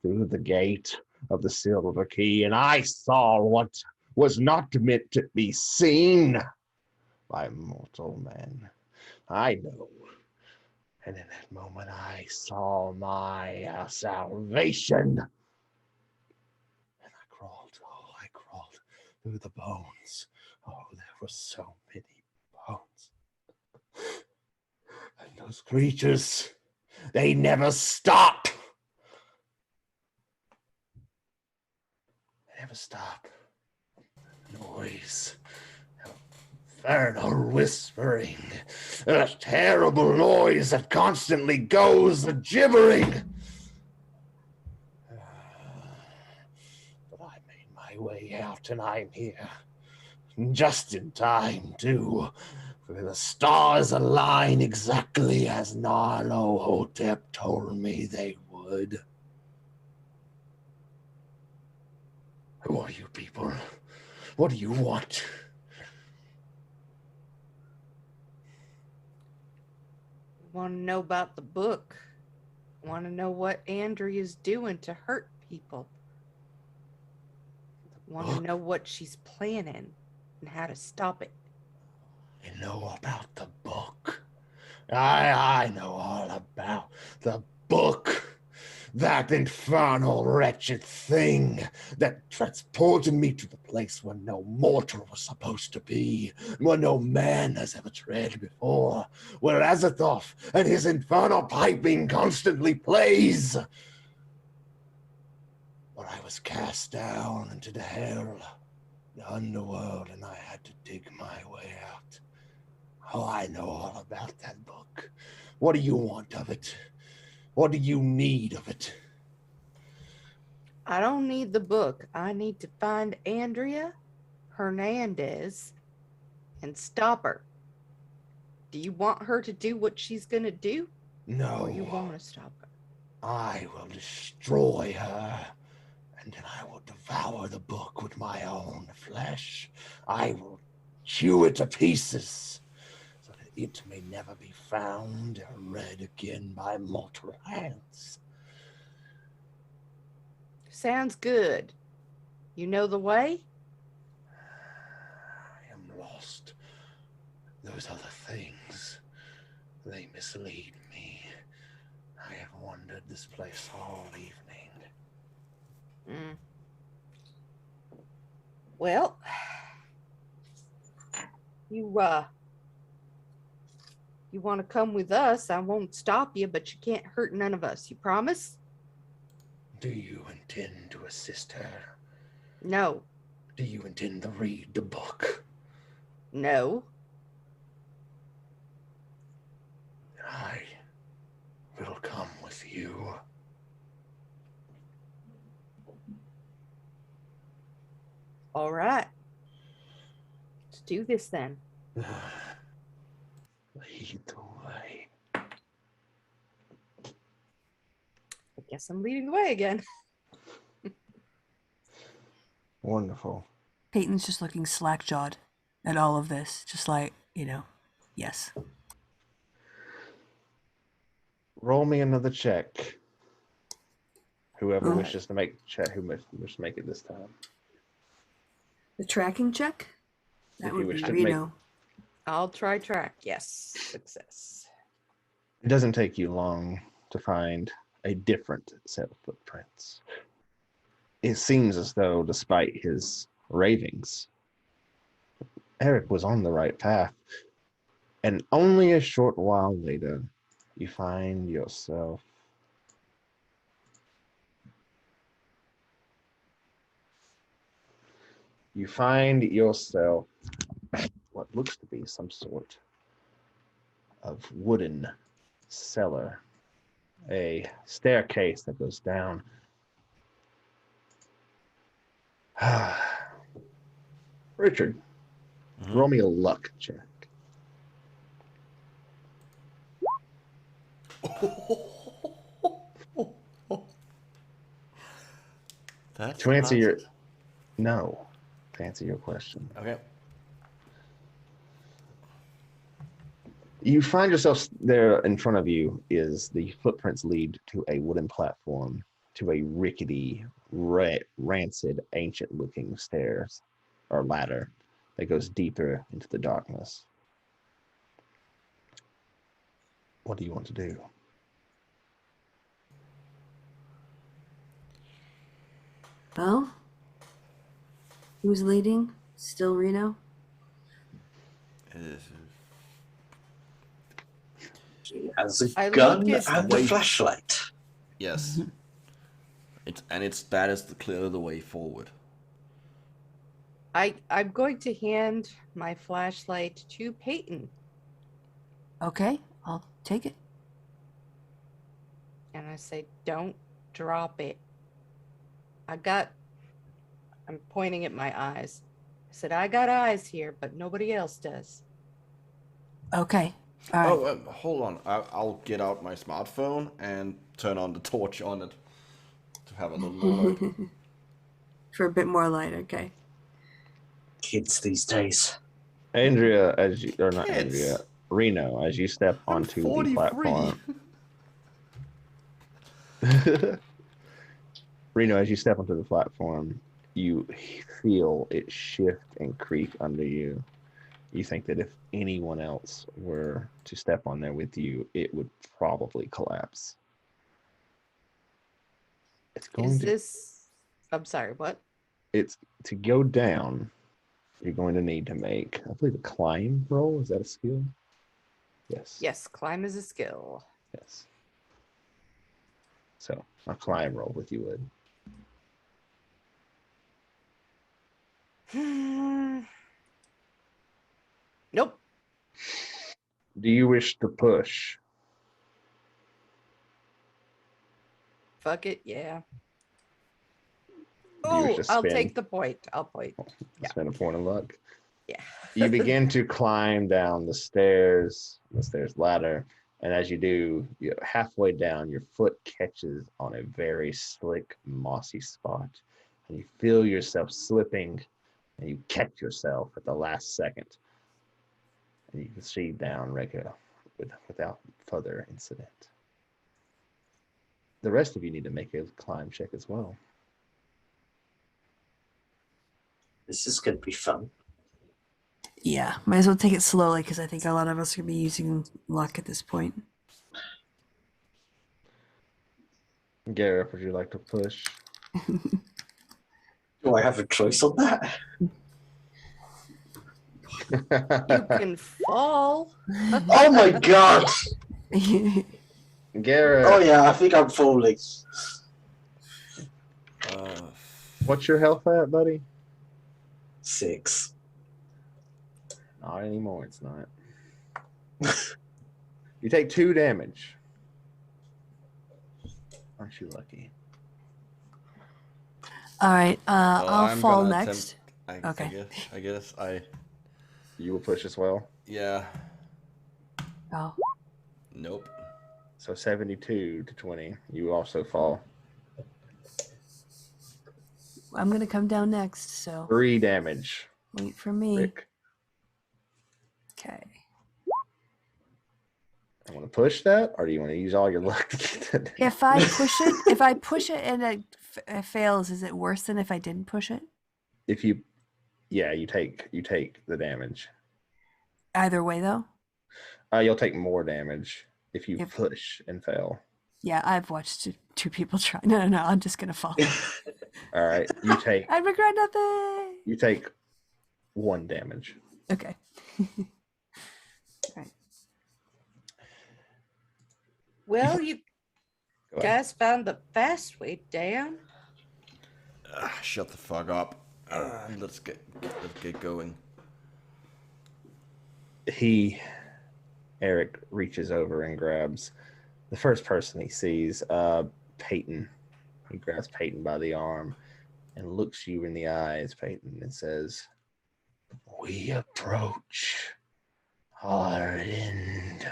through the gate of the silver key, and I saw what was not meant to be seen by mortal men. I know. And in that moment, I saw my salvation. And I crawled through the bones. Oh, there were so many bones. And those creatures, they never stop. They never stop. Noise. Infernal whispering. A terrible noise that constantly goes a gibbering. But I made my way out and I'm here. Just in time, too. For the stars align exactly as Narlo Hotep told me they would. Who are you people? What do you want?
Want to know about the book? Want to know what Andrea's doing to hurt people? Want to know what she's planning and how to stop it?
I know about the book. I know all about the book. That infernal, wretched thing that transported me to the place where no mortal was supposed to be, where no man has ever tread before, where Azathoth and his infernal piping constantly plays. Where I was cast down into the hell, the underworld, and I had to dig my way out. Oh, I know all about that book. What do you want of it? What do you need of it?
I don't need the book. I need to find Andrea Hernandez and stop her. Do you want her to do what she's going to do?
No.
Or you want to stop her?
I will destroy her, and then I will devour the book with my own flesh. I will chew it to pieces, so that it may never be found or read again by mortal hands.
Sounds good. You know the way?
I am lost. Those other things, they mislead me. I have wandered this place all evening.
Mm. Well, you want to come with us? I won't stop you, but you can't hurt none of us. You promise?
Do you intend to assist her?
No.
Do you intend to read the book?
No.
I will come with you.
All right. Let's do this then.
Lead the way.
I guess I'm leading the way again.
Wonderful.
Peyton's just looking slack-jawed at all of this, just like, yes.
Roll me another check. Whoever
All
wishes to make check, who wishes to make it this time.
The tracking check?
If
That
you
would
wish
be
to make-
Reno.
I'll try track. Yes. Success.
It doesn't take you long to find a different set of footprints. It seems as though, despite his ravings, Eric was on the right path. And only a short while later, you find yourself what looks to be some sort of wooden cellar, a staircase that goes down. Richard, roll me a luck check.
That's
To answer your
positive.
no, to answer your question.
Okay.
You find yourself there in front of you is the footprints lead to a wooden platform, to a rickety, rancid, ancient looking stairs or ladder that goes deeper into the darkness. What do you want to do?
Well, who's leading? Still Reno?
She has
I
a
look
gun
at-
and a flashlight.
Yes. That is clearly the way forward.
I'm going to hand my flashlight to Peyton.
Okay, I'll take it.
And I say, don't drop it. I'm pointing at my eyes. I said, I got eyes here, but nobody else does.
Okay. All right.
Oh, hold on. I'll get out my smartphone and turn on the torch on it to have a little more light.
For a bit more light, okay.
Kids these days.
Reno, as you step
I'm
onto
43.
the platform. Reno, as you step onto the platform, you feel it shift and creak under you. You think that if anyone else were to step on there with you, it would probably collapse.
I'm sorry, what?
It's to go down, you're going to need to make, I believe, a climb roll. Is that a skill? Yes.
Yes, climb is a skill.
Yes. So a climb roll, if you would.
Nope.
Do you wish to push?
Fuck it, yeah.
Do you wish
Oh,
to
I'll
spin?
take the point. I'll point. Yeah.
Spend a point of luck.
Yeah.
You begin to climb down the stairs ladder, And as you do, halfway down, your foot catches on a very slick, mossy spot. And you feel yourself slipping, and you catch yourself at the last second. And you can see down regular without further incident. The rest of you need to make a climb check as well.
This is going to be fun.
Yeah, might as well take it slowly because I think a lot of us are going to be using luck at this point.
Gareth, would you like to push?
Do I have a choice on that?
You can fall.
Oh my god!
Gareth,
Oh yeah, I think I'm falling.
what's your health at, buddy?
6.
Not anymore, it's not. You take 2 damage. Aren't you lucky?
All right,
Well,
I'll
I'm
fall
gonna
next. Okay.
I guess I.
You will push as well.
Yeah.
Oh,
Nope.
So 72 to 20. You also fall.
I'm going to come down next, so
3 damage.
wait for me.
Rick.
Okay.
I want to push that, or do you want to use all your luck to get that?
If I push it and it fails, is it worse than if I didn't push it?
If you, yeah, you take the damage.
Either way, though.
You'll take more damage if you
If-
push and fail.
Yeah, I've watched two people try. No, I'm just gonna fall.
All right, you take
I regret nothing.
1 damage.
Okay.
Well, you
Go ahead.
guys found the fast way down.
Shut the fuck up. Let's get going.
Eric reaches over and grabs the first person he sees, Peyton. He grabs Peyton by the arm and looks you in the eyes, Peyton, and says, "We approach our end.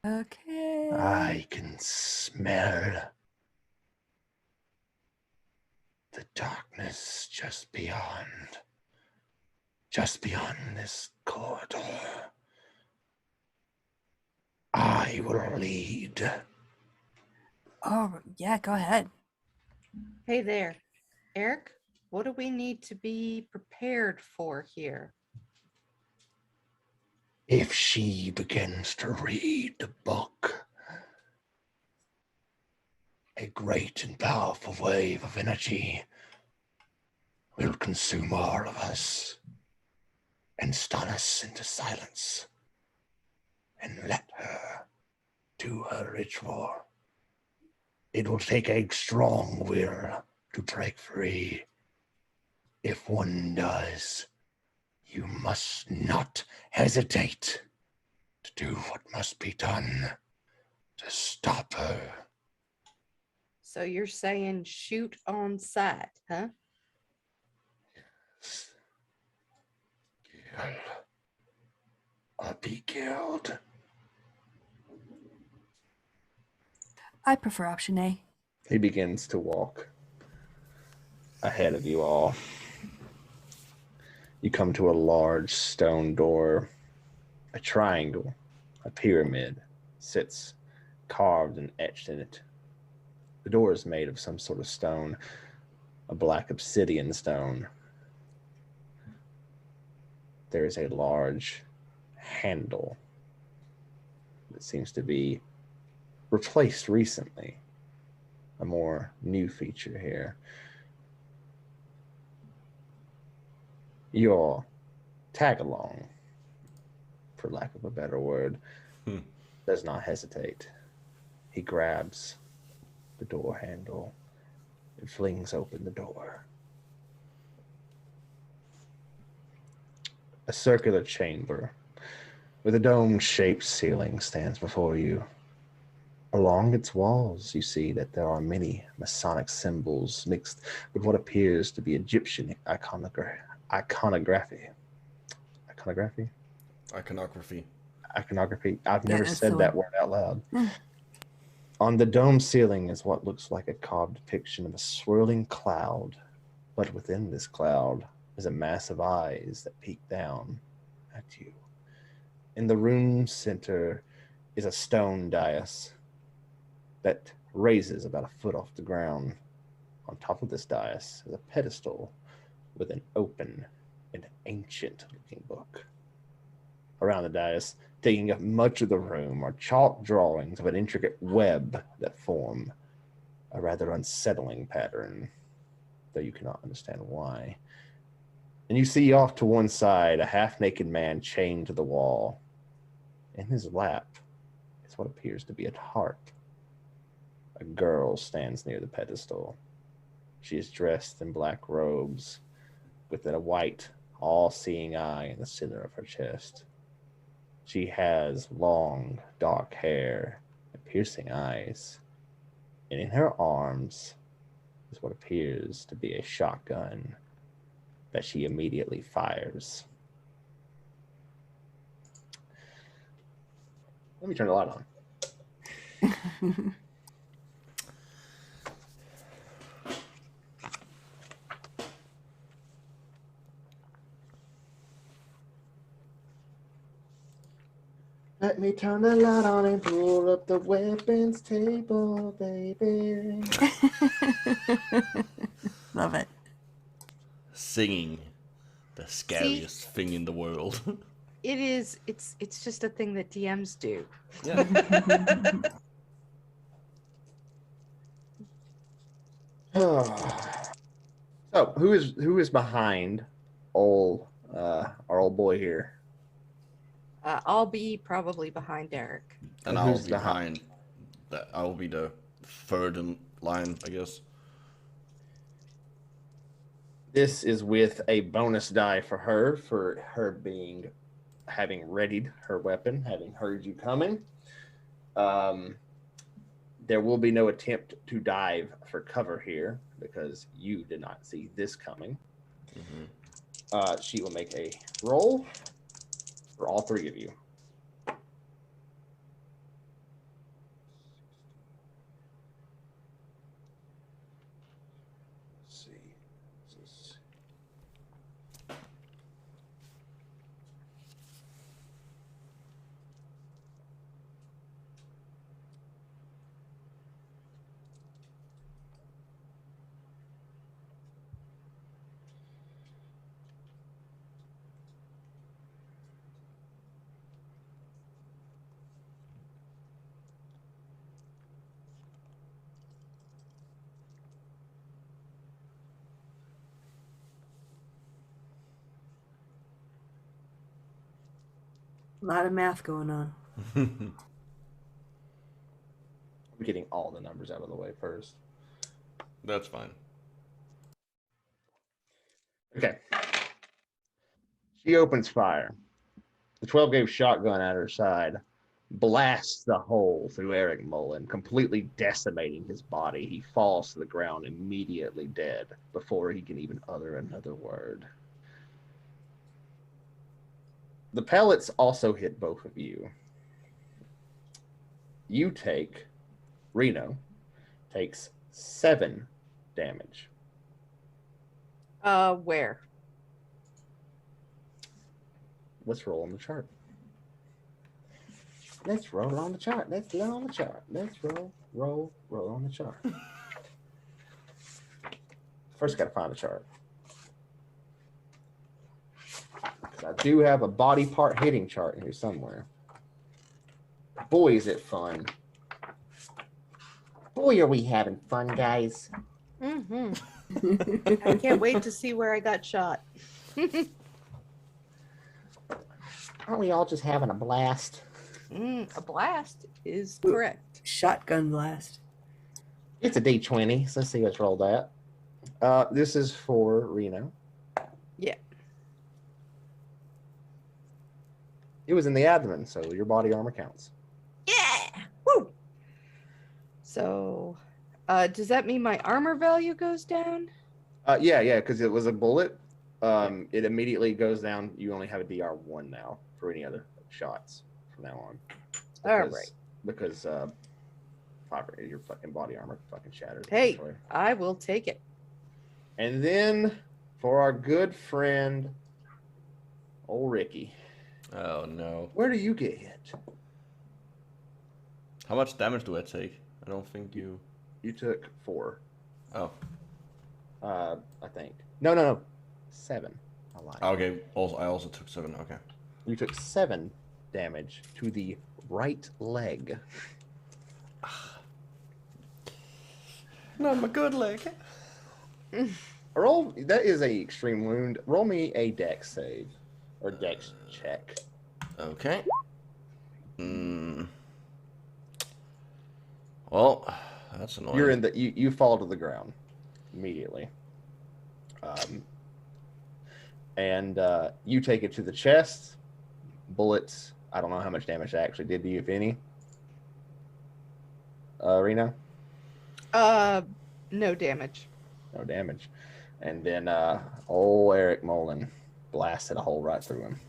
Okay.
I can smell the darkness just beyond this corridor. I will lead."
Oh, yeah, go ahead.
Hey there, Eric. What do we need to be prepared for here?
If she begins to read the book, a great and powerful wave of energy will consume all of us and stun us into silence, and let her do her ritual. It will take a strong will to break free. If one does, you must not hesitate to do what must be done to stop her.
So you're saying shoot on sight, huh?
Kill or be killed.
I prefer option A.
He begins to walk ahead of you all. You come to a large stone door. A triangle, a pyramid, sits carved and etched in it. The door is made of some sort of stone, a black obsidian stone. There is a large handle that seems to be replaced recently. A more new feature here. Your tag along, for lack of a better word, does not hesitate. He grabs the door handle and flings open the door. A circular chamber with a dome-shaped ceiling stands before you. Along its walls, you see that there are many Masonic symbols mixed with what appears to be Egyptian iconography. Iconography. I've
Yeah,
never
that's
said
the
that
one.
word out loud.
Yeah.
On the dome ceiling is what looks like a carved depiction of a swirling cloud, but within this cloud is a mass of eyes that peek down at you. In the room center is a stone dais that raises about a foot off the ground. On top of this dais is a pedestal with an open and ancient-looking book. Around the dais, taking up much of the room, are chalk drawings of an intricate web that form a rather unsettling pattern, though you cannot understand why. And you see off to one side a half-naked man chained to the wall. In his lap is what appears to be a harp. A girl stands near the pedestal. She is dressed in black robes with a white, all-seeing eye in the center of her chest. She has long, dark hair and piercing eyes, and in her arms is what appears to be a shotgun that she immediately fires. Let me turn the light on. Let me turn the light on and pull up the weapons table, baby.
Love it.
Singing, the scariest thing in the world.
It is. It's just a thing that DMs do.
Yeah.
So who is behind our old boy here?
I'll be probably behind Derek.
And
And
I'll
who's
be
behind?
I'll be the third in line, I guess.
This is with a bonus die for her having readied her weapon, having heard you coming. There will be no attempt to dive for cover here because you did not see this coming.
Mm-hmm.
She will make a roll for all three of you. Let's see.
A lot of math going on.
I'm getting all the numbers out of the way first.
That's fine.
Okay. She opens fire. The 12 gauge shotgun at her side blasts the hole through Eric Mullen, completely decimating his body. He falls to the ground immediately dead before he can even utter another word. The pellets also hit both of you. Reno takes 7 damage.
Where?
Let's roll on the chart. Let's roll on the chart. Let's roll on the chart. Let's roll on the chart. First, got to find the chart. I do have a body part hitting chart here somewhere. Boy, is it fun. Boy, are we having fun, guys.
Mm-hmm. I can't wait to see where I got shot.
Aren't we all just having a blast?
A blast is correct.
Shotgun blast.
It's a D20, so let's see what's rolled at. This is for Reno.
Yeah.
It was in the abdomen, so your body armor counts.
Yeah. Woo. So, does that mean my armor value goes down?
Yeah, because it was a bullet. It immediately goes down. You only have a DR1 now for any other shots from now on.
All
Because-
right.
Because your fucking body armor fucking shattered.
Hey,
essentially.
I will take it.
And then for our good friend, old Ricky,
Oh no.
where do you get hit?
How much damage do I take? I don't think you.
You took 4.
Oh.
I think. No. 7. I lied.
Okay. Also, I also took 7. Okay.
You took 7 damage to the right leg.
Not my good leg.
Roll. That is a extreme wound. Roll me a dex save or dex check.
Okay. Well, that's annoying.
You're in the. You fall to the ground immediately. And you take it to the chest. Bullets. I don't know how much damage that actually did to you, if any. Reno?
No damage.
No damage. And then old Eric Mullen blasted a hole right through him.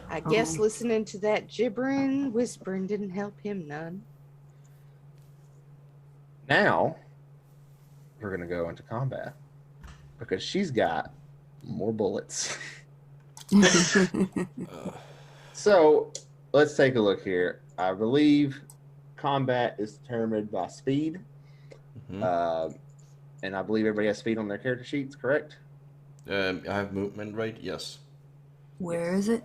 I guess listening to that gibbering, whispering didn't help him none.
Now, we're going to go into combat because she's got more bullets. So, let's take a look here. I believe combat is determined by speed.
Mhm.
And I believe everybody has speed on their character sheets, correct?
I have movement rate. Yes.
Where is it?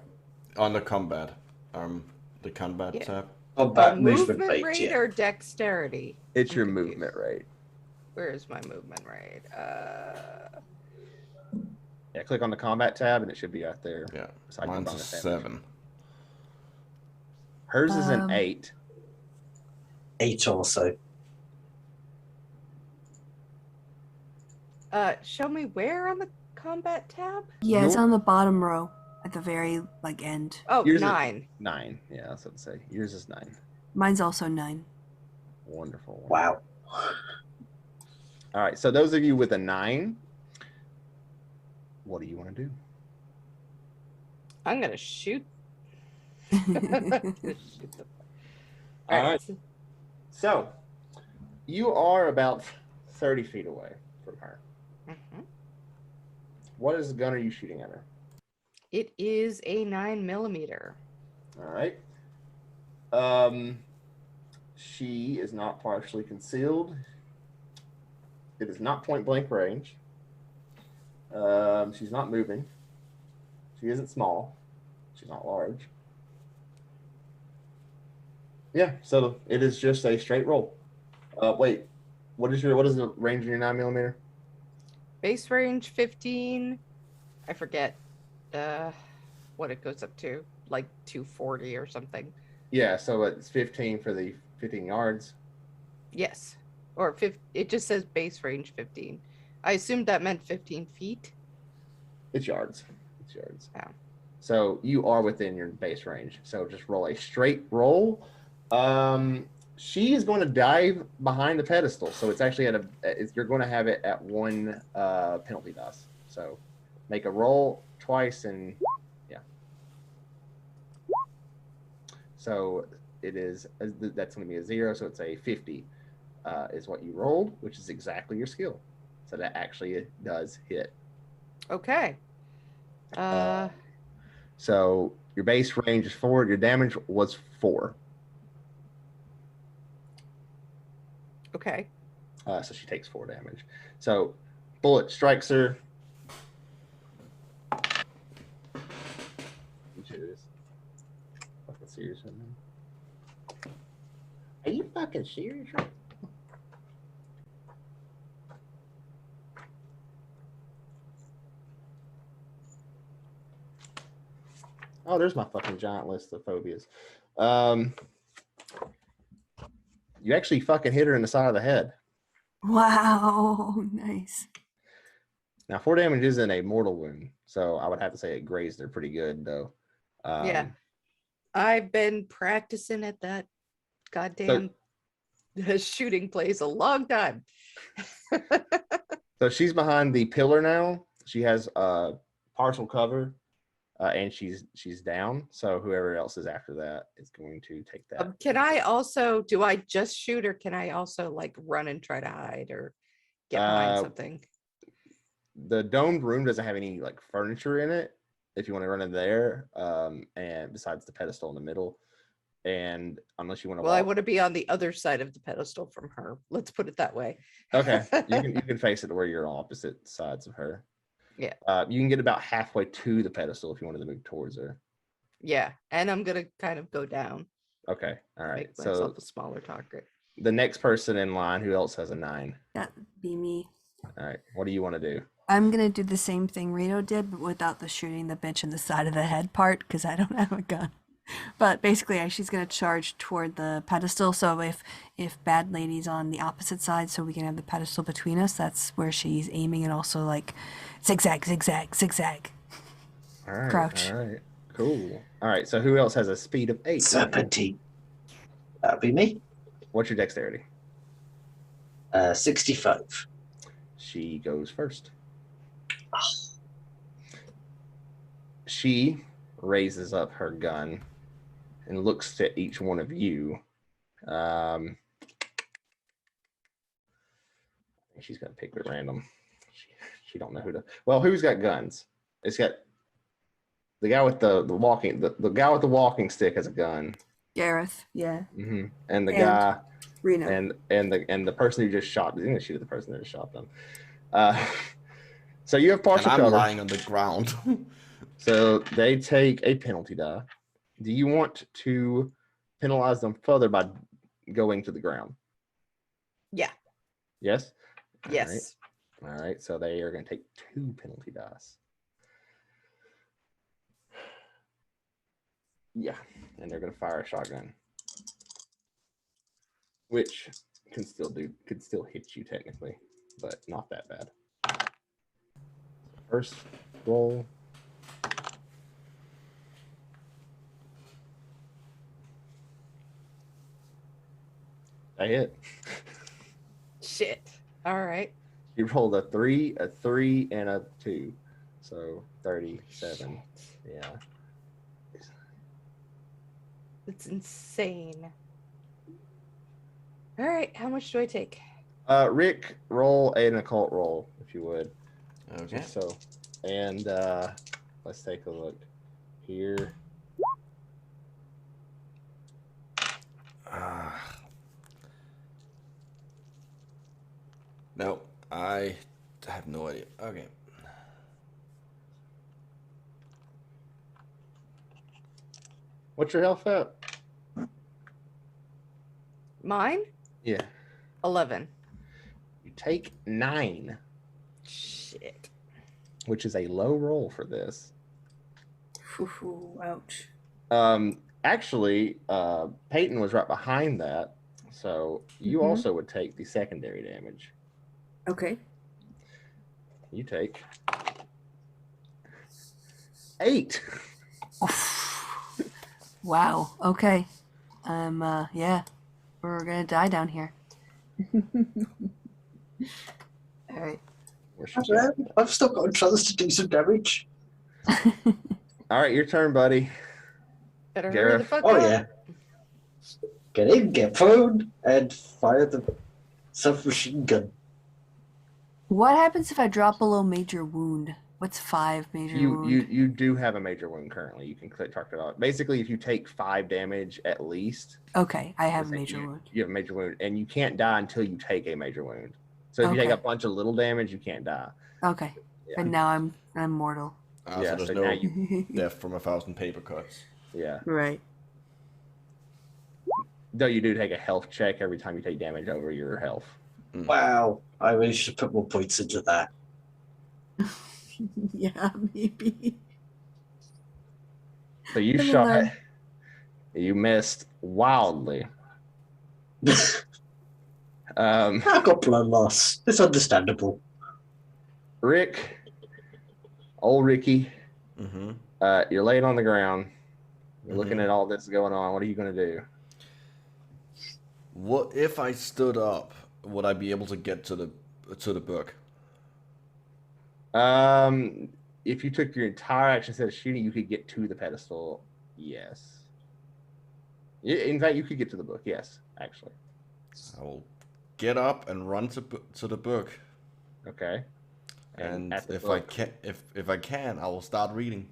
On the combat. The combat
Yeah.
tab.
Combat
Movement
movement
rate
yeah.
or dexterity?
It's
I'm
your
confused.
movement rate.
Where is my movement rate?
Yeah, click on the combat tab and it should be out there.
Yeah.
beside your
Mine's a
bonus damage.
7.
Hers is an 8.
8 also.
Show me where on the combat tab?
Yeah, it's
Nope.
on the bottom row at the very end.
Oh,
Yours is-
9.
9. Yeah, that's what I'd say. Yours is 9.
Mine's also 9.
Wonderful.
Wow.
All right, so those of you with a 9, what do you want to do?
I'm gonna shoot.
All
All
right. So, you are about 30 feet away from her.
Mhm.
What is the gun are you shooting at her?
It is a 9mm.
All right. She is not partially concealed. It is not point blank range. She's not moving. She isn't small. She's not large. Yeah, so it is just a straight roll. Wait, what is the range of your 9mm?
Base range 15. I forget what it goes up to, like 240 or something.
Yeah, so it's 15 for the 15 yards.
Yes. Or it just says base range 15. I assumed that meant 15 feet.
It's yards. It's yards.
Oh.
So you are within your base range. So just roll a straight roll. She is going to dive behind the pedestal. So it's actually you're going to have it at 1 penalty dice. So make a roll twice and yeah. So it is, that's going to be a 0. So it's a 50 is what you rolled, which is exactly your skill. So that actually does hit.
Okay.
So your base range is 4. Your damage was 4.
Okay.
So she takes 4 damage. So bullet strikes her. Fucking serious right now? Are you fucking serious? Oh, there's my fucking giant list of phobias. You actually fucking hit her in the side of the head.
Wow, nice.
Now, 4 damage isn't a mortal wound, so I would have to say it grazed her pretty good, though.
Yeah. I've been practicing at that goddamn shooting place a long time.
So she's behind the pillar now. She has partial cover. and she's down. So whoever else is after that is going to take that.
Can I also, do I just shoot or can I also like run and try to hide or get behind something?
The domed room doesn't have any like furniture in it. If you want to run in there, and besides the pedestal in the middle, and unless you want to,
Well, I want to be on the other side of the pedestal from her. Let's put it that way.
Okay, you can face it to where you're on opposite sides of her.
Yeah.
You can get about halfway to the pedestal if you wanted to move towards her.
Yeah, and I'm gonna kind of go down.
Okay, all right.
Make myself a smaller target.
The next person in line, who else has a 9?
That'd be me.
All right, what do you want to do?
I'm gonna do the same thing Reno did, but without the shooting the bitch in the side of the head part, because I don't have a gun. But basically, she's gonna charge toward the pedestal. So if Bad Lady's on the opposite side, so we can have the pedestal between us, that's where she's aiming, and also like zigzag, zigzag, zigzag.
All right,
Crouch.
All right, cool. All right, so who else has a speed of 8?
Serpentine. That'd be me.
What's your dexterity?
65.
She goes first. She raises up her gun and looks at each one of you. She's gonna pick at random. She don't know who to. Well, who's got guns? It's got the guy with the walking the guy with the walking stick has a gun.
Gareth, yeah.
Mm-hmm. And the
And
guy
Reno.
and the person who just shot. You're gonna shoot at the person that just shot them. So you have
And
partial
I'm
cover.
lying on the ground.
So they take a penalty die. Do you want to penalize them further by going to the ground?
Yeah.
Yes?
Yes.
All right. So they are going to take 2 penalty dice. Yeah. And they're going to fire a shotgun, which could still hit you technically, but not that bad. First roll. I hit.
Shit. All right.
You rolled a 3, and a 2. So 37. Yeah.
It's insane. All right. How much do I take?
Rick, roll an occult roll, if you would.
Okay.
So, and let's take a look here.
No, I have no idea. Okay.
What's your health at?
Mine?
Yeah.
11.
You take 9,
Shit.
which is a low roll for this.
Ooh, ouch.
Actually, Peyton was right behind that, so you also would take the secondary damage.
Okay.
You take 8.
Wow. Okay. Yeah. We're gonna die down here. All right.
I've still got a chance to do some damage.
All right, your turn, buddy.
Better hurry the
Gareth.
fuck
Oh
up.
yeah. Get in, get phone, and fire the submachine gun.
What happens if I drop below major wound? What's 5 major wound?
You do have a major wound currently. You can click talk it out. Basically, if you take 5 damage at least,
Okay, I have a
then
major wound.
You have a major wound, and you can't die until you take a major wound. So if you take
Okay.
a bunch of little damage, you can't die.
Okay.
Yeah.
But now I'm mortal.
Yeah,
So there's
so
no
now you-
death from 1,000 paper cuts.
Yeah.
Right.
Though you do take a health check every time you take damage over your health.
Wow, I really should put more points into that.
Yeah, maybe.
So you
Live and
shot.
learn.
You missed wildly.
I got blood loss. It's understandable.
Rick, old Ricky,
Mm-hmm.
you're laying on the ground. You're looking at all this going on. What are you going to do?
What if I stood up? Would I be able to get to the book?
if you took your entire action instead of shooting, you could get to the pedestal. Yes. In fact, you could get to the book. Yes, actually.
I will get up and run to the book.
Okay.
And
at the
if
book,
I can, I will start reading.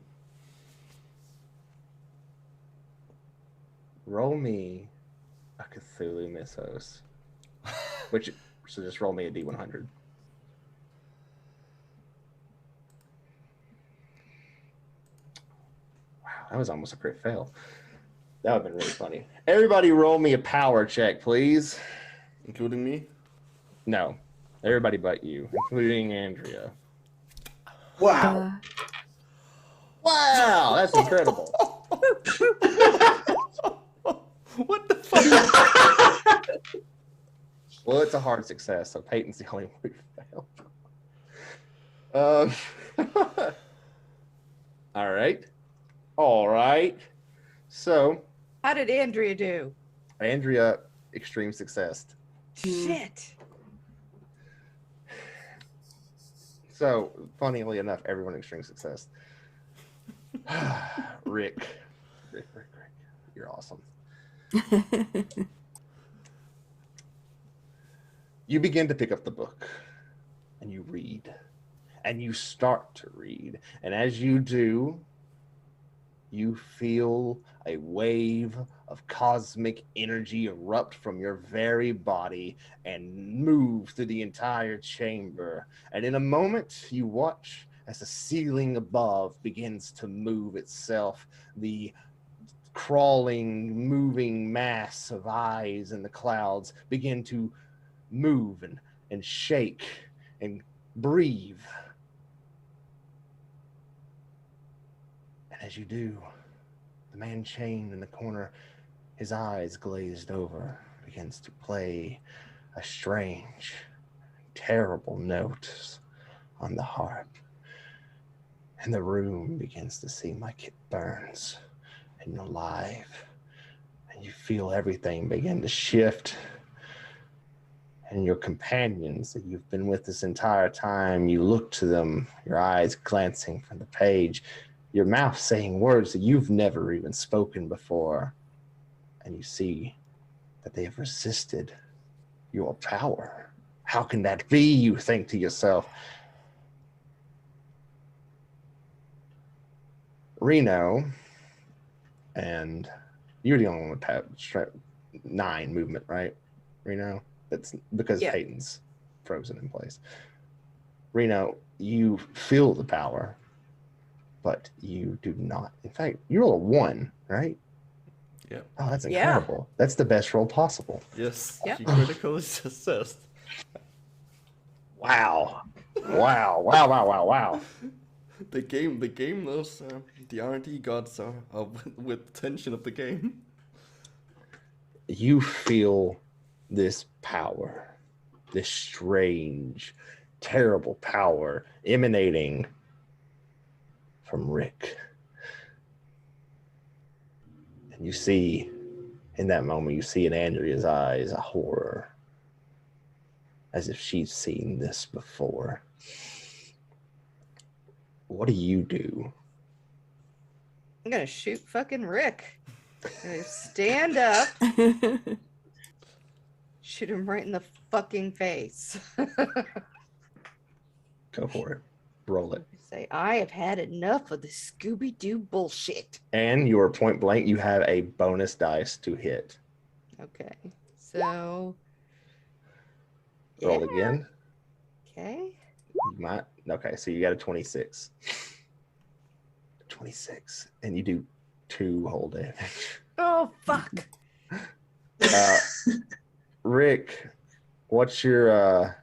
roll me a Cthulhu Mythos. So just roll me a D100. Wow, that was almost a crit fail. That would have been really funny. Everybody roll me a power check, please.
Including me?
No. Everybody but you, including Andrea.
Wow.
Wow, that's incredible.
What the fuck?
Well, it's a hard success, so Peyton's the only one who failed. All right. All right. So,
How did Andrea do?
Andrea, extreme success.
Shit.
So, funnily enough, everyone extreme success. Rick, you're awesome. You begin to pick up the book and you read and you start to read. And as you do, you feel a wave of cosmic energy erupt from your very body and move through the entire chamber. And in a moment, you watch as the ceiling above begins to move itself. The crawling, moving mass of eyes in the clouds begin to move and shake and breathe. And as you do, the man chained in the corner, his eyes glazed over, begins to play a strange, terrible note on the harp. And the room begins to seem like it burns and you're alive. And you feel everything begin to shift. And your companions that you've been with this entire time, you look to them, your eyes glancing from the page, your mouth saying words that you've never even spoken before. And you see that they have resisted your power. How can that be, you think to yourself? Reno, and you're the only one with 9 movement, right, Reno? That's because Peyton's frozen in place. Reno, you feel the power, but you do not. In fact, you roll a 1, right?
Yeah.
Oh, that's incredible. That's the best roll possible.
Yes.
Yep.
She critically successed.
Wow. Wow.
The game knows the R&D gods are with tension of the game.
You feel this power, this strange, terrible power emanating from Rick. And you see, in that moment, you see in Andrea's eyes a horror, as if she's seen this before. What do you do?
I'm gonna shoot fucking Rick. I'm gonna stand up, shoot him right in the fucking face.
Go for it. Roll it.
Say, I have had enough of this Scooby-Doo bullshit.
And you are point blank. You have a bonus dice to hit.
Okay, so
Roll again.
Okay.
You might. Okay, so you got a 26. 26. And you do 2 whole damage.
Oh fuck.
Rick, what's your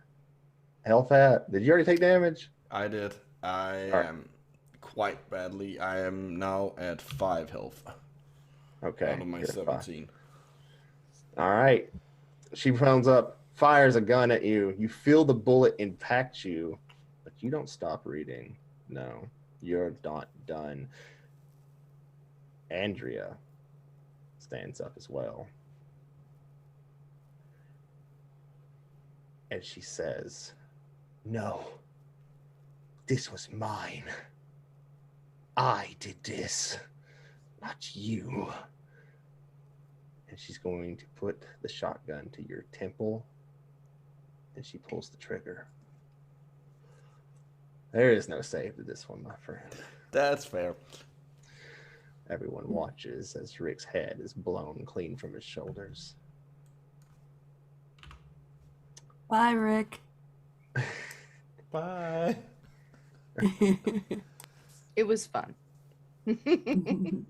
health at? Did you already take damage?
I did. I am quite badly. I am now at 5 health.
Okay.
Out of my 17.
All right. She phones up, fires a gun at you. You feel the bullet impact you, but you don't stop reading. No, you're not done. Andrea stands up as well. And she says, "No, this was mine. I did this, not you. And she's going to put the shotgun to your temple, and she pulls the trigger. There is no save to this one, my friend.
That's fair.
Everyone watches as Rick's head is blown clean from his shoulders.
Bye, Rick.
Bye.
It was fun.
And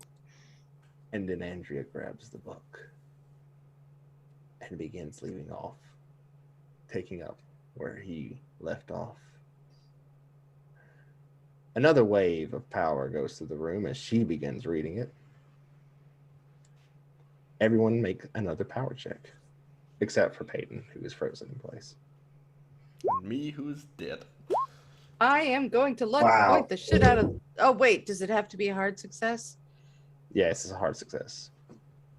then Andrea grabs the book and begins leaving off, taking up where he left off. Another wave of power goes through the room as she begins reading it. Everyone make another power check, except for Peyton, who is frozen in place.
And me, who's dead.
I am going to
Wow.
point the shit out of. Oh wait, does it have to be a hard success?
Yes, it's a hard success.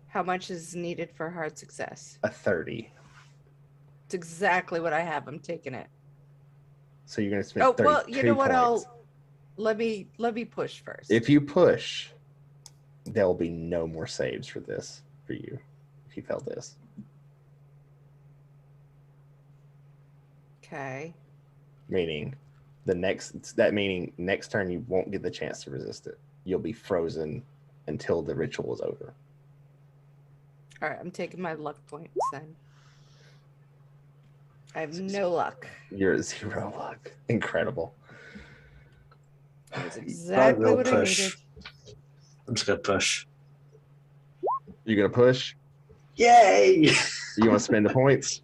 How much is needed for a hard success?
A 30.
It's exactly what I have. I'm taking it.
So you're going to spend
Oh
32
well, you know what?
points.
Let me push first.
If you push, there will be no more saves for this for you if you fail this.
Okay.
Meaning next turn you won't get the chance to resist it. You'll be frozen until the ritual is over.
All right, I'm taking my luck points then. I have no luck.
You're at 0 luck. Incredible.
That's exactly
will
what I
push.
needed.
I'm just gonna push.
You're gonna push?
Yay!
You want to spend the points?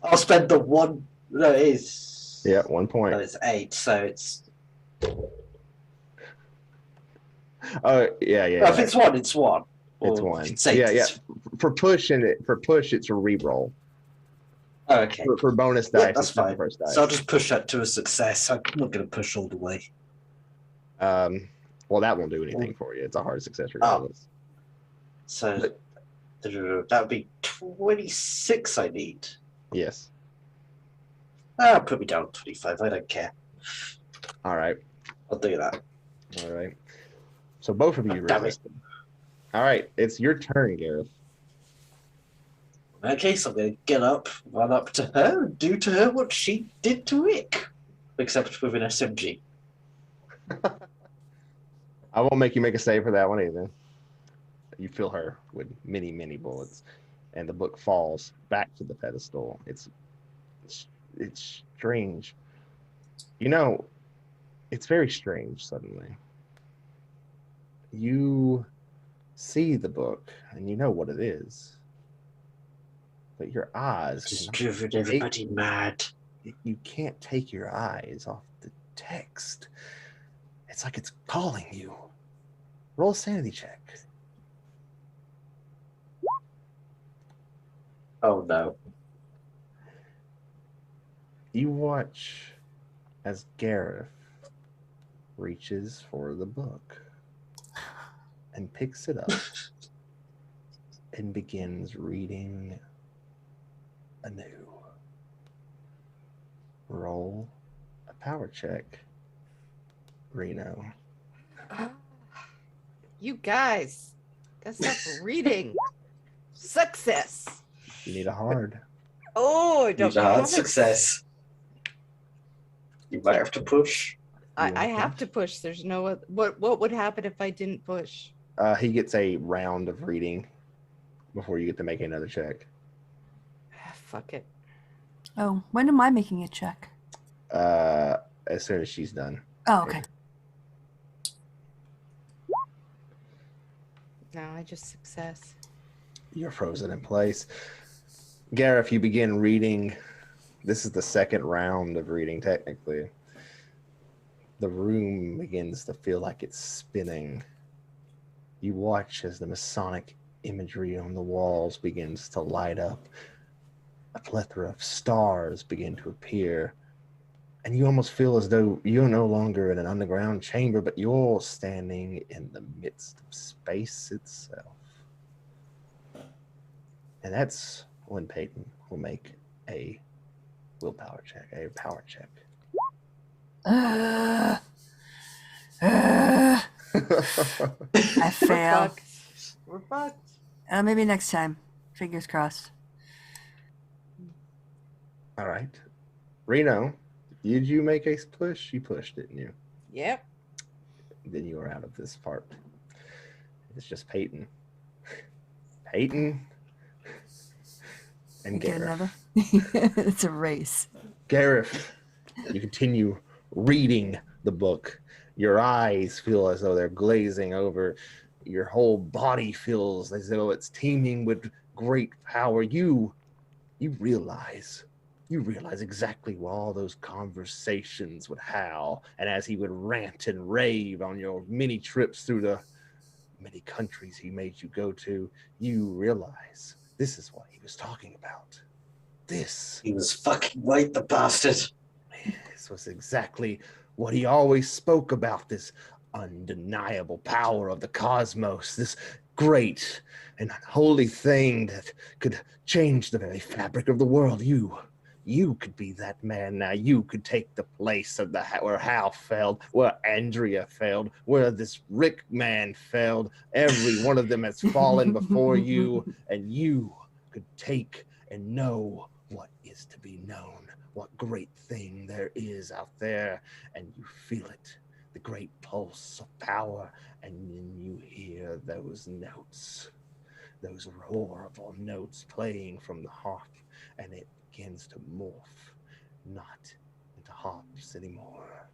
I'll spend the one. No, it is.
Yeah, 1 point.
Well, it's 8, so it's.
Oh yeah.
No, if it's 1, it's 1.
It's
Or you
1.
can say
Yeah.
it's-
For push, it's a re-roll.
Oh, okay.
For bonus dice,
Yeah, that's
it's not the
fine.
first dice.
So I'll just push that to a success. I'm not going to push all the way.
Well, that won't do anything for you. It's a hard success regardless.
So that would be 26 I need.
Yes.
Put me down to 25. I don't care.
All right.
I'll do that.
All right. So both of you
Damn it.
resisted. All right. It's your turn, Gareth.
Okay, so I'm going to get up, run up to her, and do to her what she did to Rick. Except with an SMG.
I won't make you make a save for that one either. You fill her with many, many bullets, and the book falls back to the pedestal. It's strange. You know, it's very strange suddenly. You see the book, and you know what it is. But your eyes,
It's driven everybody mad.
you can't take your eyes off the text. It's like it's calling you. Roll a sanity check.
Oh no.
You watch as Gareth reaches for the book and picks it up and begins reading anew. Roll a power check, Reno.
You guys, gotta stop reading. Success.
You need a hard.
Oh, I don't
Use a
know.
hard success. You might have to push.
I have to push. There's no what would happen if I didn't push?
He gets a round of reading before you get to make another check.
Fuck it.
Oh, when am I making a check?
As soon as she's done.
Oh, okay.
No, I just success.
You're frozen in place. Gareth, you begin reading. This is the second round of reading, technically. The room begins to feel like it's spinning. You watch as the Masonic imagery on the walls begins to light up. A plethora of stars begin to appear. And you almost feel as though you're no longer in an underground chamber, but you're standing in the midst of space itself. And that's when Peyton will make a willpower check, a power check.
I
We're
fail.
fucked. We're fucked.
Maybe next time. Fingers crossed.
All right. Reno, did you make a push? You pushed, didn't you?
Yep.
Then you were out of this part. It's just Peyton. Peyton and
You get
Gareth.
another? It's a race.
Gareth, you continue reading the book. Your eyes feel as though they're glazing over. Your whole body feels as though it's teeming with great power. You realize exactly what all those conversations with Hal, and as he would rant and rave on your many trips through the many countries he made you go to, you realize this is what he was talking about. This
He was fucking right, the bastard.
This was exactly what he always spoke about, this undeniable power of the cosmos, this great and unholy thing that could change the very fabric of the world. You could be that man now. You could take the place of where Hal failed, where Andrea failed, where this Rick man failed. Every one of them has fallen before you, and you could take and know what is to be known, what great thing there is out there, and you feel it, the great pulse of power, and then you hear those notes, those roarable notes playing from the harp, and it begins to morph, not into harps anymore,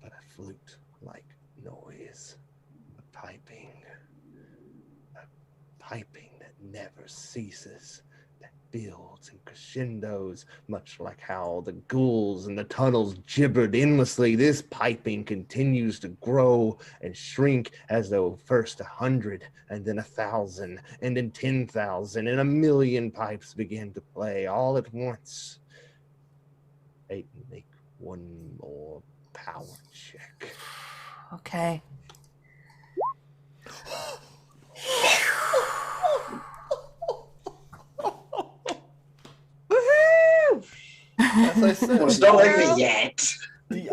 but a flute-like noise, a piping that never ceases, that builds and crescendos, much like how the ghouls in the tunnels gibbered endlessly. This piping continues to grow and shrink, as though first 100, and then 1,000, and then 10,000, and 1,000,000 pipes begin to play all at once. Peyton, make one more power check.
Okay.
Woohoo!
As I said,
Well, it's not over yet.
the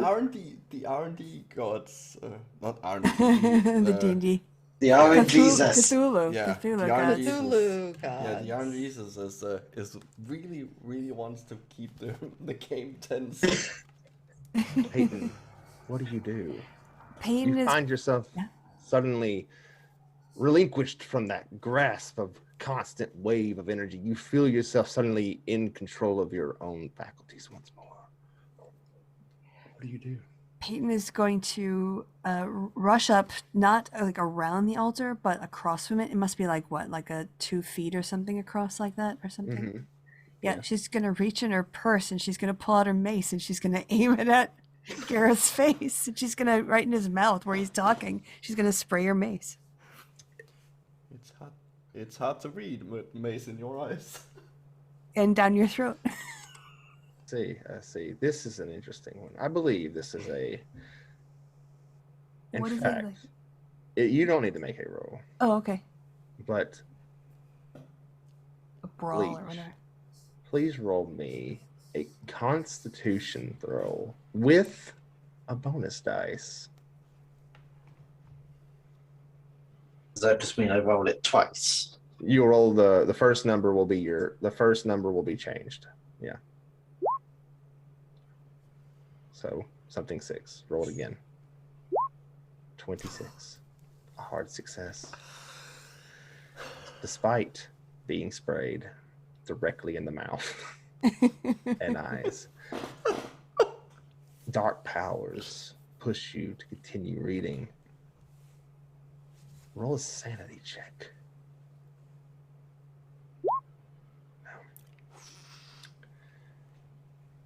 R&D gods, not R&D.
The D&D.
The
Yeah.
Jesus.
Cthulhu.
Yeah,
Cthulhu.
the
gods.
R&D
Cthulhu
Yeah, the
gods.
R&D is really wants to keep the game tense.
Peyton, what do you do?
Peyton
You
is
find yourself suddenly relinquished from that grasp of constant wave of energy. You feel yourself suddenly in control of your own faculties once more. What do you do?
Peyton is going to rush up, not like around the altar, but across from it. It must be like what, like a 2 feet or something across like that or something.
Mm-hmm.
Yeah,
Yeah.
she's gonna reach in her purse and she's gonna pull out her mace and she's gonna aim it at Gareth's face. And she's gonna right in his mouth where he's talking. She's gonna spray her mace.
It's hard to read with mace in your eyes.
And down your throat.
I see. This is an interesting one. I believe this is a. In
What is
fact,
it like?
you don't need to make a roll,
Oh, okay.
but
A brawl or
Bleach.
whatever.
please roll me a Constitution throw with a bonus dice.
Does that just mean I roll it twice?
You roll the first number will be changed. Yeah. So something 6. Roll it again. 26. A hard success. Despite being sprayed directly in the mouth and eyes, dark powers push you to continue reading. Roll a sanity check. No.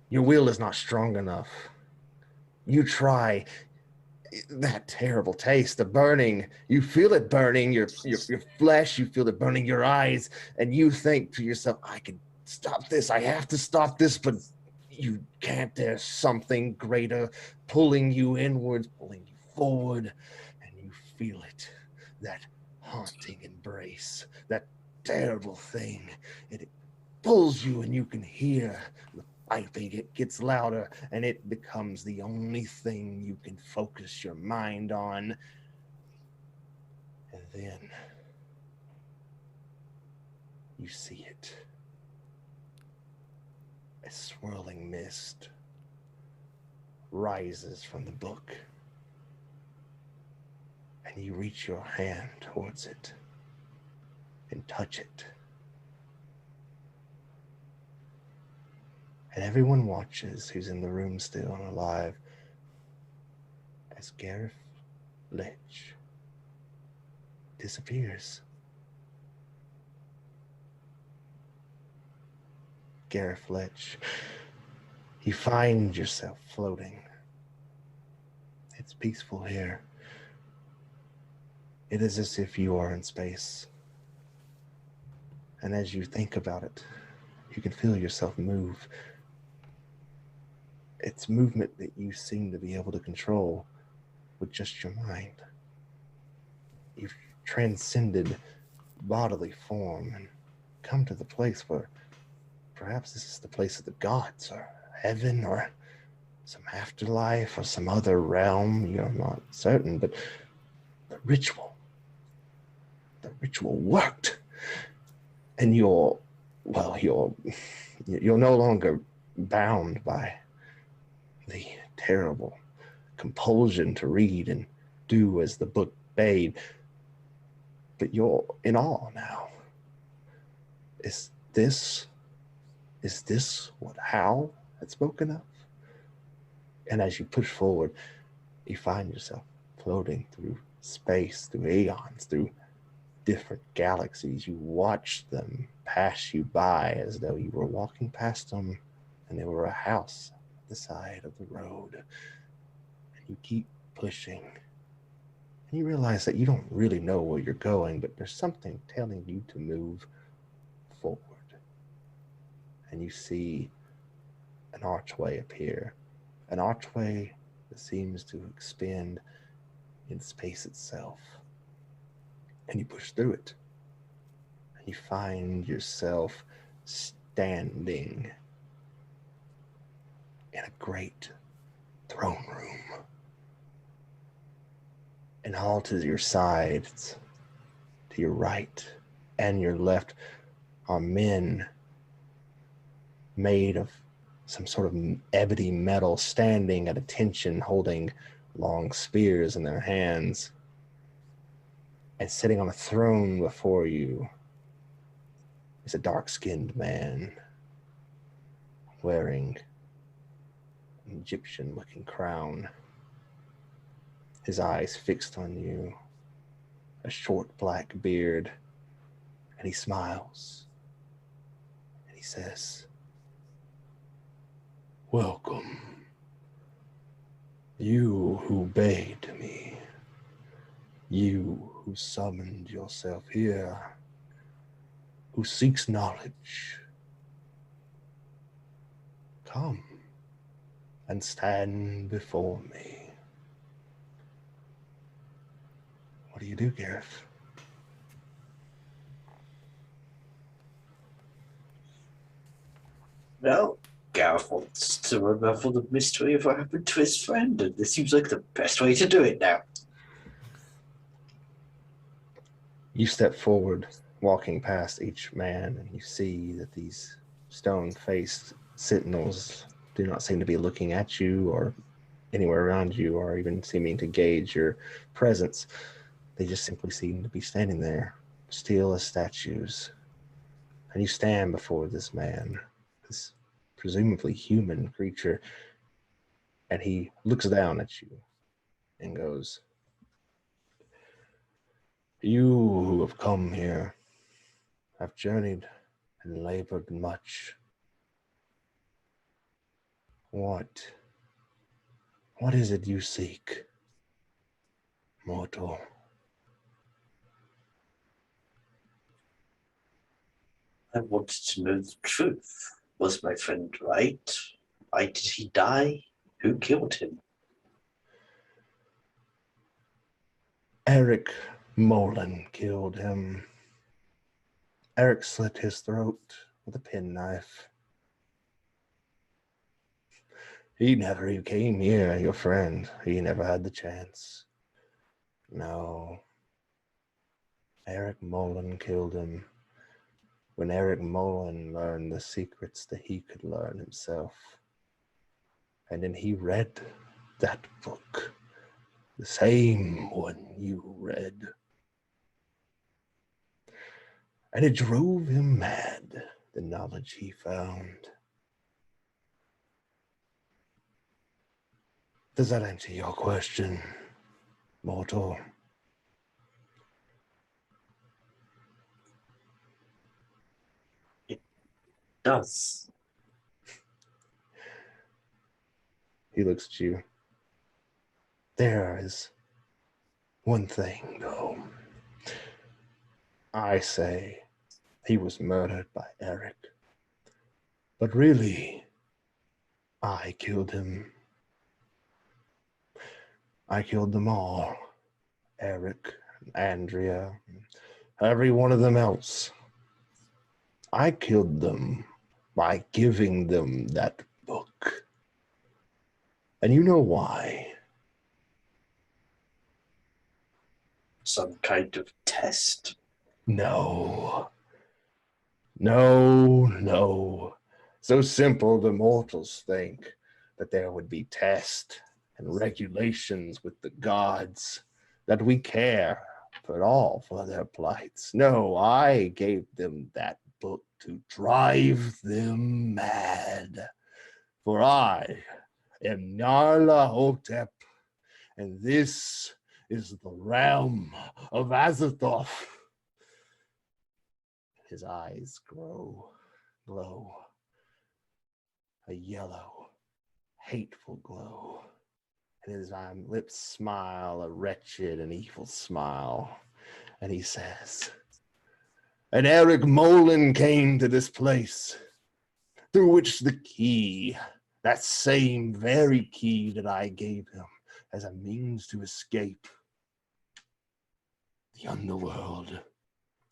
Your will is not strong enough. You try that terrible taste, the burning. You feel it burning your flesh. You feel it burning your eyes, and you think to yourself, "I can stop this. I have to stop this," but you can't. There's something greater pulling you inwards, pulling you forward, and you feel it. That haunting embrace, that terrible thing. It pulls you, and you can hear the piping. It gets louder, and it becomes the only thing you can focus your mind on. then you see it. A swirling mist rises from the book, and you reach your hand towards it and touch it. And everyone watches who's in the room still and alive as Gareth Lech disappears. Gareth Lech, you find yourself floating. It's peaceful here. It is as if you are in space. And as you think about it, you can feel yourself move. It's movement that you seem to be able to control with just your mind. You've transcended bodily form and come to the place where perhaps this is the place of the gods, or heaven, or some afterlife, or some other realm. You're not certain, but the ritual worked. And you're no longer bound by the terrible compulsion to read and do as the book bade, but you're in awe now. Is this what Hal had spoken of? And as you push forward, you find yourself floating through space, through eons, through different galaxies. You watch them pass you by as though you were walking past them and they were a house at the side of the road. And you keep pushing. And you realize that you don't really know where you're going, but there's something telling you to move forward. And you see an archway appear, an archway that seems to expand in space itself. And you push through it. And you find yourself standing in a great throne room. And all to your sides, to your right and your left, are men made of some sort of ebony metal, standing at attention, holding long spears in their hands. And sitting on a throne before you is a dark-skinned man wearing an Egyptian-looking crown. His eyes fixed on you, a short black beard, and he smiles. And he says, "Welcome, you who bade me, you who summoned yourself here, who seeks knowledge. Come and stand before me." What do you do, Gareth?
No, Gareth wants to unravel the mystery of what happened to his friend, and this seems like the best way to do it now.
You step forward, walking past each man, and you see that these stone-faced sentinels do not seem to be looking at you or anywhere around you, or even seeming to gauge your presence. They just simply seem to be standing there, still as statues. And you stand before this man, this presumably human creature, and he looks down at you and goes, "You who have come here have journeyed and labored much. What is it you seek, mortal?"
I wanted to know the truth. Was my friend right? Why did he die? Who killed him?
Eric Molan killed him. Eric slit his throat with a penknife. He never came here, your friend. He never had the chance. No. Eric Mullen killed him when Eric Mullen learned the secrets that he could learn himself. And then he read that book, the same one you read. And it drove him mad, the knowledge he found. Does that answer your question, mortal?
Does.
He looks at you. There is one thing, though. I say he was murdered by Eric. But really, I killed him. I killed them all. Eric, Andrea, every one of them else. I killed them by giving them that book. And you know why?
Some kind of test?
No. No. So simple the mortals think that there would be tests and regulations with the gods, that we care at all for their plights. No, I gave them that book to drive them mad. For I am Nyarla Hotep, and this is the realm of Azathoth. His eyes glow, a yellow, hateful glow. And his lips smile, a wretched and evil smile. And he says, and Eric Mullen came to this place, through which the key, that same very key that I gave him as a means to escape the underworld,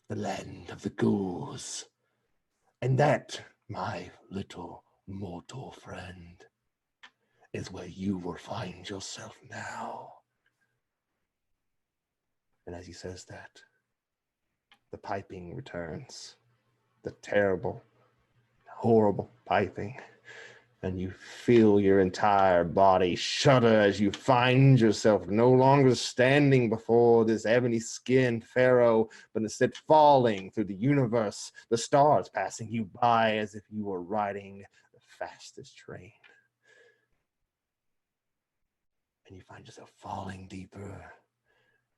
the land of the ghouls. And that, my little mortal friend, is where you will find yourself now. And as he says that, the piping returns, the terrible, horrible piping, and you feel your entire body shudder as you find yourself no longer standing before this ebony-skinned pharaoh, but instead falling through the universe, the stars passing you by as if you were riding the fastest train. And you find yourself falling deeper,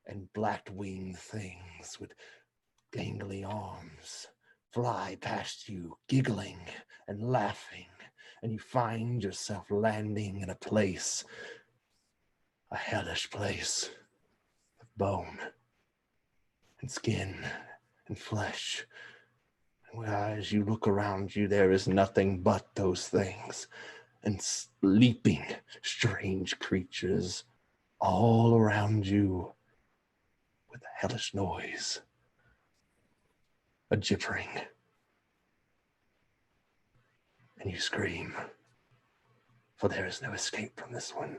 and black-winged things with gangly arms fly past you, giggling and laughing, and you find yourself landing in a place, a hellish place of bone and skin and flesh. And as you look around you, there is nothing but those things, and leaping strange creatures all around you with a hellish noise, a gibbering. And you scream, for there is no escape from this one.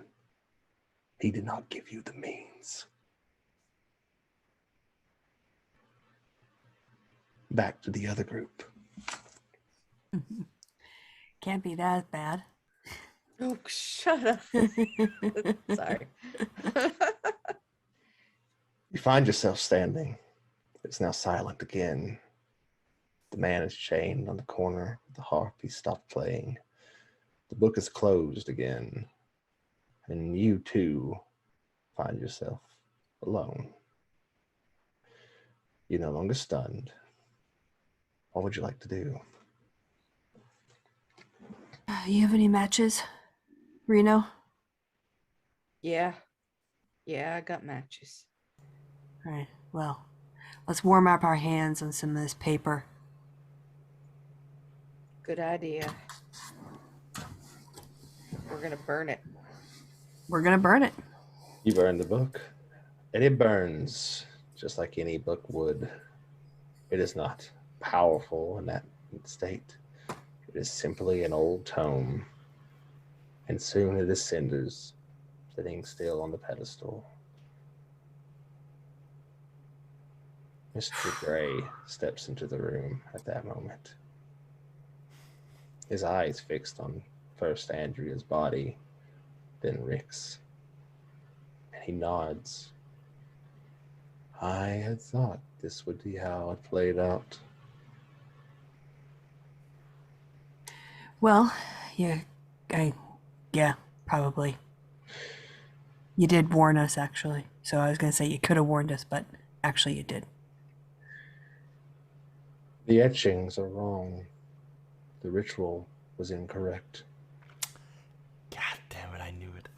He did not give you the means. Back to the other group.
Can't be that bad.
Oh, shut up. Sorry.
You find yourself standing. It's now silent again. The man is chained on the corner of the harp. He stopped playing. The book is closed again. And you too find yourself alone. You're no longer stunned. What would you like to do?
You have any matches, Reno?
Yeah, I got matches.
All right, well, let's warm up our hands on some of this paper.
Good idea. We're gonna burn it.
We're gonna burn it.
You burn the book, and it burns just like any book would. It is not powerful in that state. It is simply an old tome, and soon it is cinders, sitting still on the pedestal. Mr. Gray steps into the room at that moment. His eyes fixed on first Andrea's body, then Rick's. And he nods. I had thought this would be how it played out.
Well, yeah, yeah, probably. You did warn us, actually. So I was going to say you could have warned us, but actually you did.
The etchings are wrong. The ritual was incorrect.
God damn it, I knew it.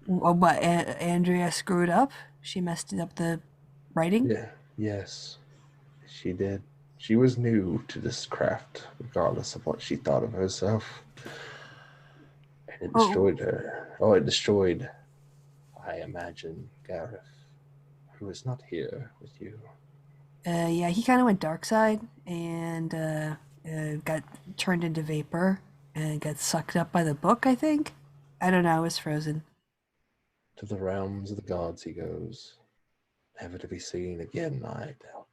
Oh, but Andrea screwed up? She messed up the writing?
Yeah, yes, she did. She was new to this craft, regardless of what she thought of herself. And it destroyed her. Oh, it destroyed, I imagine, Gareth, who is not here with you.
Yeah, he kind of went dark side and got turned into vapor and got sucked up by the book, I think. I don't know, I was frozen.
To the realms of the gods he goes, never to be seen again, I doubt.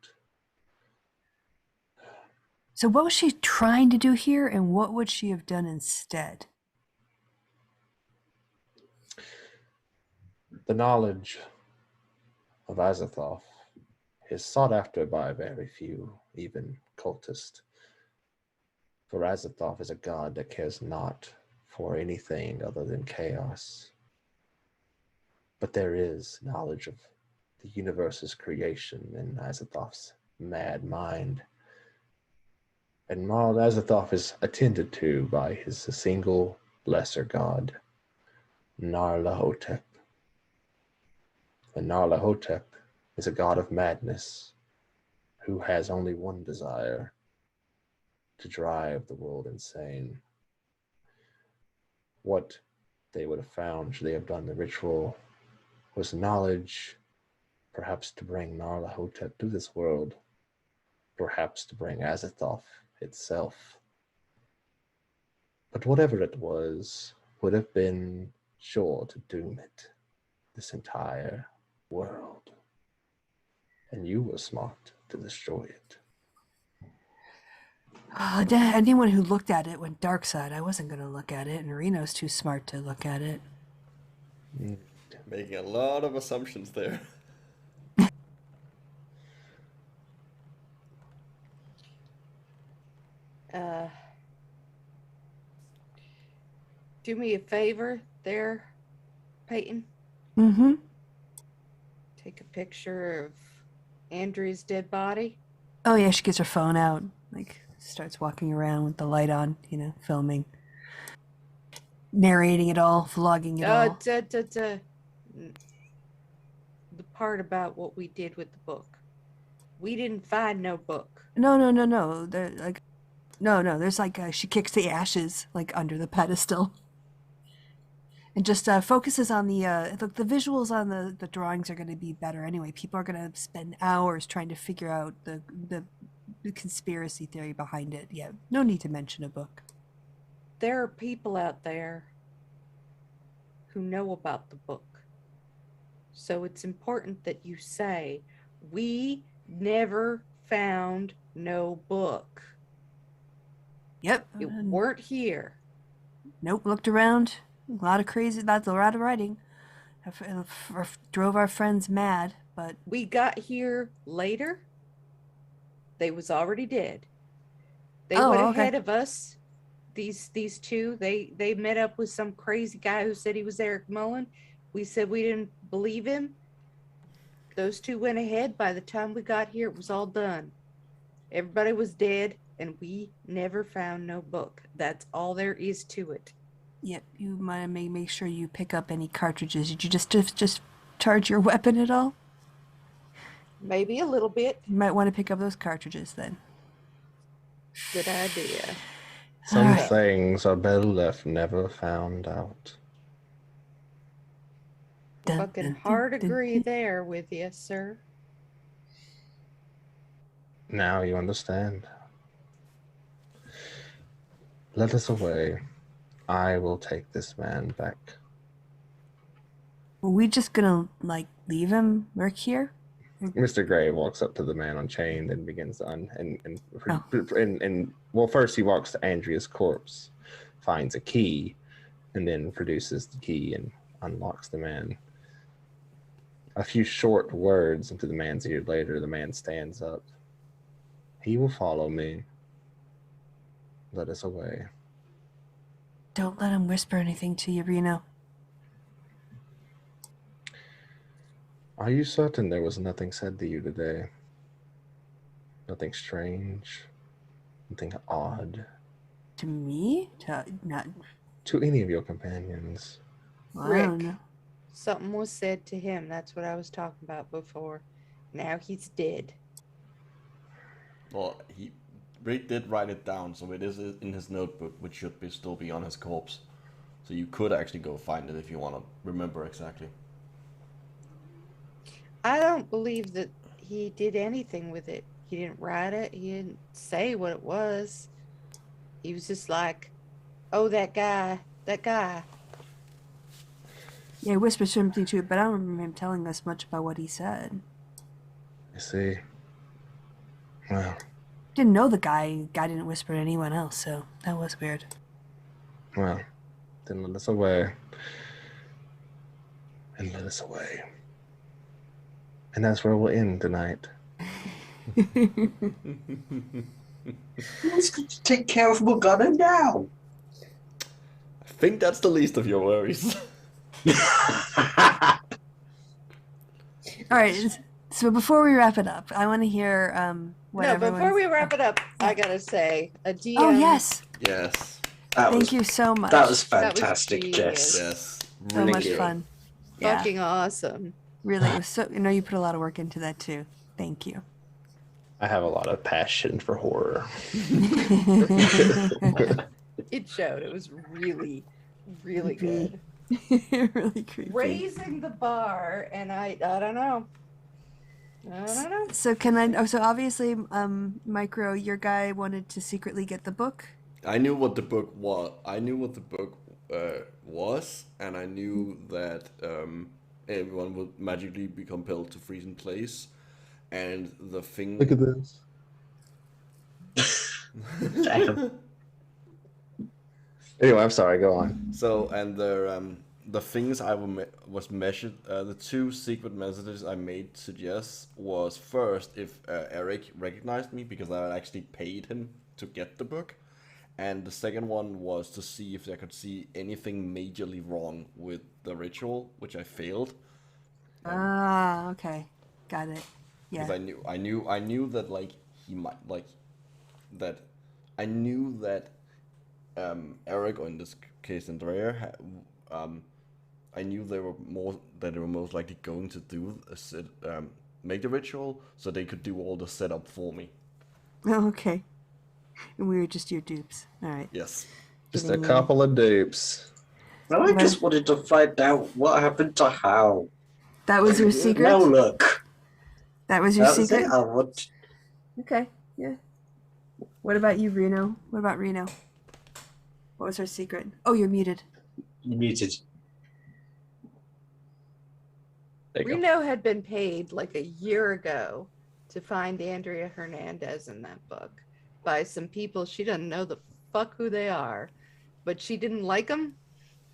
So what was she trying to do here, and what would she have done instead?
The knowledge of Azathoth is sought after by very few, even cultists. For Azathoth is a god that cares not for anything other than chaos. But there is knowledge of the universe's creation in Azathoth's mad mind. And while Azathoth is attended to by his single lesser god, Narlahotep. And Narlahotep is a god of madness who has only one desire: to drive the world insane. What they would have found should they have done the ritual was knowledge, perhaps to bring Narlahotep to this world, perhaps to bring Azathoth itself. But whatever it was would have been sure to doom it, this entire world. And you were smart to destroy it.
Anyone who looked at it went dark side. I wasn't going to look at it, and Reno's too smart to look at it.
Making a lot of assumptions there.
Do me a favor there, Peyton.
Mm-hmm.
Take a picture of Andrea's dead body.
Oh, yeah, she gets her phone out, like, starts walking around with the light on, you know, filming. Narrating it all, vlogging it all.
The part about what we did with the book. We didn't find no book.
No. There's like, she kicks the ashes, like, under the pedestal. And just focuses on the visuals on the drawings are going to be better anyway. People are going to spend hours trying to figure out the conspiracy theory behind it. Yeah, no need to mention a book.
There are people out there who know about the book. So it's important that you say, we never found no book.
Yep.
It weren't here.
Nope, looked around. That's a lot of writing. Drove our friends mad, but...
We got here later. They was already dead. They went ahead of us. These two, they met up with some crazy guy who said he was Eric Mullen. We said we didn't believe him. Those two went ahead. By the time we got here, it was all done. Everybody was dead, and we never found no book. That's all there is to it.
Yep, you might make sure you pick up any cartridges. Did you just charge your weapon at all?
Maybe a little bit.
You might want to pick up those cartridges then.
Good idea.
Some things are better left never found out.
Fucking hard agree there with you, sir.
Now you understand. Let us away. I will take this man back.
Were we just gonna, like, leave him work here?
Mr. Gray walks up to the man on chain and begins to
Oh.
well, first he walks to Andrea's corpse, finds a key, and then produces the key and unlocks the man. A few short words into the man's ear later, the man stands up. He will follow me. Let us away.
Don't let him whisper anything to you, Reno.
Are you certain there was nothing said to you today? Nothing strange? Nothing odd?
To me? Not.
To any of your companions?
Well, I don't
Rick.
know.
Something was said to him. That's what I was talking about before. Now he's dead.
Well, Rick did write it down, so it is in his notebook, which should still be on his corpse. So you could actually go find it if you want to remember exactly.
I don't believe that he did anything with it. He didn't write it. He didn't say what it was. He was just like, oh, that guy.
Yeah, he whispered something to it, but I don't remember him telling us much about what he said.
I see. Well,
Didn't know the guy. Guy didn't whisper to anyone else, so that was weird.
well, then let us away. And let us away. And that's where we'll end tonight.
Who's going to take care of Morgana now?
I think that's the least of your worries.
All right. So before we wrap it up, I want to hear what
No, before
everyone's-
we wrap it up, I gotta say, a DM.
Oh yes,
Yes.
thank you so much.
That was
That was
fantastic,
genius.
Jess.
Yes.
so
Really
much
good.
fun. Yeah,
Fucking awesome.
really. It was so. You know, you put a lot of work into that too. Thank you.
I have a lot of passion for horror.
It showed. It was really, really good.
Really creepy.
Raising the bar, and I don't know. I don't know.
So can I? Oh, so obviously, Micro, your guy wanted to secretly get the book.
I knew what the book was. And I knew that everyone would magically be compelled to freeze in place. And the thing.
Look at this.
Damn.
Anyway, I'm sorry, go on.
So, and the things I was measured, the two secret messages I made to Jess was first if Eric recognized me because I had actually paid him to get the book, and the second one was to see if I could see anything majorly wrong with the ritual, which I failed.
Ah, okay, got it.
Because
Yeah.
I knew that like he might like that. I knew that Eric, or in this case Andrea, I knew they were most likely going to do make the ritual, so they could do all the setup for me.
Oh, okay. And we were just your dupes. All right.
Yes.
Just a couple of dupes.
Well, I just wanted to find out what happened to Hal.
That was your secret.
No, look.
That was your
That was
secret.
it. I want.
Okay. Yeah. What about you, Reno? What about Reno? What was her secret? Oh, you're muted.
You muted.
There you go.
Reno had been paid like a year ago to find Andrea Hernandez in that book by some people. She doesn't know the fuck who they are, but she didn't like them.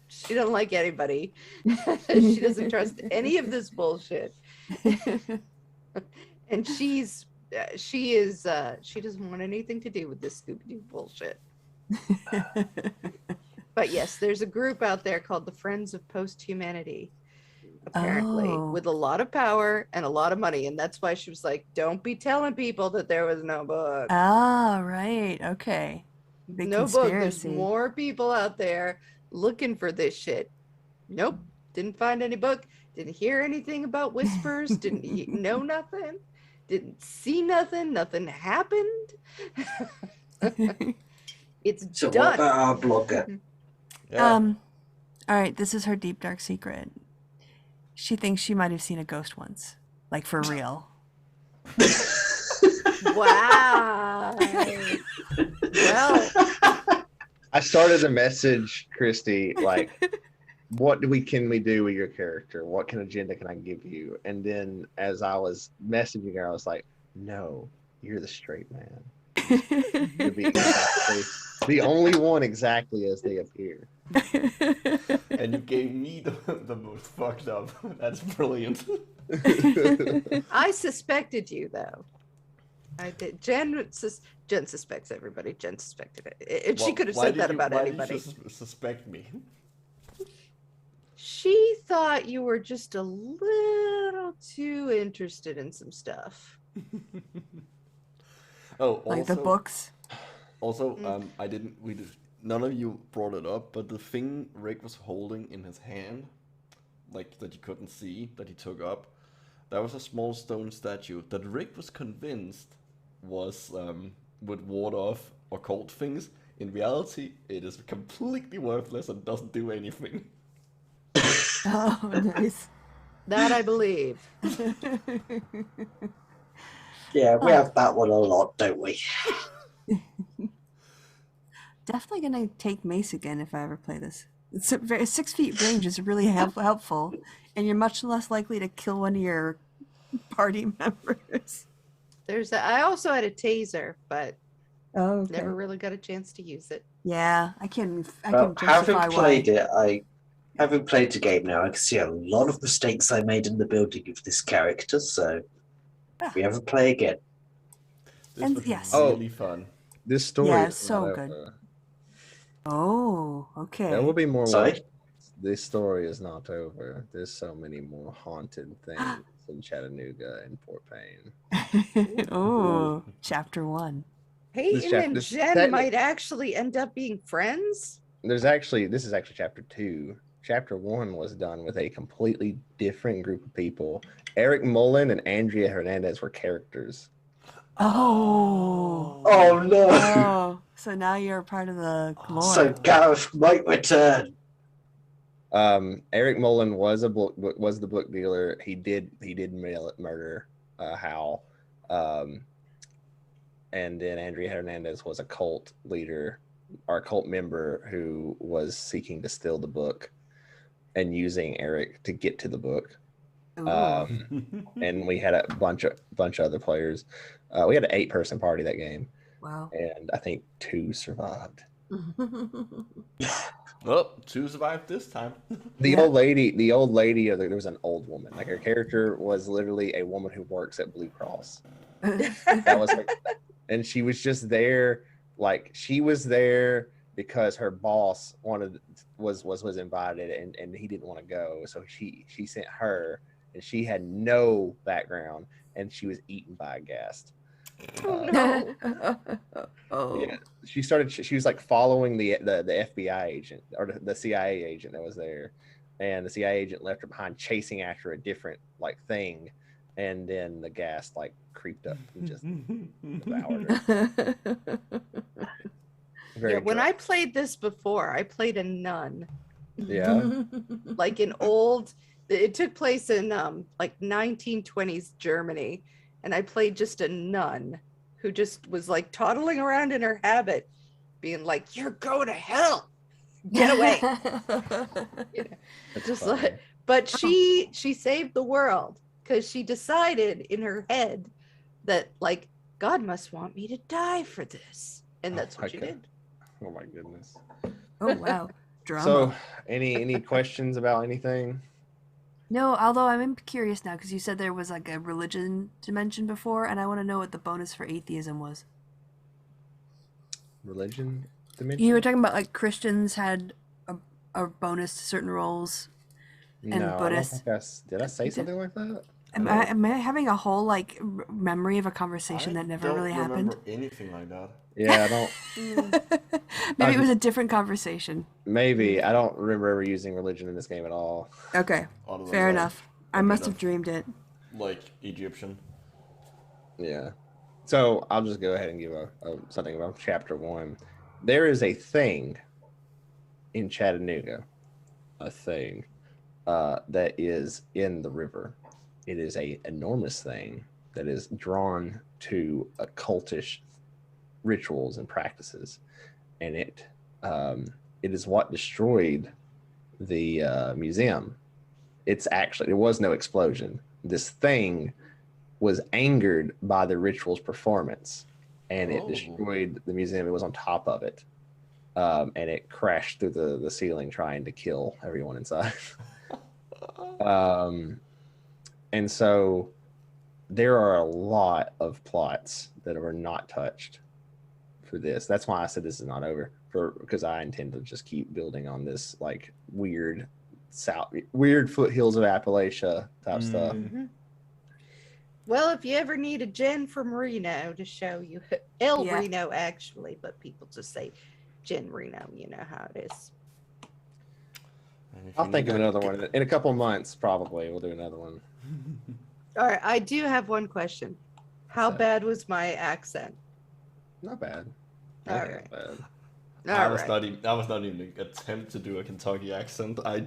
She doesn't like anybody. She doesn't trust any of this bullshit. And she doesn't want anything to do with this Scooby-Doo bullshit. But yes, there's a group out there called the Friends of Post-Humanity, apparently,
Oh.
with a lot of power and a lot of money. And that's why she was like, don't be telling people that there was no book.
Ah, right. Okay. Big
No book. There's
conspiracy.
more people out there looking for this shit. Nope. Didn't find any book. Didn't hear anything about whispers. Didn't know nothing. Didn't see nothing. Nothing happened. It's
So what
done.
about our blogger?
Yeah.
All right, this is her deep dark secret. She thinks she might have seen a ghost once. Like for real.
Wow. Well,
I started to message Christy like what can we do with your character? What kind of agenda can I give you? And then as I was messaging her, I was like, no, you're the straight man. You're be exactly the only one exactly as they appear.
And you gave me the most fucked up. That's brilliant.
I suspected you though. I did. Jen suspects everybody. Jen suspected it. And she could have said that about anybody.
Why did you suspect me?
She thought you were just a little too interested in some stuff.
Oh, also,
Like the books.
Also, none of you brought it up, but the thing Rick was holding in his hand, like that you couldn't see, that he took up, that was a small stone statue that Rick was convinced would ward off occult things. In reality, it is completely worthless and doesn't do anything.
Oh, nice.
That I believe.
Yeah, we have that one a lot, don't we?
Definitely gonna take mace again if I ever play this. It's a 6 feet range is really helpful, and you're much less likely to kill one of your party members.
I also had a taser, but
Oh, okay.
never really got a chance to use it.
Yeah, I can
Well,
justify
having played
why.
it, having played the game now, I can see a lot of mistakes I made in the building of this character. So, if we ever play again,
This
And
was
yes.
really fun.
This story
Yeah,
is
so
not
good.
over.
Oh, okay.
There will be more.
Sorry?
This story is not over. There's so many more haunted things in Chattanooga and Fort Payne.
Oh, chapter 1.
Peyton and
this
Jen
technic-
might actually end up being friends.
This is actually chapter 2. Chapter 1 was done with a completely different group of people. Eric Mullen and Andrea Hernandez were characters.
Oh.
oh no!
Oh, so now you're a part of the lore.
So Gareth might return.
Eric Mullen was the book dealer. He did murder Hal. And then Andrea Hernandez was a cult leader or cult member who was seeking to steal the book and using Eric to get to the book.
Ooh.
And we had a bunch of other players. We had an 8-person party that game,
Wow.
and I think 2 survived.
Well, 2 survived this time.
The old lady, there was an old woman. Like her character was literally a woman who works at Blue Cross. That was her, and she was just there. Like she was there because her boss was invited, and he didn't want to go, so she sent her, and she had no background, and she was eaten by a ghast.
Oh no!
Oh.
Yeah, she was like following the FBI agent or the CIA agent that was there, and the CIA agent left her behind chasing after a different like thing, and then the ghast like creeped up and just devoured her.
Yeah, when I played this before, I played a nun.
Yeah.
Like it took place in like 1920s Germany, and I played just a nun who just was like toddling around in her habit, being like, "You're going to hell, get away." You know, just like, but she saved the world because she decided in her head that like God must want me to die for this, and that's what she did.
Oh my goodness.
Oh wow. Drama.
So, any questions about anything?
No, although I'm curious now because you said there was like a religion dimension before, and I want to know what the bonus for atheism was.
Religion dimension?
You were talking about like Christians had a bonus to certain roles, and
No,
Buddhists.
did I say something like that?
Am I having a whole like memory of a conversation that never really happened?
I don't remember anything like that.
Yeah, I don't.
Maybe it was a different conversation.
Maybe I don't remember ever using religion in this game at all.
Okay,
Other than
fair
like
enough. I
a bit
must have
of,
dreamed it.
like Egyptian.
Yeah. So I'll just go ahead and give something about chapter 1. There is a thing in Chattanooga, that is in the river. It is a enormous thing that is drawn to occultish rituals and practices, and it is what destroyed the museum. There was no explosion. This thing was angered by the ritual's performance, and it destroyed the museum. It was on top of it, and it crashed through the ceiling, trying to kill everyone inside. And so there are a lot of plots that were not touched for this. That's why I said this is not over, because I intend to just keep building on this like weird foothills of Appalachia type stuff.
Mhm. Well, if you ever need a Jen from Reno to show you, El
Yeah.
Reno actually, but people just say Jen Reno, you know how it is.
And if
I'll
you
think
need
of
a-
another one in a couple months. Probably we'll do another one.
All right, I do have one question. How
So-
bad was my accent?
Not bad.
All
Not
right.
bad.
I
All
was
right.
not even an attempt to do a Kentucky accent. I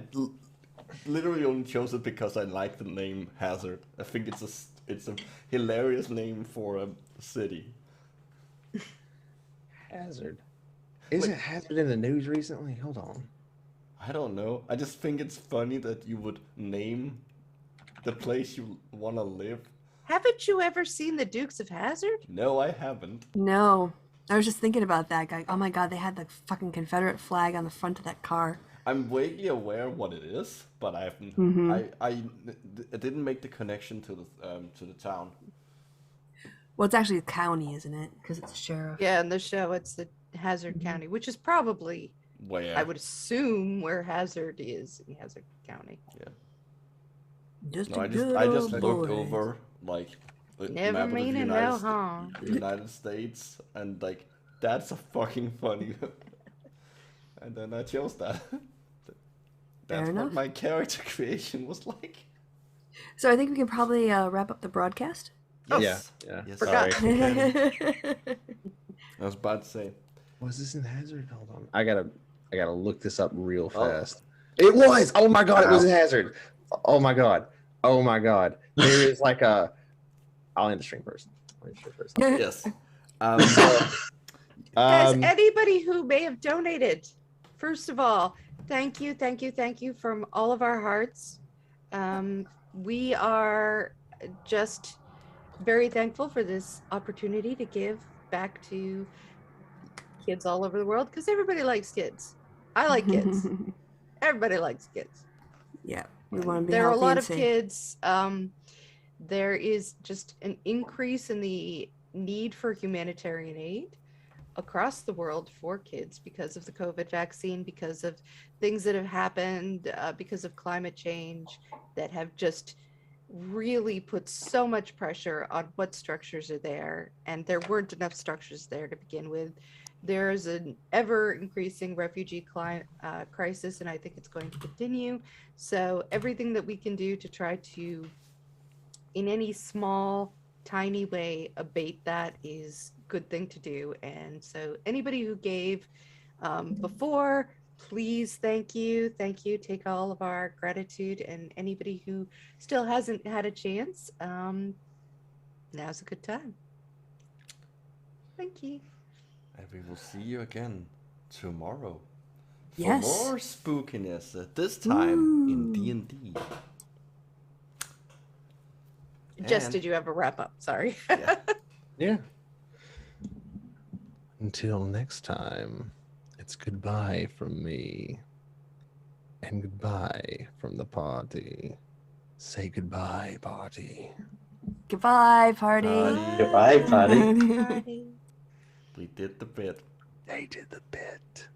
literally only chose it because I like the name Hazard. I think it's a hilarious name for a city.
Hazard. Isn't Hazard in the news recently? Hold on.
I don't know. I just think it's funny that you would name the place you want to live.
Haven't you ever seen the Dukes of Hazzard?
No, I haven't.
No. I was just thinking about that guy. Oh my god, they had the fucking Confederate flag on the front of that car.
I'm vaguely aware of what it is, but I haven't.
Mhm.
I didn't make the connection to the town.
Well, it's actually a county, isn't it? Because it's a sheriff.
Yeah, in the show, it's the Hazard
Mhm.
County, which is probably,
Where
I would assume, where Hazard is in Hazard County.
Just
No,
a
I
good
just
old
looked
boy.
over like the
Never
map of the
meaning no harm.
United States, and like that's a fucking funny. And then I chose that. That's
Fair
what
enough.
my character creation was like.
So I think we can probably wrap up the broadcast.
Yes.
Yeah.
Yes.
Forgot.
Sorry.
I was about to say.
Was this in Hazard? Hold on. I gotta look this up real
Oh.
fast. It was. Oh my god! It was
Wow.
in Hazard. Oh my god. Oh my god. There is like a. I'll end the stream first.
Yes.
Guys,
Um,
anybody who may have donated, first of all, thank you from all of our hearts. We are just very thankful for this opportunity to give back to kids all over the world, because everybody likes kids. I like kids. Everybody likes kids.
Yeah, we want to be
There are a
healthy
lot
and
of
safe.
kids. There is just an increase in the need for humanitarian aid across the world for kids because of the COVID vaccine, because of things that have happened, because of climate change that have just really put so much pressure on what structures are there. And there weren't enough structures there to begin with. There's an ever increasing refugee crisis, and I think it's going to continue. So everything that we can do to try to, in any small, tiny way, abate that is a good thing to do. And so anybody who gave before, please, thank you. Take all of our gratitude. And anybody who still hasn't had a chance, now's a good time. Thank you.
And we will see you again tomorrow. For
Yes.
more spookiness, this time in
Ooh.
D&D.
Jess,
And-
did you ever wrap up? Sorry.
Yeah.
yeah. Until next time, it's goodbye from me. And goodbye from the party. Say goodbye, party.
Goodbye, party.
Goodbye, party.
Party.
We did the bit.
They did the bit.